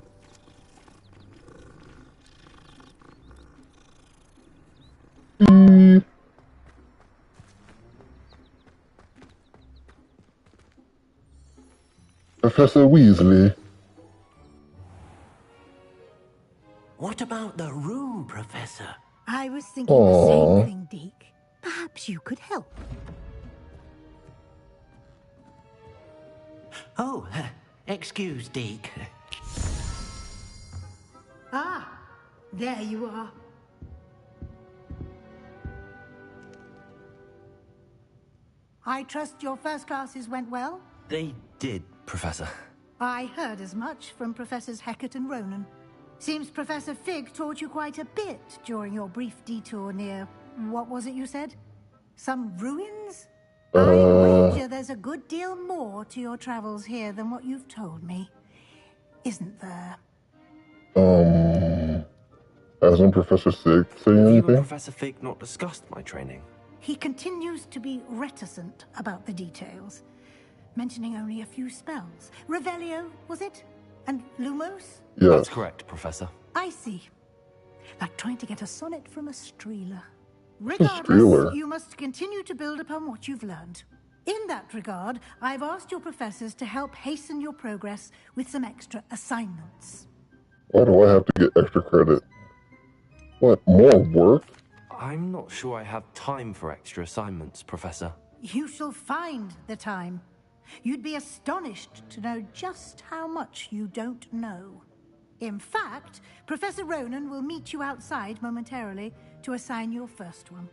Professor Weasley. What about the room, Professor? I was thinking the same thing, Deke. Perhaps you could help. Oh, excuse, Deke. Ah, there you are. I trust your first classes went well? They did, Professor. I heard as much from Professors Hecat and Ronan. Seems Professor Fig taught you quite a bit during your brief detour near... what was it you said? Some ruins? I wager there's a good deal more to your travels here than what you've told me. Isn't there? Hasn't Professor Fig say Have you anything? and Professor Fig not discussed my training? He continues to be reticent about the details, mentioning only a few spells. Revelio, was it? And Lumos? Yes. That's correct, Professor. I see. Like trying to get a sonnet from a streeler. Streeler? Regardless, you must continue to build upon what you've learned. In that regard, I've asked your professors to help hasten your progress with some extra assignments. Why do I have to get extra credit? What, more work? I'm not sure I have time for extra assignments, Professor. You shall find the time. You'd be astonished to know just how much you don't know. In fact, Professor Ronan will meet you outside momentarily to assign your first one.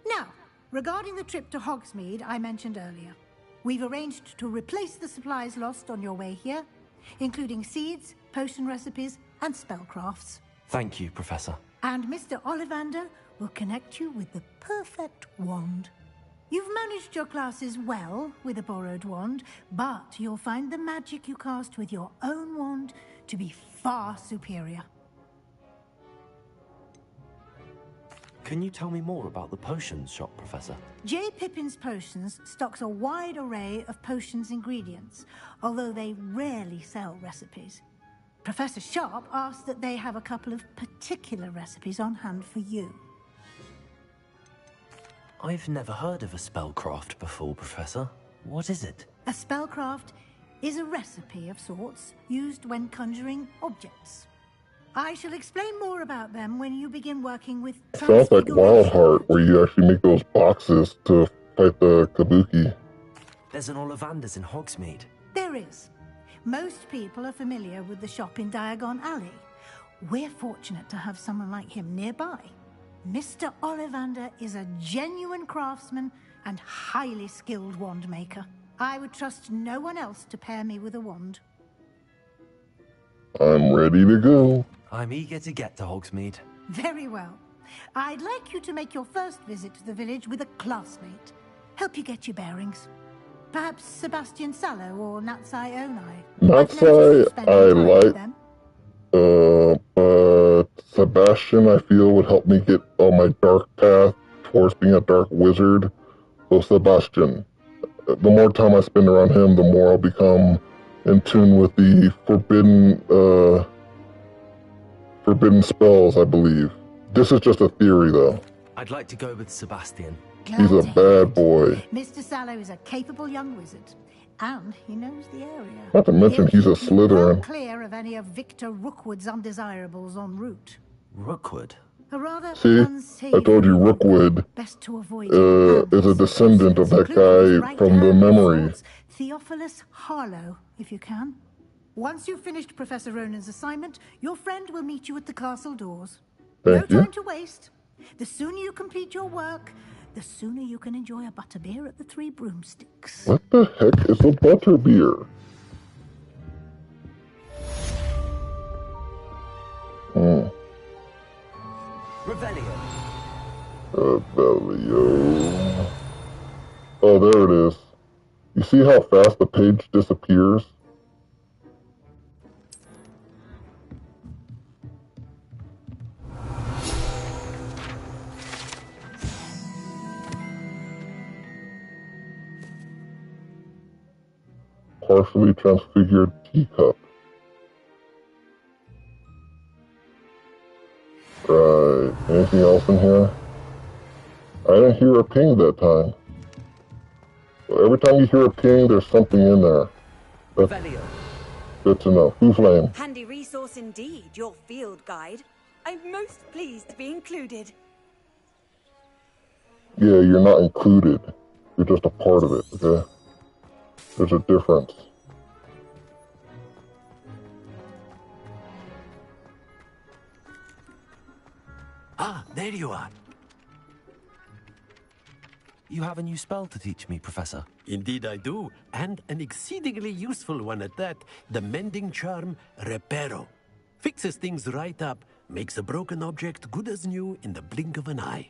Now, regarding the trip to Hogsmeade I mentioned earlier, we've arranged to replace the supplies lost on your way here, including seeds, potion recipes, and spellcrafts. Thank you, Professor. And Mr. Ollivander will connect you with the perfect wand. You've managed your classes well with a borrowed wand, but you'll find the magic you cast with your own wand to be far superior. Can you tell me more about the potions shop, Professor? J. Pippin's Potions stocks a wide array of potions ingredients, although they rarely sell recipes. Professor Sharp asked that they have a couple of particular recipes on hand for you. I've never heard of a spellcraft before, Professor. What is it? A spellcraft is a recipe of sorts used when conjuring objects. I shall explain more about them when you begin working with Sounds like Wild Heart, where you actually make those boxes to fight the Kabuki. There's an Ollivander's in Hogsmeade. There is. Most people are familiar with the shop in Diagon Alley. We're fortunate to have someone like him nearby. Mr. Ollivander is a genuine craftsman and highly skilled wand maker. I would trust no one else to pair me with a wand. I'm ready to go. I'm eager to get to Hogsmeade. Very well. I'd like you to make your first visit to the village with a classmate. Help you get your bearings. Perhaps Sebastian Sallow or Natsai Onai. Natsai, I like. But Sebastian, I feel, would help me get on my dark path towards being a dark wizard. So Sebastian, the more time I spend around him, the more I'll become in tune with the forbidden spells, I believe. This is just a theory, though. I'd like to go with Sebastian. He's a bad boy. Mr. Sallow is a capable young wizard, and he knows the area. Not to mention he's a Slytherin. Clear of any of Victor Rookwood's undesirables en route. Rookwood? A rather See, I told you Rookwood is a descendant of that guy from the memory. Theophilus Harlow, if you can. Once you've finished Professor Ronan's assignment, your friend will meet you at the castle doors. Thank you. No time to waste. The sooner you complete your work, the sooner you can enjoy a butterbeer at the Three Broomsticks. What the heck is a butterbeer? Revelio. Revelio. Oh, there it is. You see how fast the page disappears? Partially transfigured teacup. Right. Anything else in here? I didn't hear a ping that time. So every time you hear a ping, there's something in there. That's good to know. Blue Flame. Handy resource indeed, your field guide. I'm most pleased to be included. Yeah, you're not included. You're just a part of it, okay? There's a difference. Ah, there you are. You have a new spell to teach me, Professor. Indeed I do, and an exceedingly useful one at that. The mending charm, Reparo. Fixes things right up, makes a broken object good as new in the blink of an eye.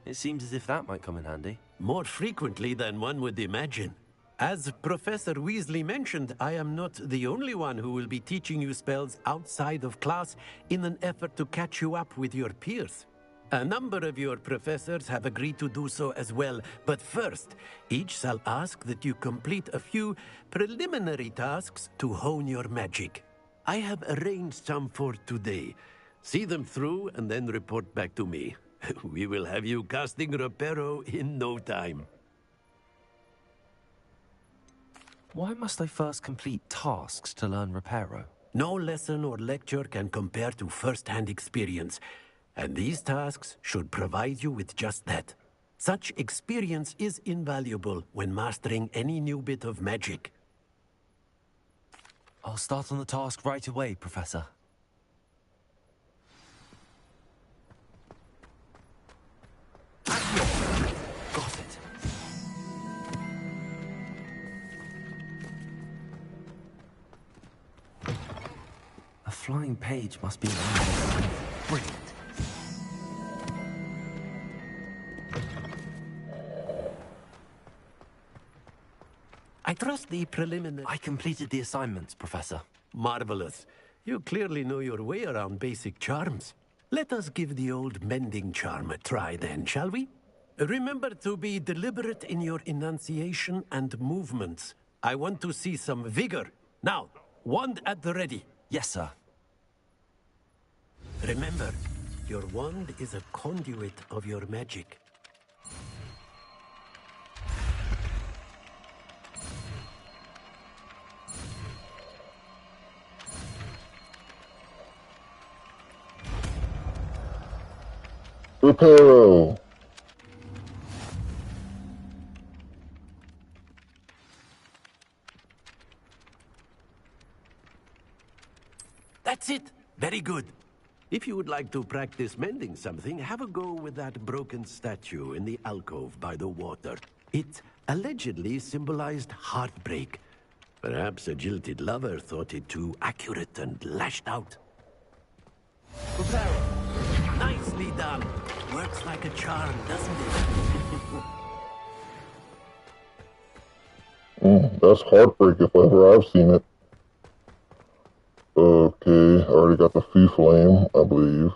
It seems as if that might come in handy. More frequently than one would imagine. As Professor Weasley mentioned, I am not the only one who will be teaching you spells outside of class in an effort to catch you up with your peers. A number of your professors have agreed to do so as well, but first, each shall ask that you complete a few preliminary tasks to hone your magic. I have arranged some for today. See them through and then report back to me. We will have you casting Reparo in no time. Why must I first complete tasks to learn Reparo? No lesson or lecture can compare to first-hand experience, and these tasks should provide you with just that. Such experience is invaluable when mastering any new bit of magic. I'll start on the task right away, Professor. Got it. A flying page must be brilliant. I trust the preliminary... I completed the assignments, Professor. Marvelous. You clearly know your way around basic charms. Let us give the old mending charm a try then, shall we? Remember to be deliberate in your enunciation and movements. I want to see some vigor. Now, wand at the ready. Yes, sir. Remember, your wand is a conduit of your magic. Reparo. Very good. If you would like to practice mending something, have a go with that broken statue in the alcove by the water. It allegedly symbolized heartbreak. Perhaps a jilted lover thought it too accurate and lashed out. Well, nicely done. Works like a charm, doesn't it? That's heartbreak if ever I've seen it. Okay, I already got the Fee Flame, I believe.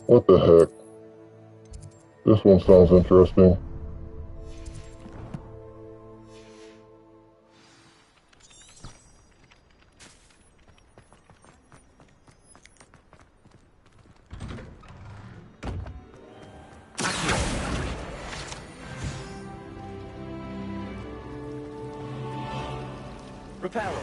What the heck? This one sounds interesting. Repair.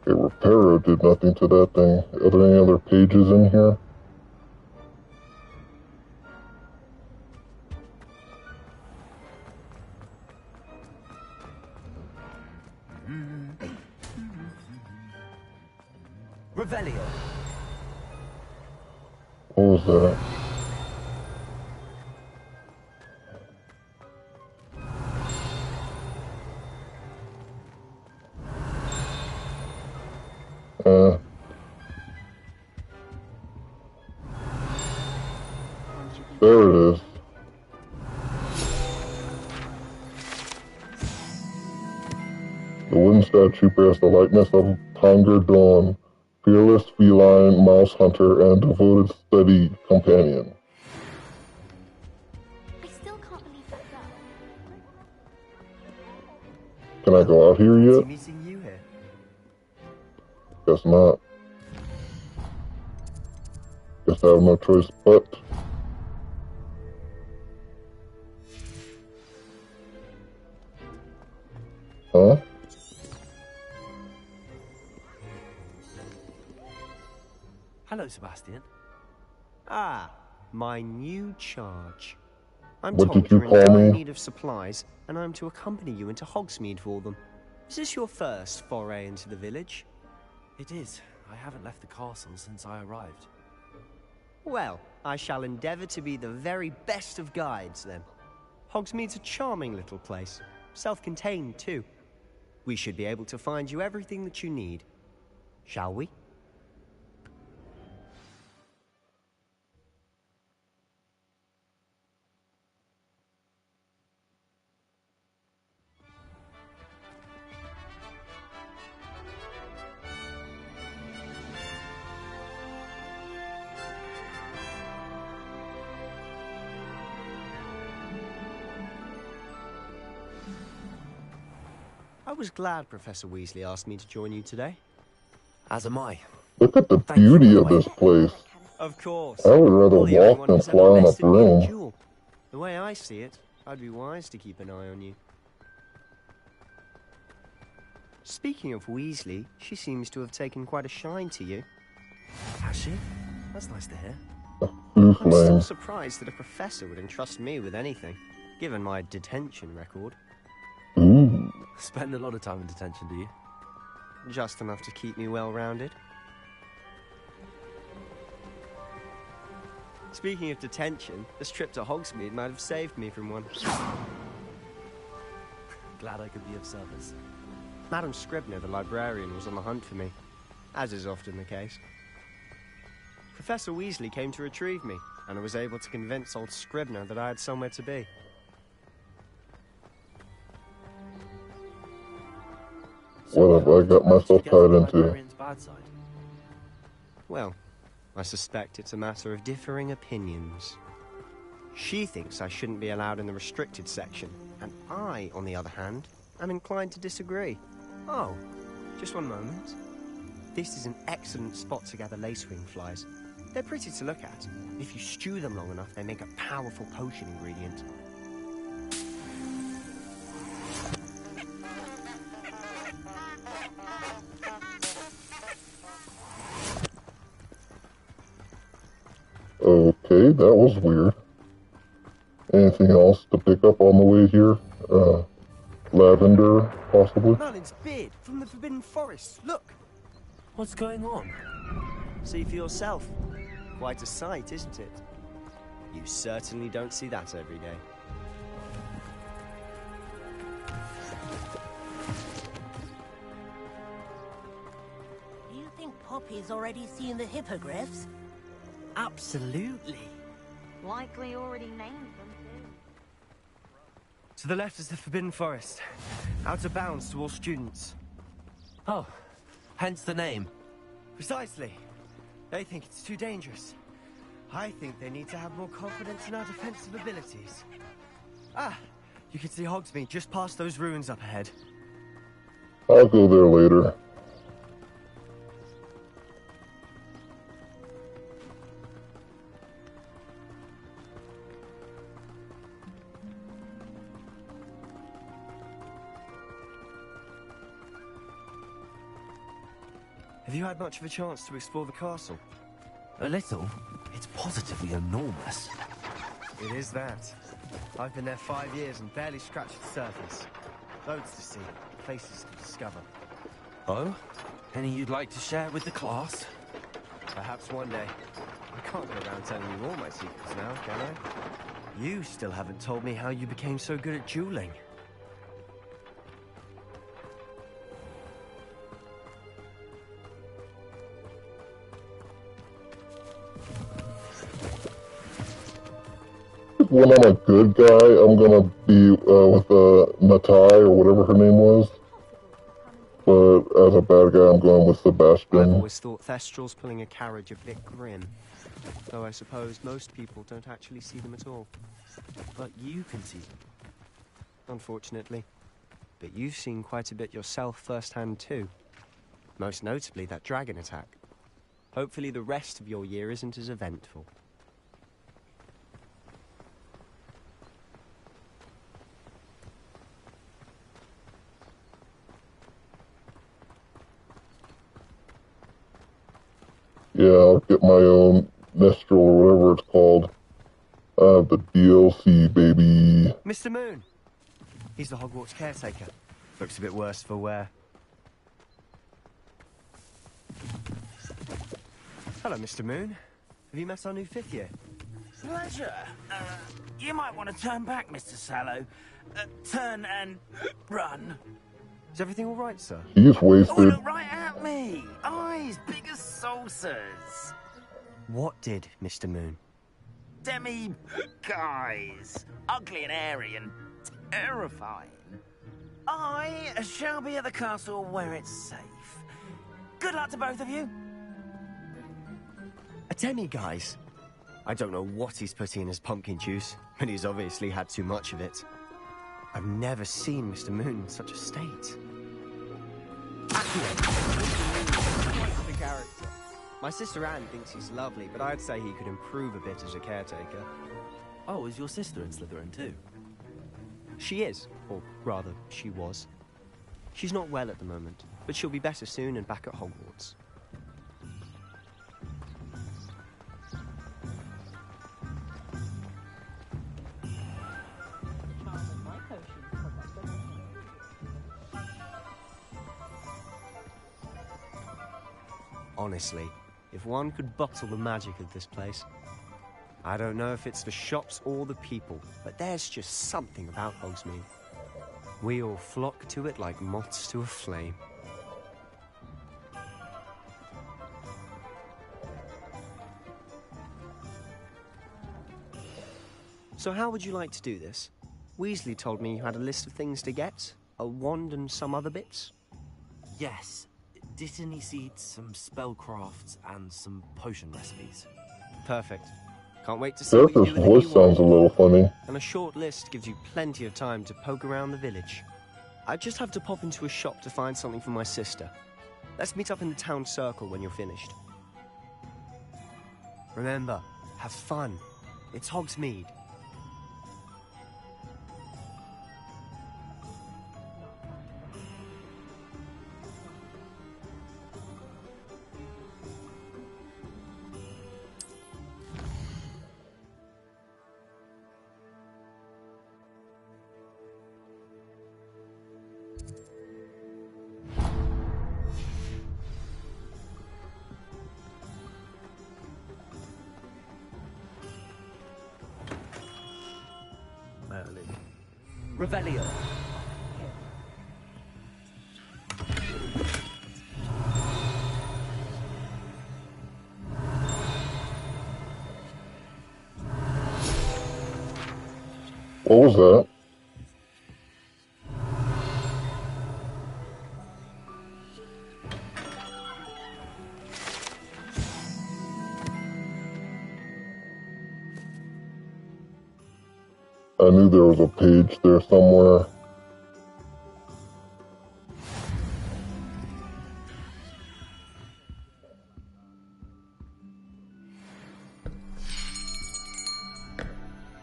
Okay, Reparo did nothing to that thing. Are there any other pages in here? Revelio. What was that? There it is. The wooden statue bears the likeness of Tiger Dawn, fearless feline mouse hunter and devoted steady companion. I still can't believe that girl. Can I go out here yet? Meeting you here. Guess not. Guess I have no choice but. Huh? Hello, Sebastian. Ah, my new charge. I'm What told did you you're in call dire me? need of supplies, and I'm to accompany you into Hogsmeade for them. Is this your first foray into the village? It is. I haven't left the castle since I arrived. Well, I shall endeavour to be the very best of guides, then. Hogsmeade's a charming little place. Self-contained, too. We should be able to find you everything that you need. Shall we? I was glad Professor Weasley asked me to join you today. As am I. Look at the beauty of this place. Of course. I would rather You're the only walk one than who's fly ever on a bested me in a broom. duel. The way I see it, I'd be wise to keep an eye on you. Speaking of Weasley, she seems to have taken quite a shine to you. Has she? That's nice to hear. I'm Flame. still surprised that a professor would entrust me with anything, given my detention record. Ooh. Spend a lot of time in detention, do you? Just enough to keep me well-rounded. Speaking of detention, this trip to Hogsmeade might have saved me from one. Glad I could be of service. Madam Scribner, the librarian, was on the hunt for me, as is often the case. Professor Weasley came to retrieve me, and I was able to convince old Scribner that I had somewhere to be. what have I got myself tied into? Librarian's bad side. Well, I suspect it's a matter of differing opinions. She thinks I shouldn't be allowed in the restricted section, and I, on the other hand, am inclined to disagree. Oh, just one moment. This is an excellent spot to gather lacewing flies. They're pretty to look at. If you stew them long enough, they make a powerful potion ingredient. Okay, that was weird. Anything else to pick up on the way here? Lavender, possibly? Merlin's beard from the Forbidden Forest. Look! What's going on? See for yourself. Quite a sight, isn't it? You certainly don't see that every day. Do you think Poppy's already seen the hippogriffs? Absolutely. Likely already named them too. To the left is the Forbidden Forest. Out of bounds to all students. Oh, hence the name. Precisely. They think it's too dangerous. I think they need to have more confidence in our defensive abilities. Ah, you can see Hogsmeade just past those ruins up ahead. I'll go there later. Have you had much of a chance to explore the castle? A little. It's positively enormous. It is that. I've been there 5 years and barely scratched the surface. Loads to see, places to discover. Oh? Any you'd like to share with the class? Perhaps one day. I can't go around telling you all my secrets now, can I? You still haven't told me how you became so good at dueling. When I'm a good guy, I'm gonna be with Natai or whatever her name was. But as a bad guy, I'm going with Sebastian. I've always thought Thestral's pulling a carriage a bit grim. Though I suppose most people don't actually see them at all. But you can see them. Unfortunately. But you've seen quite a bit yourself firsthand too. Most notably that dragon attack. Hopefully the rest of your year isn't as eventful. Yeah, I'll get my own Mistral or whatever it's called. The DLC, baby. Mr. Moon! He's the Hogwarts caretaker. Looks a bit worse for wear. Hello, Mr. Moon. Have you met our new 5th year? Pleasure. You might want to turn back, Mr. Sallow. Turn and run. Is everything all right, sir? He's wasted. Oh, look right at me. Eyes big as saucers. What did, Mr. Moon? Guys. Ugly and airy and terrifying. I shall be at the castle where it's safe. Good luck to both of you. A demi-guise? I don't know what he's putting in his pumpkin juice, but he's obviously had too much of it. I've never seen Mr. Moon in such a state. The character. My sister Anne thinks he's lovely, but I'd say he could improve a bit as a caretaker. Oh, is your sister in Slytherin too? She is, or rather, she was. She's not well at the moment, but she'll be better soon and back at Hogwarts. Honestly, if one could bottle the magic of this place. I don't know if it's the shops or the people, but there's just something about Hogsmeade. We all flock to it like moths to a flame. So how would you like to do this? Weasley told me you had a list of things to get, a wand and some other bits. Yes. Dittany seeds, some spellcrafts, and some potion recipes. Perfect. Can't wait to see what you Character's do with the new voice sounds a one. little funny. And a short list gives you plenty of time to poke around the village. I just have to pop into a shop to find something for my sister. Let's meet up in the town circle when you're finished. Remember, have fun. It's Hogsmeade. Revelio. What was that? I knew there was a page there somewhere.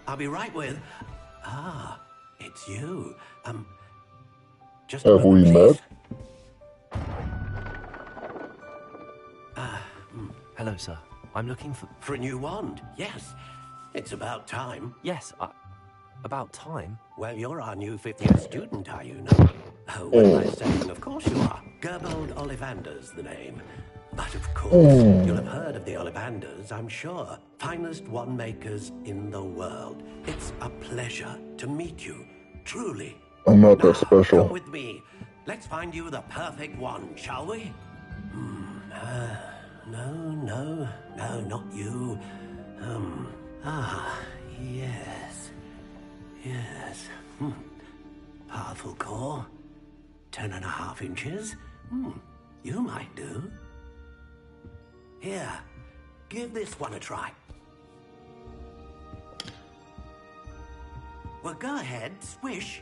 I'll be right with... Ah, it's you. Just Have we met? Hello, sir. I'm looking for... For a new wand, yes. It's about time. Yes, about time? Well, you're our new 5th year student, are you not? Oh, what am I saying? Of course you are. Gerbold Ollivander's the name. But of course, you'll have heard of the Ollivanders, I'm sure. Finest wand makers in the world. It's a pleasure to meet you, truly. I'm not that Come special. with me. Let's find you the perfect wand, shall we? No, not you. Yes. Powerful core. 10.5 inches. You might do. Here, give this one a try. Well, go ahead, swish.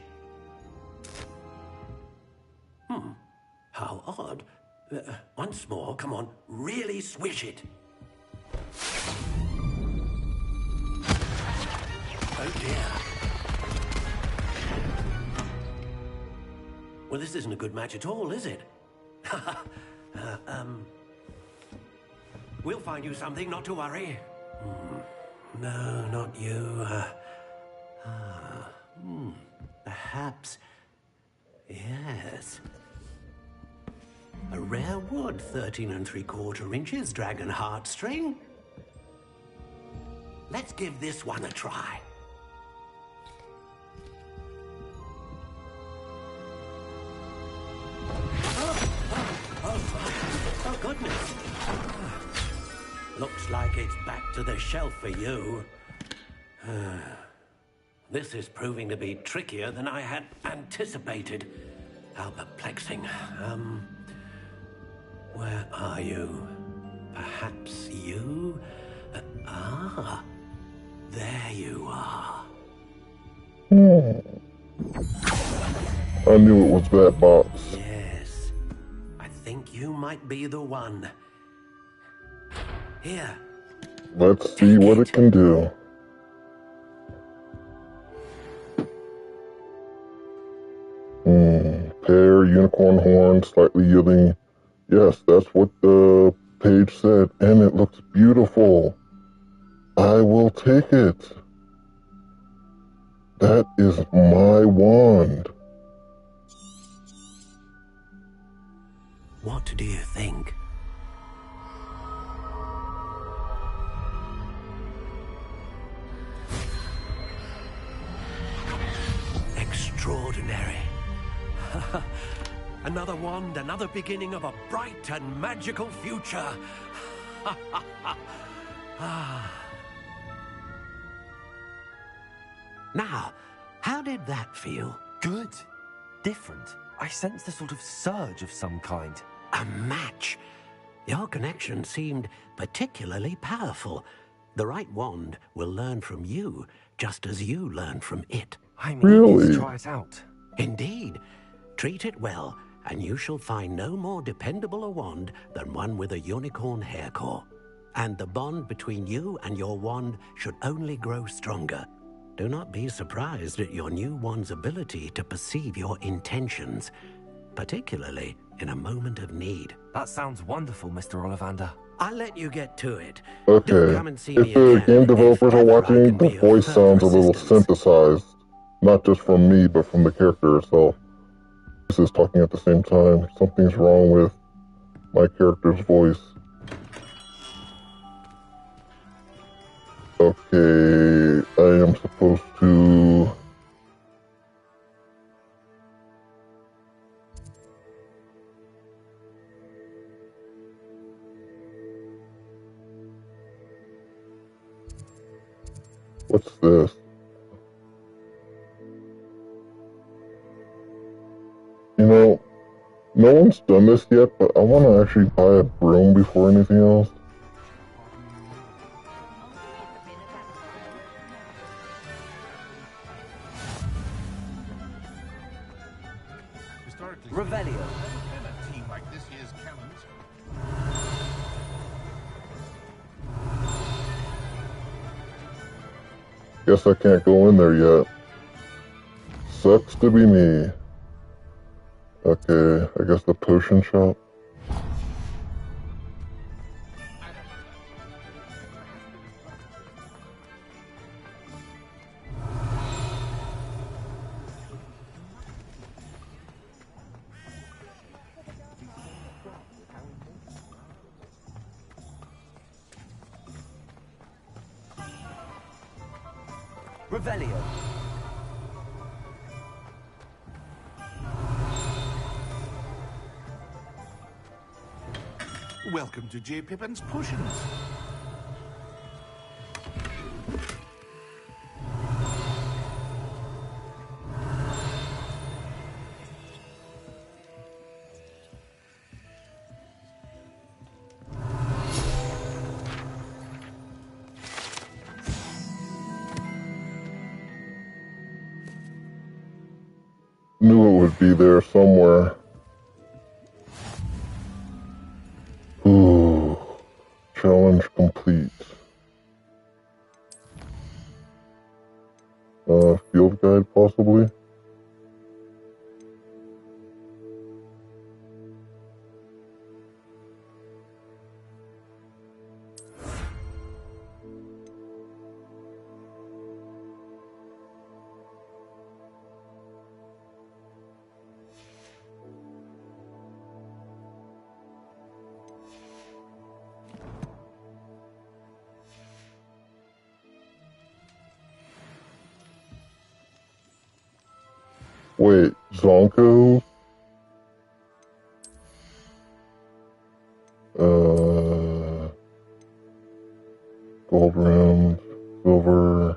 How odd. Once more, come on, really swish it. Oh dear. Well, this isn't a good match at all, is it? We'll find you something, not to worry. No, not you. Perhaps... Yes. A rare wood, 13 3/4 inches, dragon heartstring. Let's give this one a try. Oh, goodness. Looks like it's back to the shelf for you. This is proving to be trickier than I had anticipated. How perplexing. Where are you? Perhaps you? There you are. I knew it was that box. Yes. I think you might be the one. Here. Let's see what it can do. Pear, unicorn horn, slightly yielding. Yes, that's what the page said, and it looks beautiful. I will take it. That is my wand. What do you think? Extraordinary. Another wand, another beginning of a bright and magical future. Now, how did that feel? Good. Different. I sensed a sort of surge of some kind. A match? Your connection seemed particularly powerful. The right wand will learn from you, just as you learn from it. I'm eager to try it out. Indeed. Treat it well, and you shall find no more dependable a wand than one with a unicorn hair core. And the bond between you and your wand should only grow stronger. Do not be surprised at your new wand's ability to perceive your intentions, particularly in a moment of need. That sounds wonderful, Mr. Ollivander. I'll let you get to it. Okay, if the game developers are watching, the voice sounds a little synthesized. Not just from me, but from the character herself. This is talking at the same time. Something's wrong with my character's voice. Okay, I am supposed to... What's this? You know, no one's done this yet, but I want to actually buy a broom before anything else. Revelio. A team like this year's Callum's. Guess I can't go in there yet. Sucks to be me. Okay, I guess the potion shop. Revelio. Welcome to J. Pippin's Potions. Knew it would be there somewhere. Ooh, challenge complete. Field guide possibly? Wait, Zonko? Gold rimmed, silver.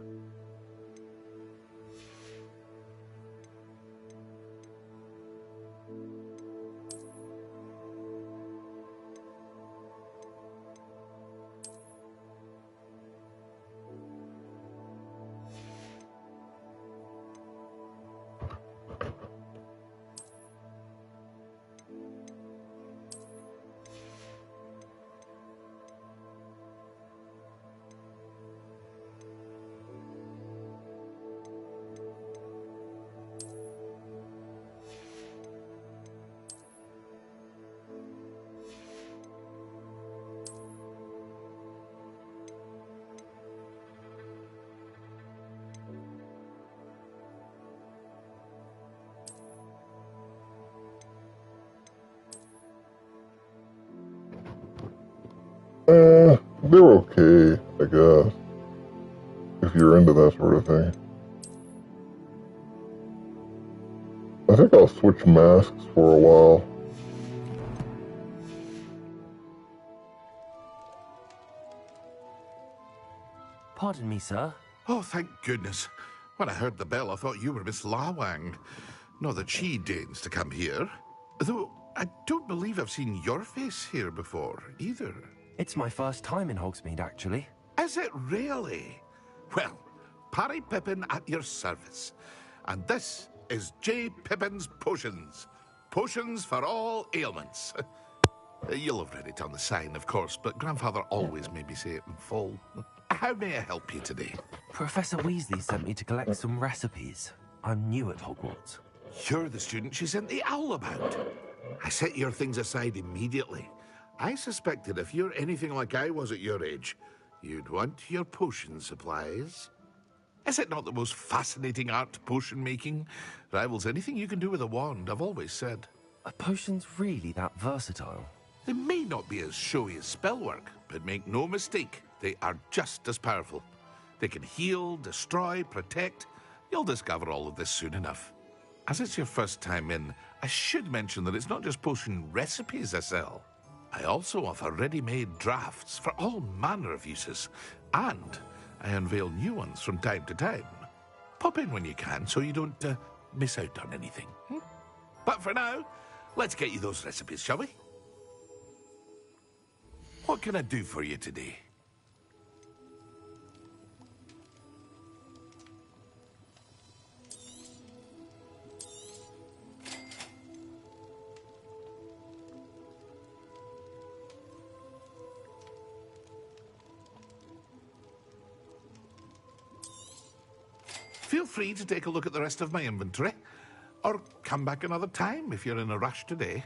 They're okay, I guess. If you're into that sort of thing. I think I'll switch masks for a while. Pardon me, sir. Oh, thank goodness. When I heard the bell, I thought you were Miss Lawang. Not that she deigns to come here. Though, I don't believe I've seen your face here before, either. It's my first time in Hogsmeade, actually. Is it really? Well, Parry Pippin at your service. And this is J. Pippin's Potions. Potions for all ailments. You'll have read it on the sign, of course, but Grandfather always made me say it in full. How may I help you today? Professor Weasley sent me to collect some recipes. I'm new at Hogwarts. You're the student she sent the owl about. I set your things aside immediately. I suspected if you're anything like I was at your age, you'd want your potion supplies. Is it not the most fascinating art, potion making? Rivals anything you can do with a wand, I've always said. Are potions really that versatile? They may not be as showy as spellwork, but make no mistake, they are just as powerful. They can heal, destroy, protect. You'll discover all of this soon enough. As it's your first time in, I should mention that it's not just potion recipes I sell. I also offer ready-made drafts for all manner of uses, and I unveil new ones from time to time. Pop in when you can so you don't miss out on anything. But for now, let's get you those recipes, shall we? What can I do for you today? Feel free to take a look at the rest of my inventory, or come back another time if you're in a rush today.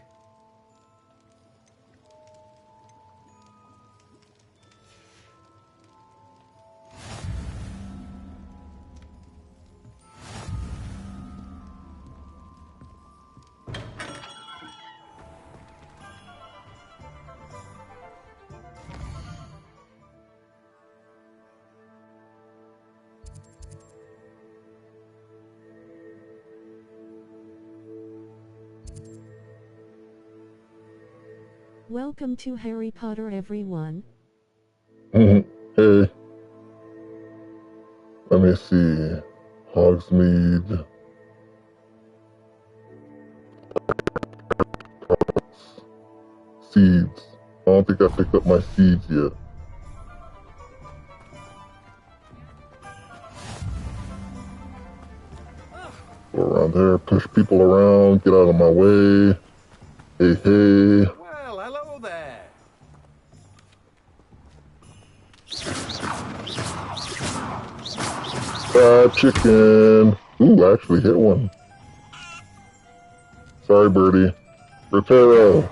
Welcome to Harry Potter, everyone. Hey. Let me see. Hogsmeade. Seeds. I don't think I picked up my seeds yet. Go around there, push people around, get out of my way. Hey, hey. Well, hello there. Fried chicken. Ooh, I actually hit one. Sorry, birdie. Reparo.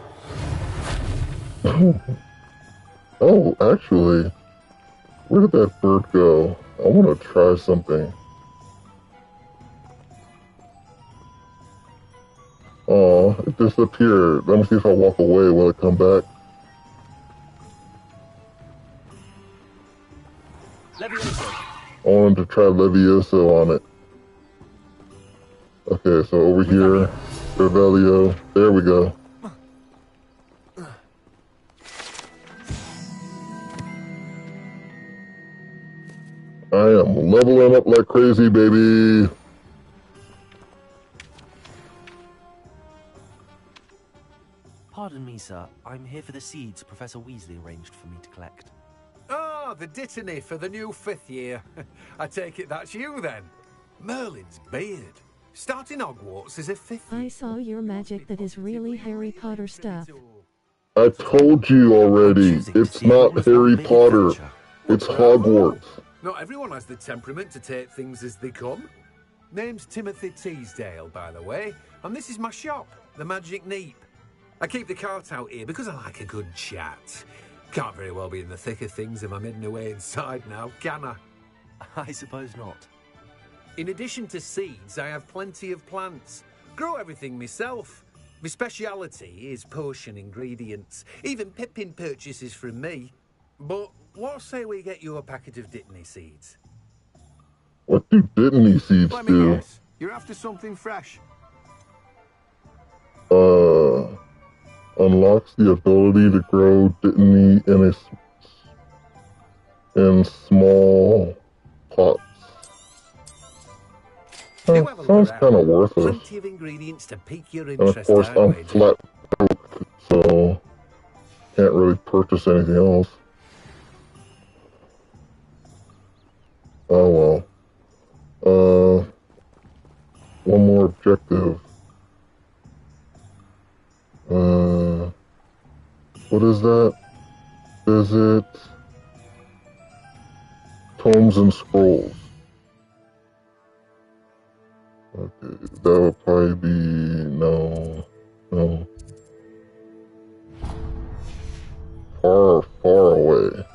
Oh, actually, where did that bird go? I want to try something. Oh, it disappeared. Let me see if I walk away. Will it come back? I wanted to try Levioso on it. Okay, so over here, Revelio. There we go. I am leveling up like crazy, baby. Pardon me, sir. I'm here for the seeds Professor Weasley arranged for me to collect. Oh, the dittany for the new 5th year. I take it that's you, then. Merlin's beard. Starting Hogwarts as a 5th year. I saw your magic that is really Harry Potter stuff. I told you already. It's not Harry Potter. It's Hogwarts. Not everyone has the temperament to take things as they come. Name's Timothy Teasdale, by the way, and this is my shop, the Magic Neep. I keep the cart out here because I like a good chat. Can't very well be in the thick of things if I'm hidden away inside now, can I? I suppose not. In addition to seeds, I have plenty of plants. Grow everything myself. My speciality is potion ingredients. Even Pippin purchases from me. But what say we get you a packet of Dittany seeds? What do Dittany seeds Let me do? guess. You're after something fresh. Unlocks the ability to grow Dittany in small pots. Do have a Sounds look kind of around. worthless. Plenty of ingredients to pique your And of interest, course, I'd I'm wager. flat broke, so can't really purchase anything else. Oh well. One more objective. What is that? Visit Tomes and Scrolls. Okay, that would probably be no. Far away.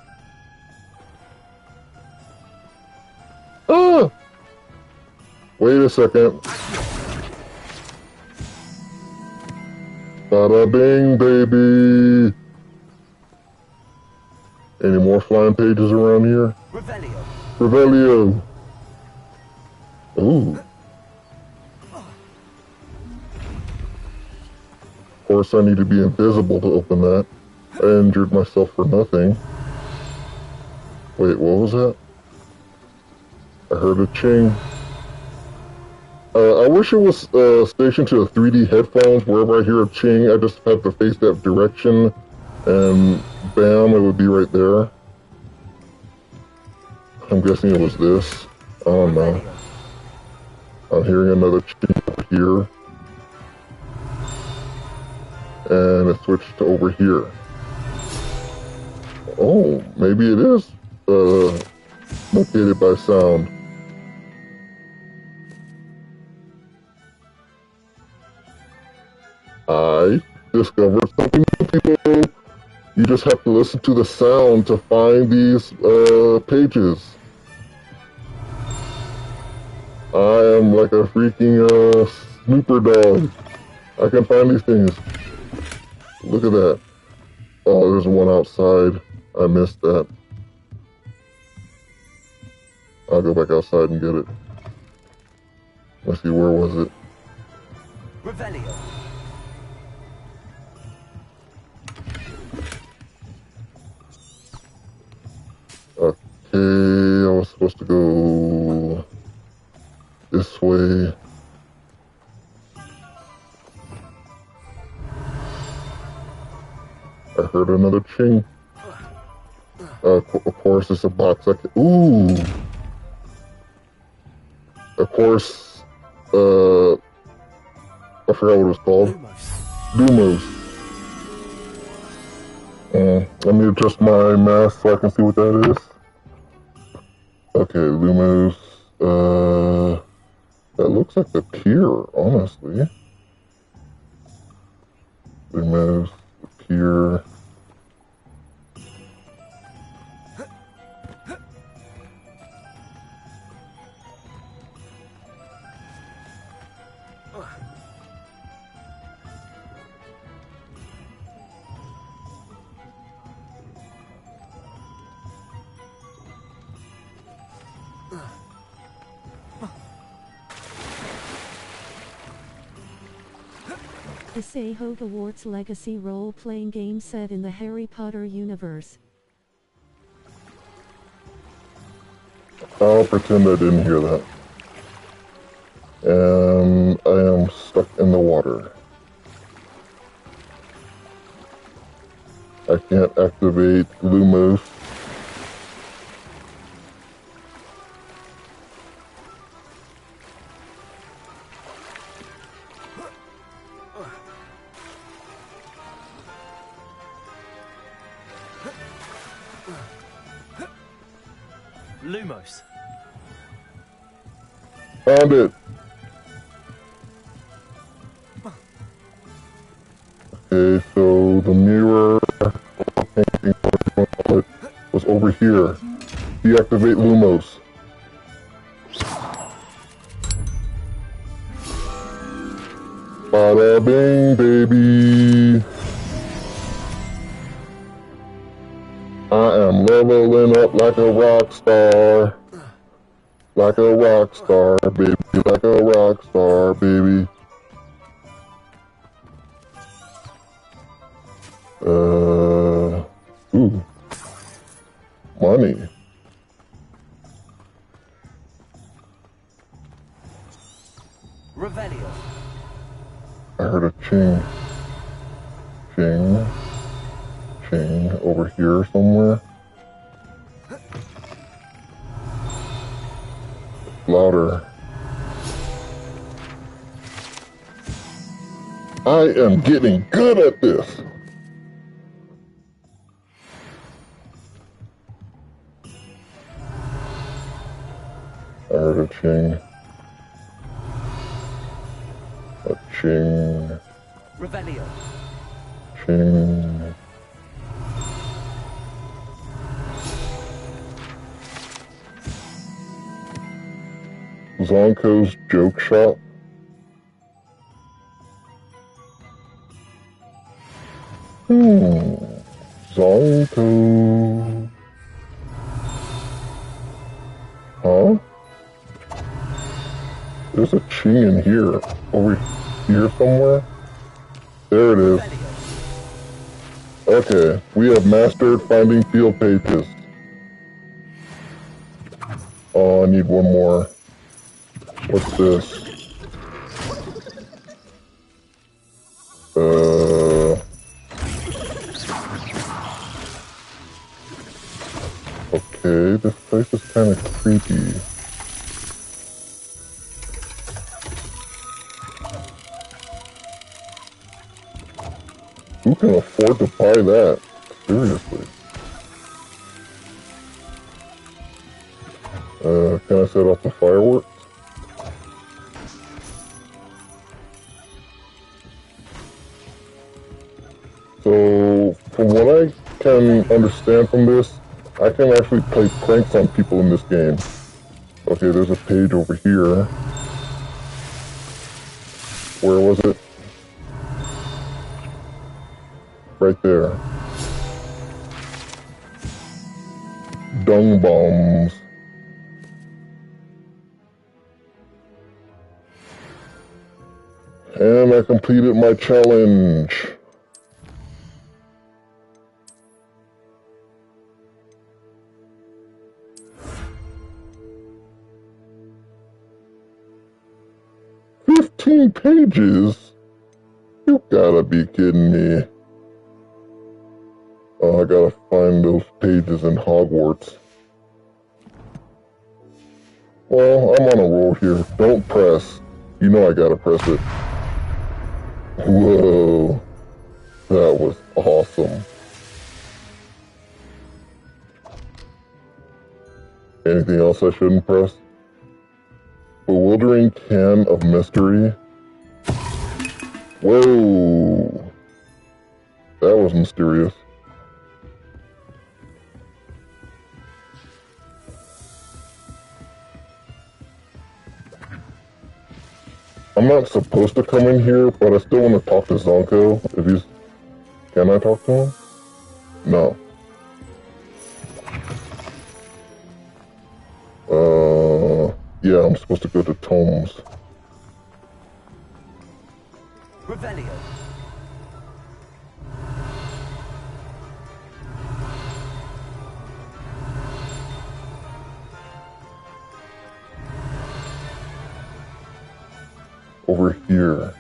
Ah! Wait a second. Bada bing, baby! Any more flying pages around here? Revelio. Revelio! Ooh. Of course, I need to be invisible to open that. I injured myself for nothing. Wait, what was that? I heard a ching. I wish it was stationed to the 3D headphones. Wherever I hear a ching, I just have to face that direction, and bam, it would be right there. I'm guessing it was this. I don't know. I'm hearing another ching over here. And it switched to over here. Oh, maybe it is located by sound. I discovered something new, people. You just have to listen to the sound to find these pages. I am like a freaking snooper dog. I can find these things. Look at that. Oh, there's one outside. I missed that. I'll go back outside and get it. Let's see, where was it? Revelio. Okay, I was supposed to go this way. I heard another ching. Of course, it's a box I can... Ooh! Of course, I forgot what it was called. Lumos. Let me adjust my mask so I can see what that is. Okay, Lumos. That looks like the pier, honestly. Lumos, the pier. Is a Hogwarts Legacy role-playing game set in the Harry Potter universe. I'll pretend I didn't hear that. And I am stuck in the water. I can't activate Lumos. Lumos. Found it. Okay, so the mirror or painting, whatever you want to call it, was over here. Deactivate Lumos. Bada bing, baby. I am leveling up like a rock star. Like a rock star, baby. Like a rock star, baby. Ooh. Money. searching over here somewhere. Louder. I am getting good at this. I heard a ching. A ching. Revelio. Ching. Zonko's Joke Shop. Zonko. Huh? There's a ching in here. Over here somewhere? There it is. Okay, we have mastered finding field pages. Oh, I need one more. What's this? Okay, this place is kind of creepy. Who can afford to buy that? Seriously. Can I set off the fireworks? So, from what I can understand from this, I can actually play pranks on people in this game. Okay, there's a page over here. Where was it? Right there. Dung bombs. And I completed my challenge. Pages? You gotta be kidding me. Oh, I gotta find those pages in Hogwarts. Well, I'm on a roll here. Don't press. You know I gotta press it. Whoa. That was awesome. Anything else I shouldn't press? Bewildering can of mystery. Whoa. That was mysterious. I'm not supposed to come in here, but I still want to talk to Zonko. If he's... Can I talk to him? No. Yeah, I'm supposed to go to Tomes. Revelio. Over here.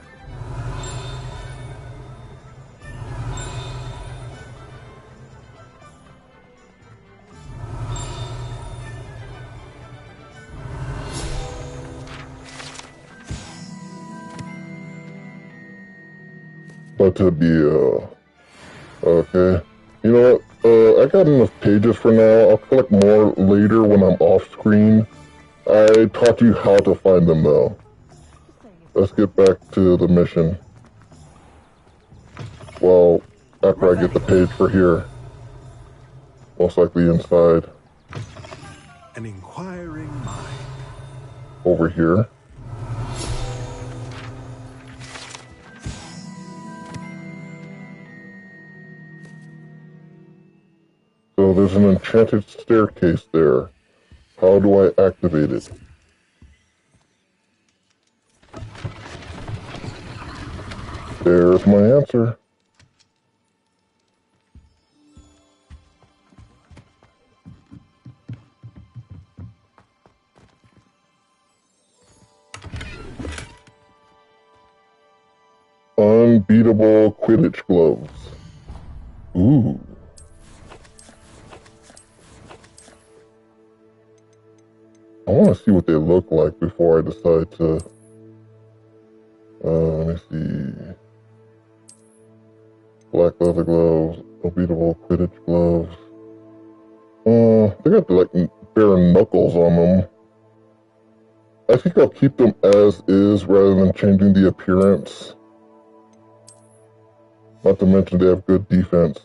But to be, okay. You know what? I got enough pages for now. I'll collect more later when I'm off screen. I taught you how to find them though. Let's get back to the mission. Well, after I get the page for here. Most likely inside. An inquiring mind. Over here. So there's an enchanted staircase there. How do I activate it? There's my answer. Unbeatable Quidditch gloves. Ooh. want to see what they look like before I decide to... let me see... Black leather gloves, unbeatable Quidditch gloves. They got like bare knuckles on them. I think I'll keep them as is rather than changing the appearance. Not to mention they have good defense.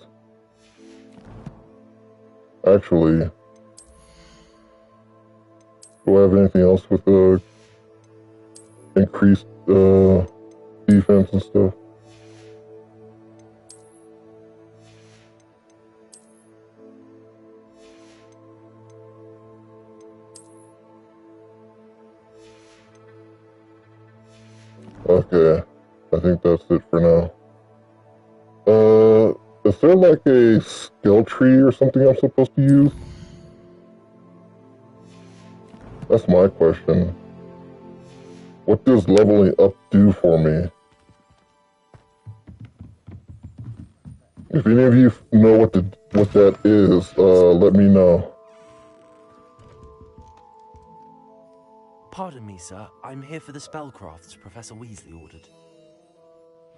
Actually, do I have anything else with increased defense and stuff? Okay, I think that's it for now. Is there like a skill tree or something I'm supposed to use? That's my question. What does leveling up do for me? If any of you know what that is, let me know. Pardon me, sir. I'm here for the spellcrafts Professor Weasley ordered.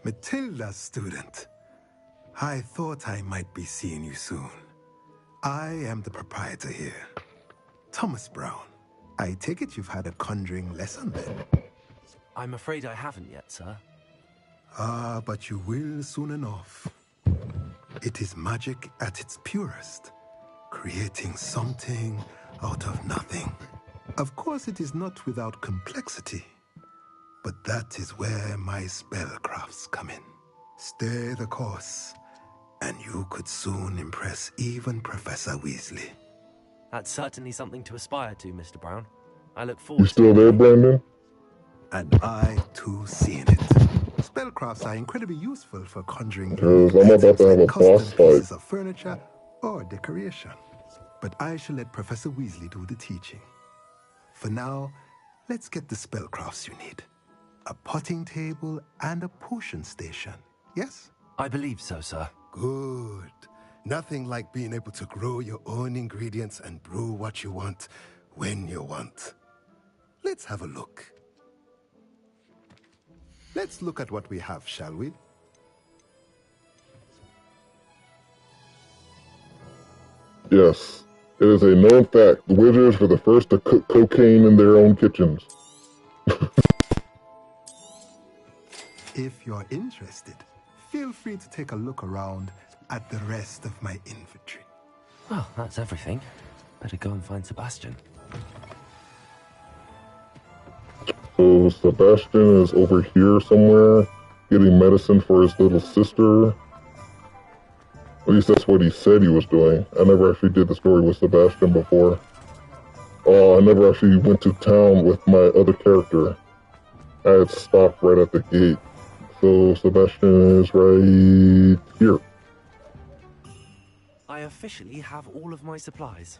Matilda's student. I thought I might be seeing you soon. I am the proprietor here, Thomas Brown. I take it you've had a conjuring lesson then? I'm afraid I haven't yet, sir. Ah, but you will soon enough. It is magic at its purest, creating something out of nothing. Of course, it is not without complexity, but that is where my spellcrafts come in. Stay the course, and you could soon impress even Professor Weasley. That's certainly something to aspire to, Mr. Brown. I look forward to You still there, Brandon? And I, too, seeing it. Spellcrafts are incredibly useful for conjuring Because I'm about to have a boss fight. pieces of furniture or decoration. But I shall let Professor Weasley do the teaching. For now, let's get the spellcrafts you need. A potting table and a potion station, yes? I believe so, sir. Good. Nothing like being able to grow your own ingredients and brew what you want when you want. Let's have a look. Let's look at what we have, shall we? Yes. It is a known fact. The wizards were the first to cook cocaine in their own kitchens. If you're interested, feel free to take a look around at the rest of my inventory. Well, that's everything. Better go and find Sebastian. So Sebastian is over here somewhere, getting medicine for his little sister. At least that's what he said he was doing. I never actually did the story with Sebastian before. I never actually went to town with my other character. I had stopped right at the gate. So Sebastian is right here. I officially have all of my supplies.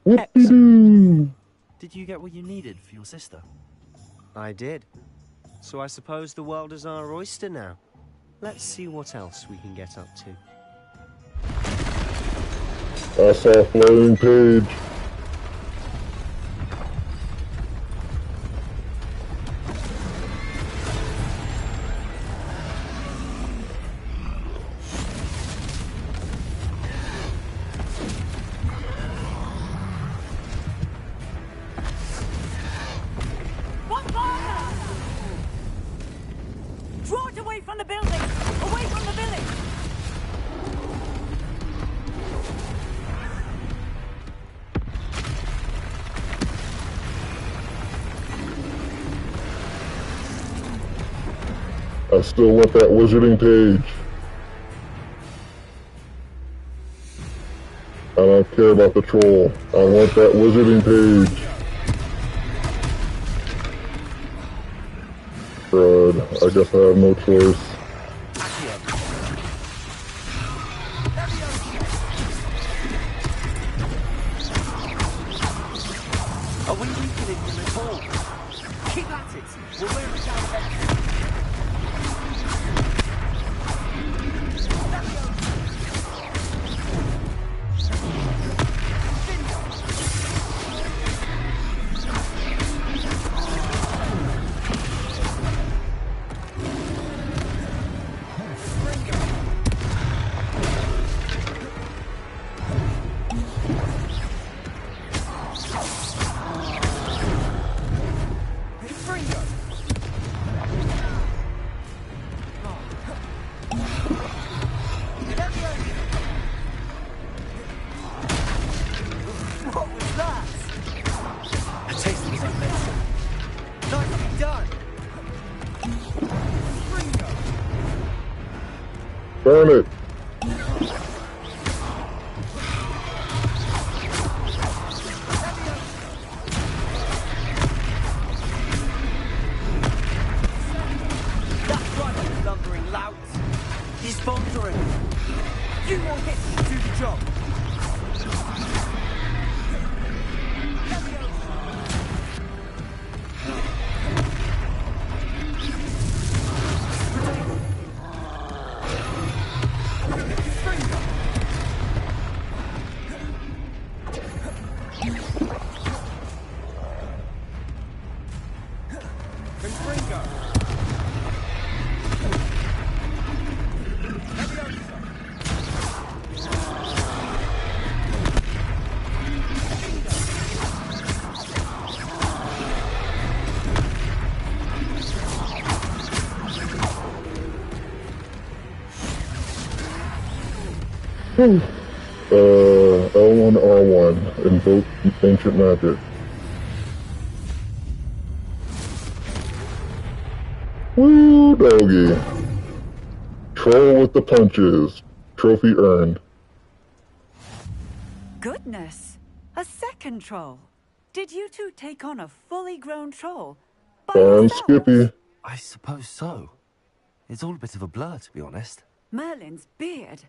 Whoop-de-doo! Did you get what you needed for your sister? I did. So I suppose the world is our oyster now. Let's see what else we can get up to. I saw a floating page. Draw it away from the building! Away from the village! I still want that wizarding page. I don't care about the troll. I want that wizarding page. Crud. I guess I have no choice. Are we weakening him at all? Keep at it! We'll wear it down eventually. Darn it! That's right, you lumbering lout. He's faltering. You more hits to do the job. L1, R1, invoke ancient magic. Woo, doggy. Troll with the punches. Trophy earned. Goodness! A second troll. Did you two take on a fully grown troll? Darn Skippy. I suppose so. It's all a bit of a blur, to be honest. Merlin's beard.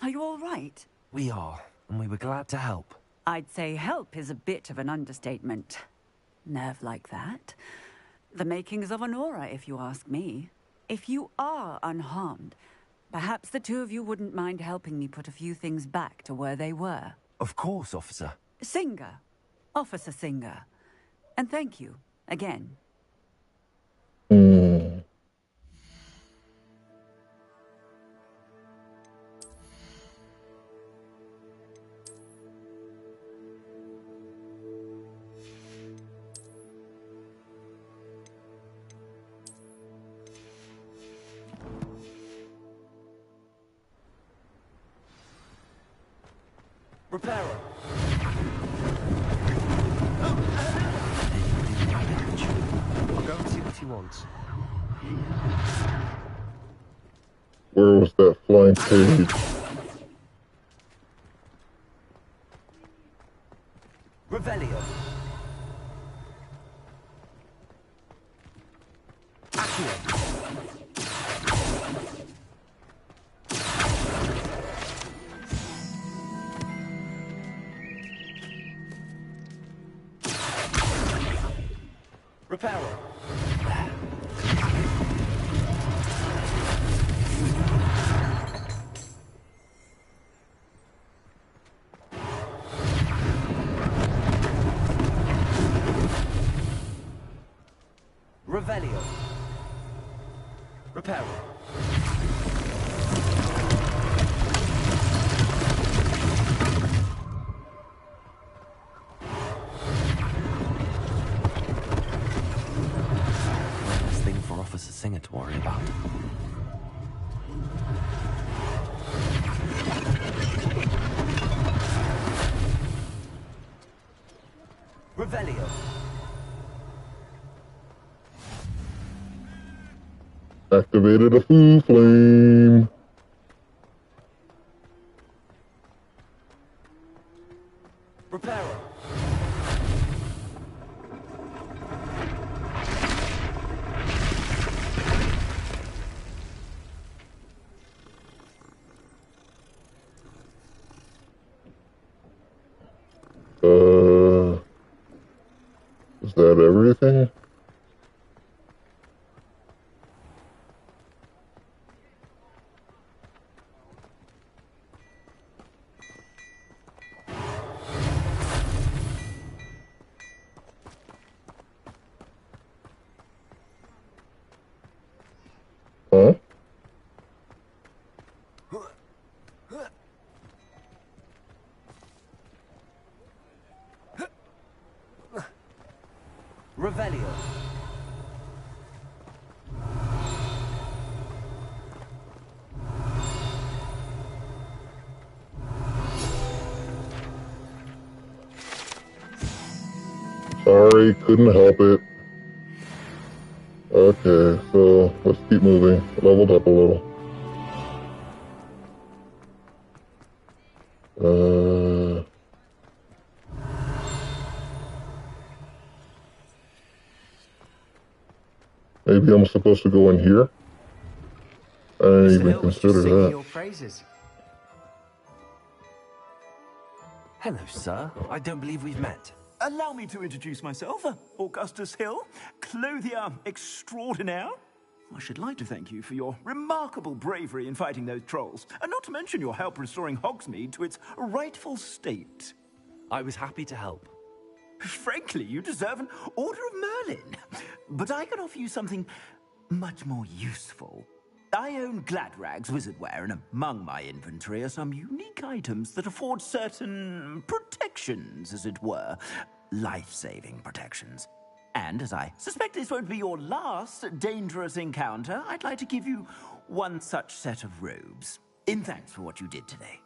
Are you all right? We are, and we were glad to help. I'd say help is a bit of an understatement. Nerve like that. The makings of an aura, if you ask me. If you are unharmed, perhaps the two of you wouldn't mind helping me put a few things back to where they were. Of course, officer. Singer. Officer Singer. And thank you, again. Repairer. I'll go and see what he wants. Where was that flying page? Revelio. Accio. Repairer. Revelio. Repairer. Officer Singer to worry about. Revelio. Activated a Foo Flame. Repairer. Is that everything? Huh? Revelio. Sorry, couldn't help it. Okay, so let's keep moving. Leveled up a little. Maybe I'm supposed to go in here? I didn't Mr. even Hill was consider just singing that. your praises. Hello, sir. I don't believe we've met. Allow me to introduce myself, Augustus Hill, clothier extraordinaire. I should like to thank you for your remarkable bravery in fighting those trolls, and not to mention your help restoring Hogsmeade to its rightful state. I was happy to help. Frankly, you deserve an Order of Merlin. But I can offer you something much more useful. I own Gladrag's wizardware, and among my inventory are some unique items that afford certain protections, as it were. Life-saving protections. And as I suspect this won't be your last dangerous encounter, I'd like to give you one such set of robes, in thanks for what you did today.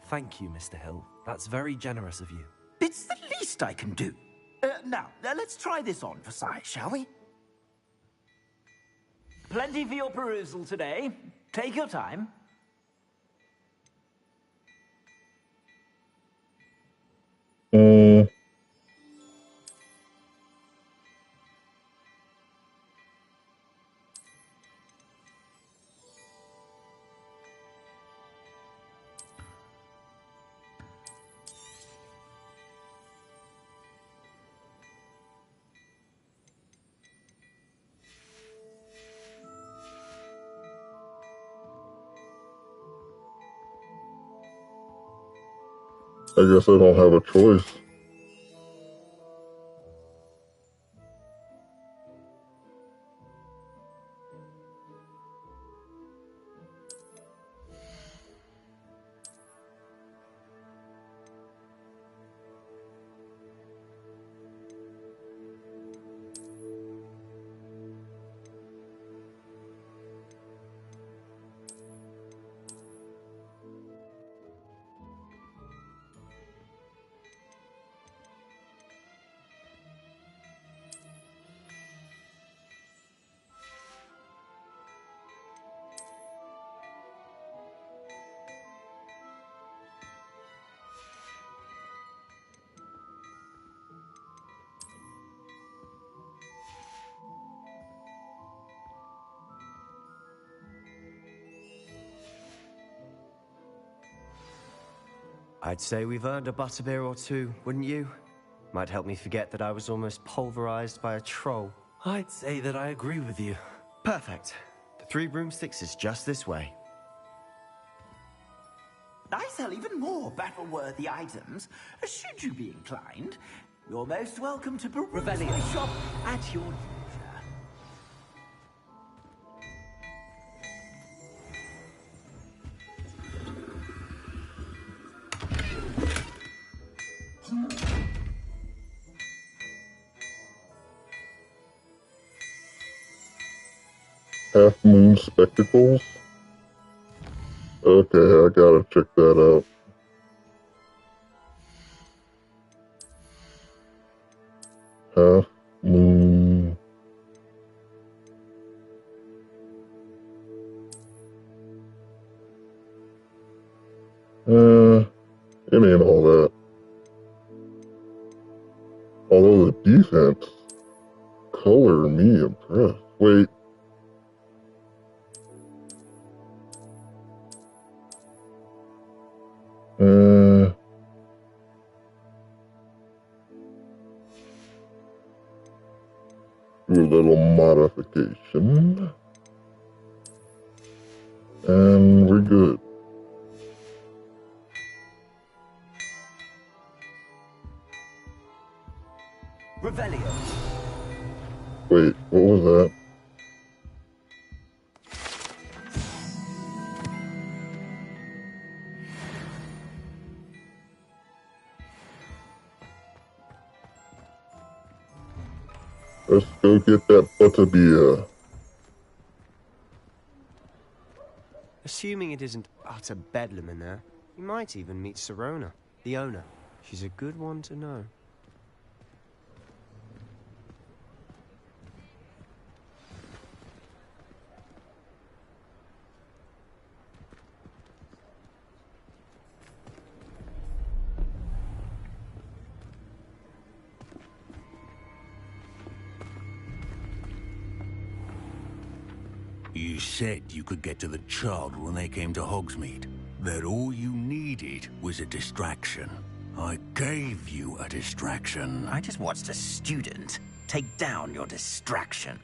Thank you, Mr. Hill. That's very generous of you. It's the least I can do. Now, let's try this on for size, shall we? Plenty for your perusal today. Take your time. I guess I don't have a choice. I'd say we've earned a butterbeer or two, wouldn't you? Might help me forget that I was almost pulverized by a troll. I'd say that I agree with you. Perfect. The 3 broomsticks is just this way. I sell even more battle-worthy items. Should you be inclined, you're most welcome to peruse my shop at your leisure. Half Moon Spectacles? Okay, I gotta check that out. Half Moon. It ain't all that. Although the defense, color me impressed. Wait. Do a little modification. And we're good. Revelio. Wait, what was that? Let's go get that butterbeer. Assuming it isn't utter bedlam in there, you might even meet Sirona, the owner. She's a good one to know. You said you could get to the child when they came to Hogsmeade. That all you needed was a distraction. I gave you a distraction. I just watched a student take down your distraction.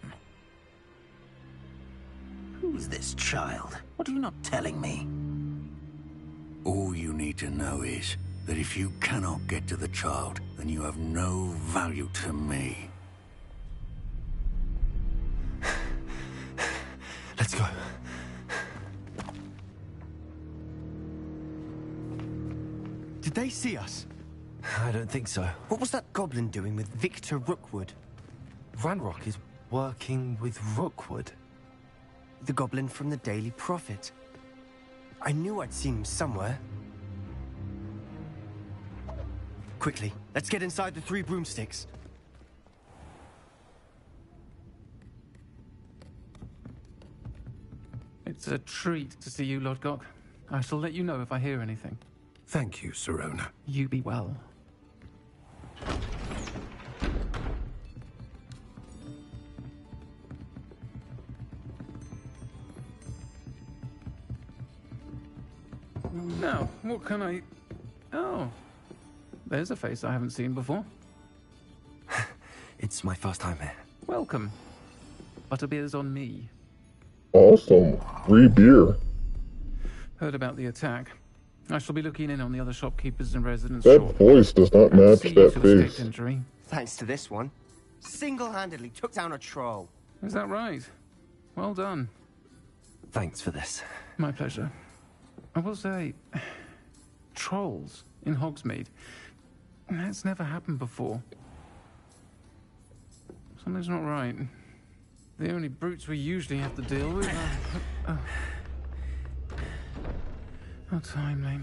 Who's this child? What are you not telling me? All you need to know is that if you cannot get to the child, then you have no value to me. Let's go. Did they see us? I don't think so. What was that goblin doing with Victor Rookwood? Ranrock is working with Rookwood. The goblin from the Daily Prophet. I knew I'd seen him somewhere. Quickly, let's get inside the 3 broomsticks. It's a treat to see you, Lodgok. I shall let you know if I hear anything. Thank you, Sirona. You be well. Now, what can I... Oh, there's a face I haven't seen before. It's my first time here. Welcome. Butterbeer's on me. Awesome. Free beer. Heard about the attack. I shall be looking in on the other shopkeepers and residents That shortly. voice does not And match see you that to face. escape injury. Thanks to this one. Single-handedly took down a troll. Is that right? Well done. Thanks for this. My pleasure. I will say, trolls in Hogsmeade. That's never happened before. Something's not right. The only brutes we usually have to deal with are... How timely.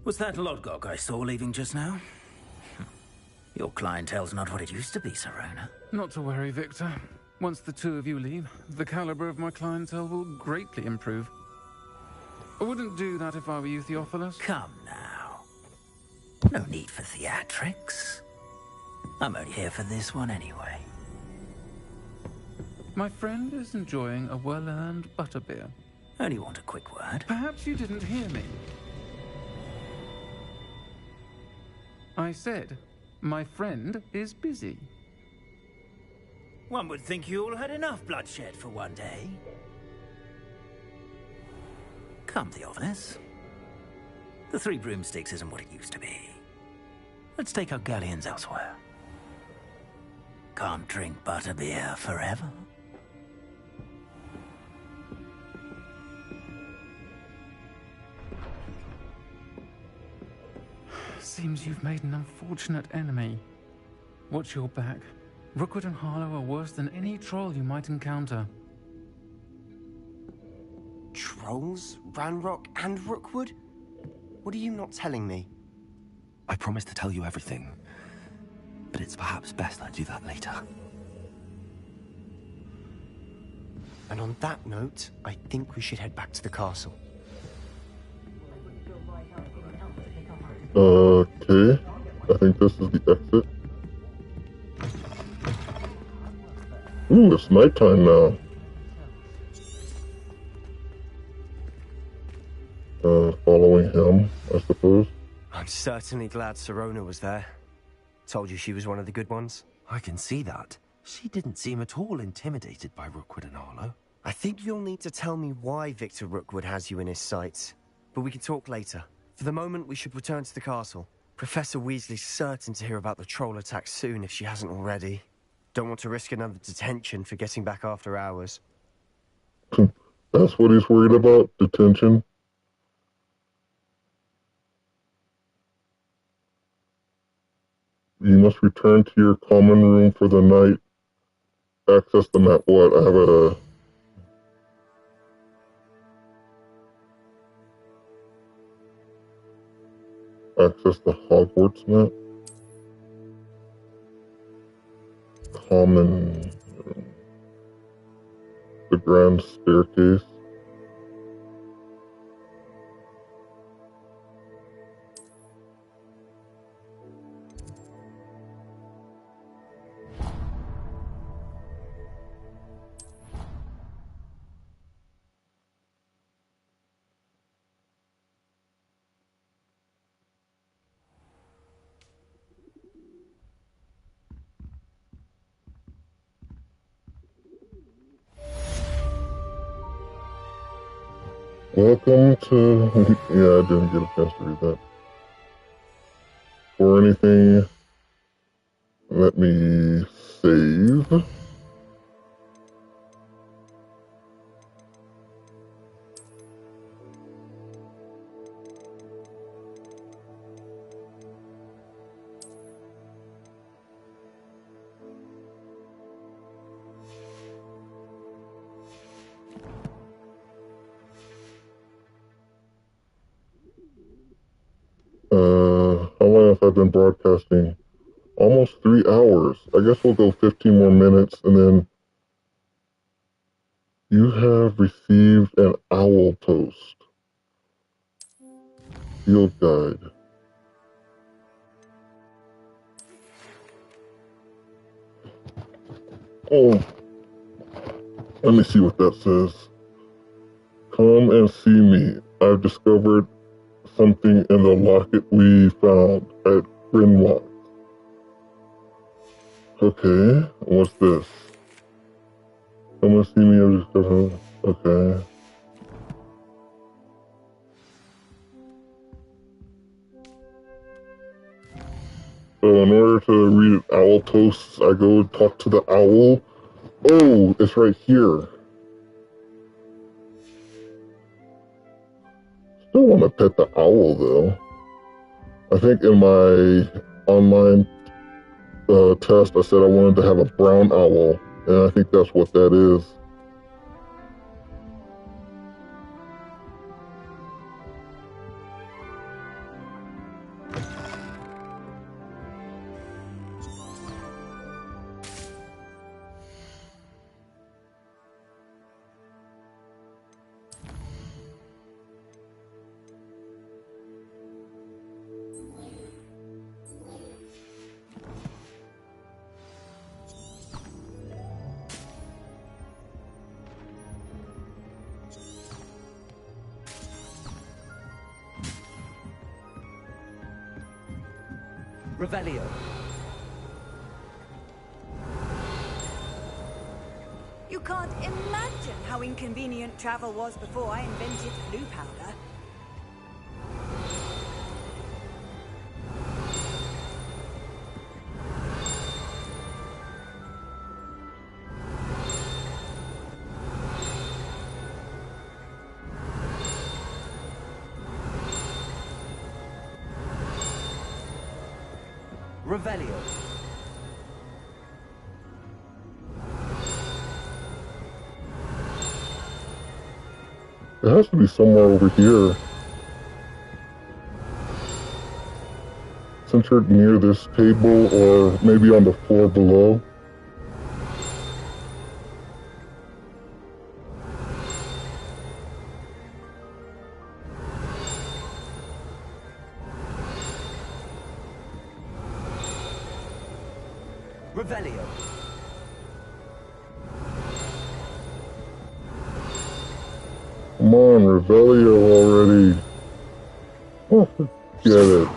Was that Lodgok I saw leaving just now? Your clientele's not what it used to be, Sirona. Not to worry, Victor. Once the 2 of you leave, the caliber of my clientele will greatly improve. I wouldn't do that if I were you, Theophilus. Come now. No need for theatrics. I'm only here for this one anyway. My friend is enjoying a well-earned butterbeer. Only want a quick word. Perhaps you didn't hear me. I said, my friend is busy. One would think you all had enough bloodshed for one day. Come, Theophilus. The 3 broomsticks isn't what it used to be. Let's take our galleons elsewhere. Can't drink butterbeer forever. Seems you've made an unfortunate enemy. Watch your back. Rookwood and Harlow are worse than any troll you might encounter. Trolls? Ranrock and Rookwood? What are you not telling me? I promise to tell you everything, but it's perhaps best I do that later. And on that note, I think we should head back to the castle. Okay. I think this is the exit. Ooh, it's nighttime now. Following him, I suppose. I'm certainly glad Sirona was there. Told you she was one of the good ones. I can see that. She didn't seem at all intimidated by Rookwood and Harlow. I think you'll need to tell me why Victor Rookwood has you in his sights. But we can talk later. For the moment, we should return to the castle. Professor Weasley's certain to hear about the troll attack soon if she hasn't already. Don't want to risk another detention for getting back after hours. That's what he's worried about, detention. You must return to your common room for the night. Access the map. What? I have a... Access the Hogwarts map. Common room. The grand staircase. Welcome to... Yeah, I didn't get a chance to read that. Or anything. Let me save. How long have I been broadcasting? Almost 3 hours. I guess we'll go 15 more minutes and then you have received an owl toast. Field guide. Oh, let me see what that says. Come and see me. I've discovered something in the locket we found at Grinlock. Okay, what's this? Come and see me. I've discovered. Okay. So in order to read owl toasts, I go talk to the owl. Oh, it's right here. Still want to pet the owl though. I think in my online test, I said I wanted to have a brown owl, and I think that's what that is. Revelio. You can't imagine how inconvenient travel was before I invented blue powder. Revelio. It has to be somewhere over here. Centered near this table or maybe on the floor below. Revelio. Come on, Revelio already. Oh, forget it.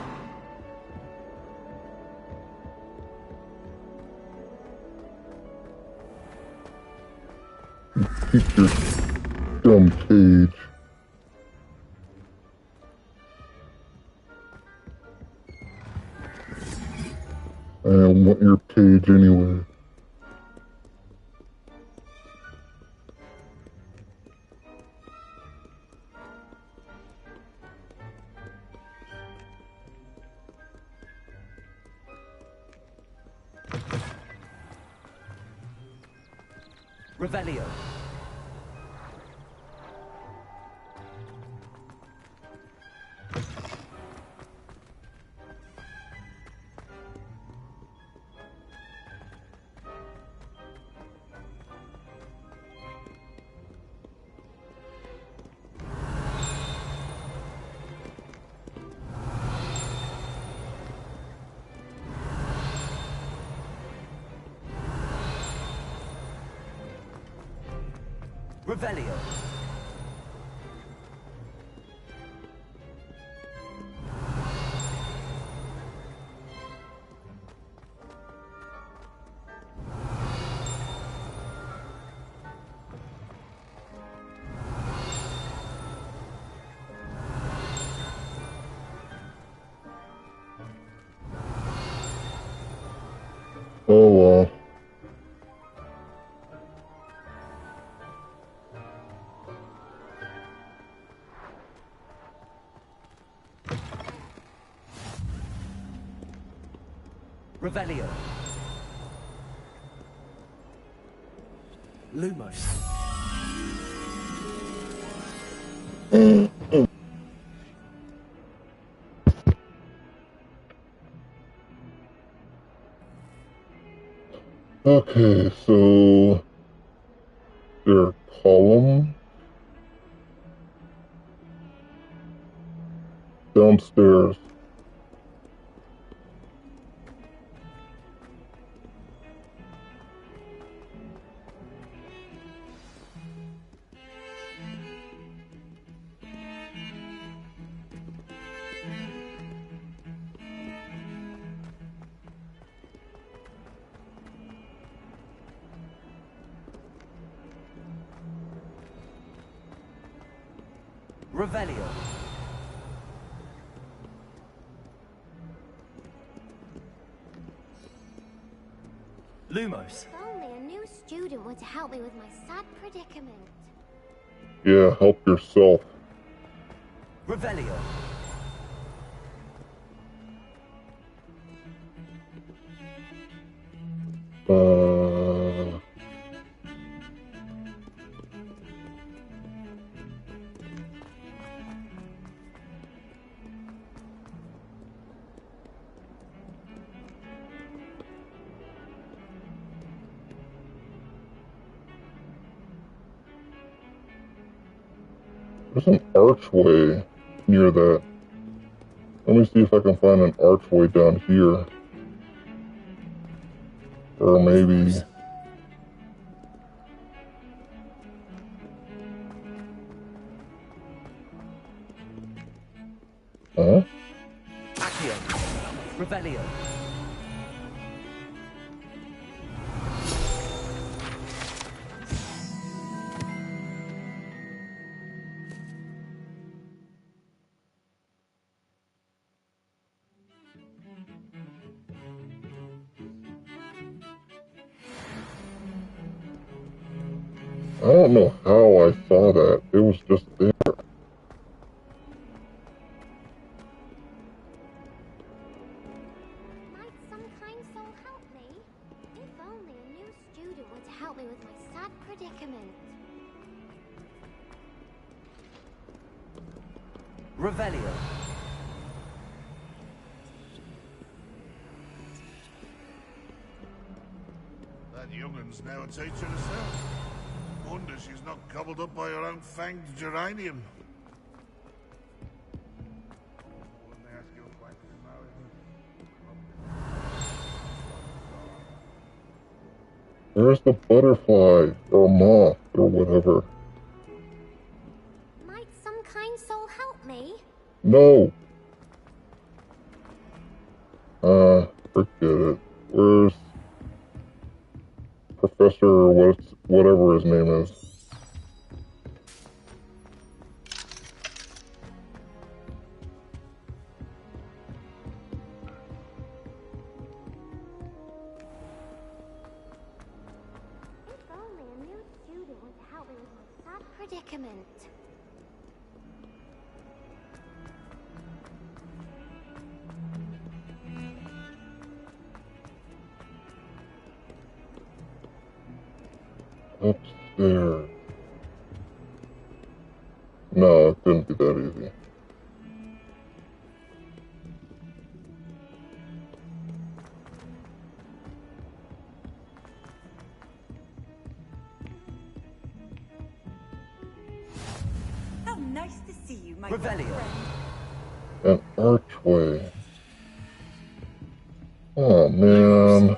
Keep your dumb cage. I don't want your cage anyway. Revelio. Revelio. Oh well. Revelio. Lumos. Okay, so there are columns downstairs. Revelio. Lumos. If only a new student were to help me with my sad predicament. Yeah, help yourself. Revelio. There's an archway near that. Let me see if I can find an archway down here. Or maybe... Huh? Accio. Revelio. I don't know how I saw that. It was just there. Might some kind soul help me? If only a new student were to help me with my sad predicament. Revelio. That youngun's now a teacher herself. Wonder she's not gobbled up by her own fanged geranium. Where's the butterfly, or moth, or whatever? Might some kind soul help me? No! Forget it. Where's Professor, or whatever his name is? If only a new student were to help me with my sad predicament. Upstairs. No, it couldn't be that easy. How nice to see you, my Revelio. An archway. Oh, man.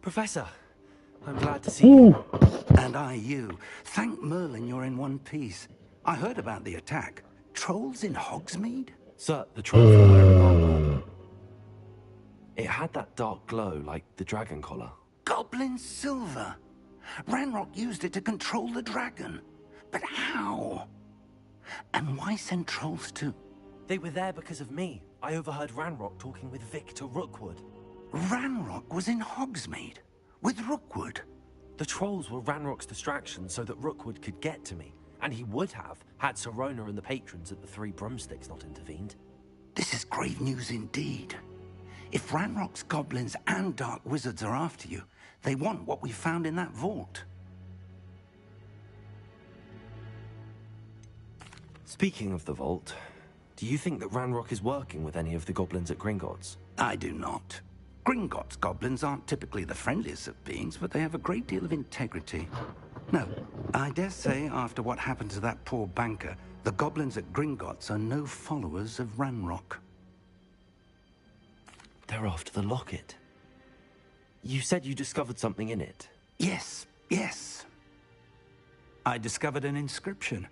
Professor, I'm glad to see you. And I you. Thank Merlin you're in one piece. I heard about the attack. Trolls in Hogsmeade? Sir, the trolls were wearing armor. It had that dark glow like the dragon collar. Goblin silver. Ranrock used it to control the dragon. But how? And why send trolls to... They were there because of me. I overheard Ranrock talking with Victor Rookwood. Ranrock was in Hogsmeade? With Rookwood? The trolls were Ranrock's distraction so that Rookwood could get to me. And he would have, had Sirona and the patrons at the Three Broomsticks not intervened. This is grave news indeed. If Ranrock's goblins and dark wizards are after you, they want what we found in that vault. Speaking of the vault, do you think that Ranrock is working with any of the goblins at Gringotts? I do not. Gringotts goblins aren't typically the friendliest of beings, but they have a great deal of integrity. No, I dare say after what happened to that poor banker, the goblins at Gringotts are no followers of Ranrock. They're after the locket. You said you discovered something in it. Yes. I discovered an inscription.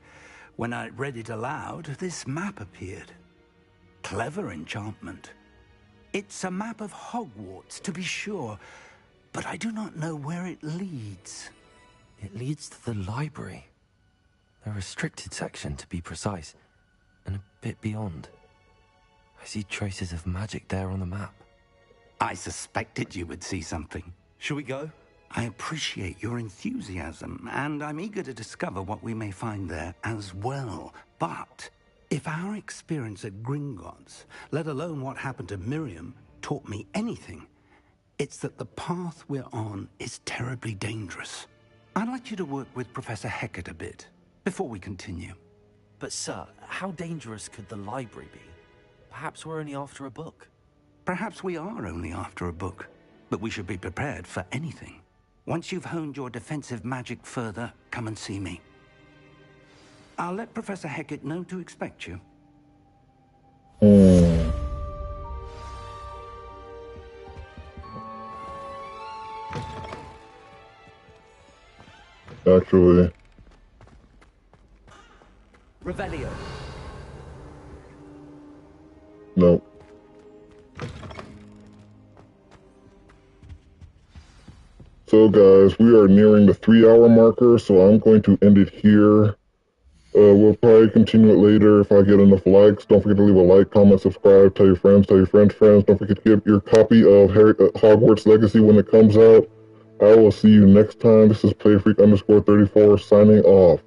When I read it aloud, this map appeared. Clever enchantment. It's a map of Hogwarts, to be sure, but I do not know where it leads. It leads to the library. A restricted section, to be precise, and a bit beyond. I see traces of magic there on the map. I suspected you would see something. Shall we go? I appreciate your enthusiasm, and I'm eager to discover what we may find there as well. But if our experience at Gringotts, let alone what happened to Miriam, taught me anything, it's that the path we're on is terribly dangerous. I'd like you to work with Professor Hecat a bit, before we continue. But sir, how dangerous could the library be? Perhaps we're only after a book. Perhaps we are only after a book, but we should be prepared for anything. Once you've honed your defensive magic further, come and see me. I'll let Professor Hecat know to expect you. Actually. Revelio. No. So guys, we are nearing the 3-hour marker, so I'm going to end it here. We'll probably continue it later if I get enough likes. Don't forget to leave a like, comment, subscribe, tell your friends, Don't forget to get your copy of Hogwarts Legacy when it comes out. I will see you next time. This is PlayFreak_34 signing off.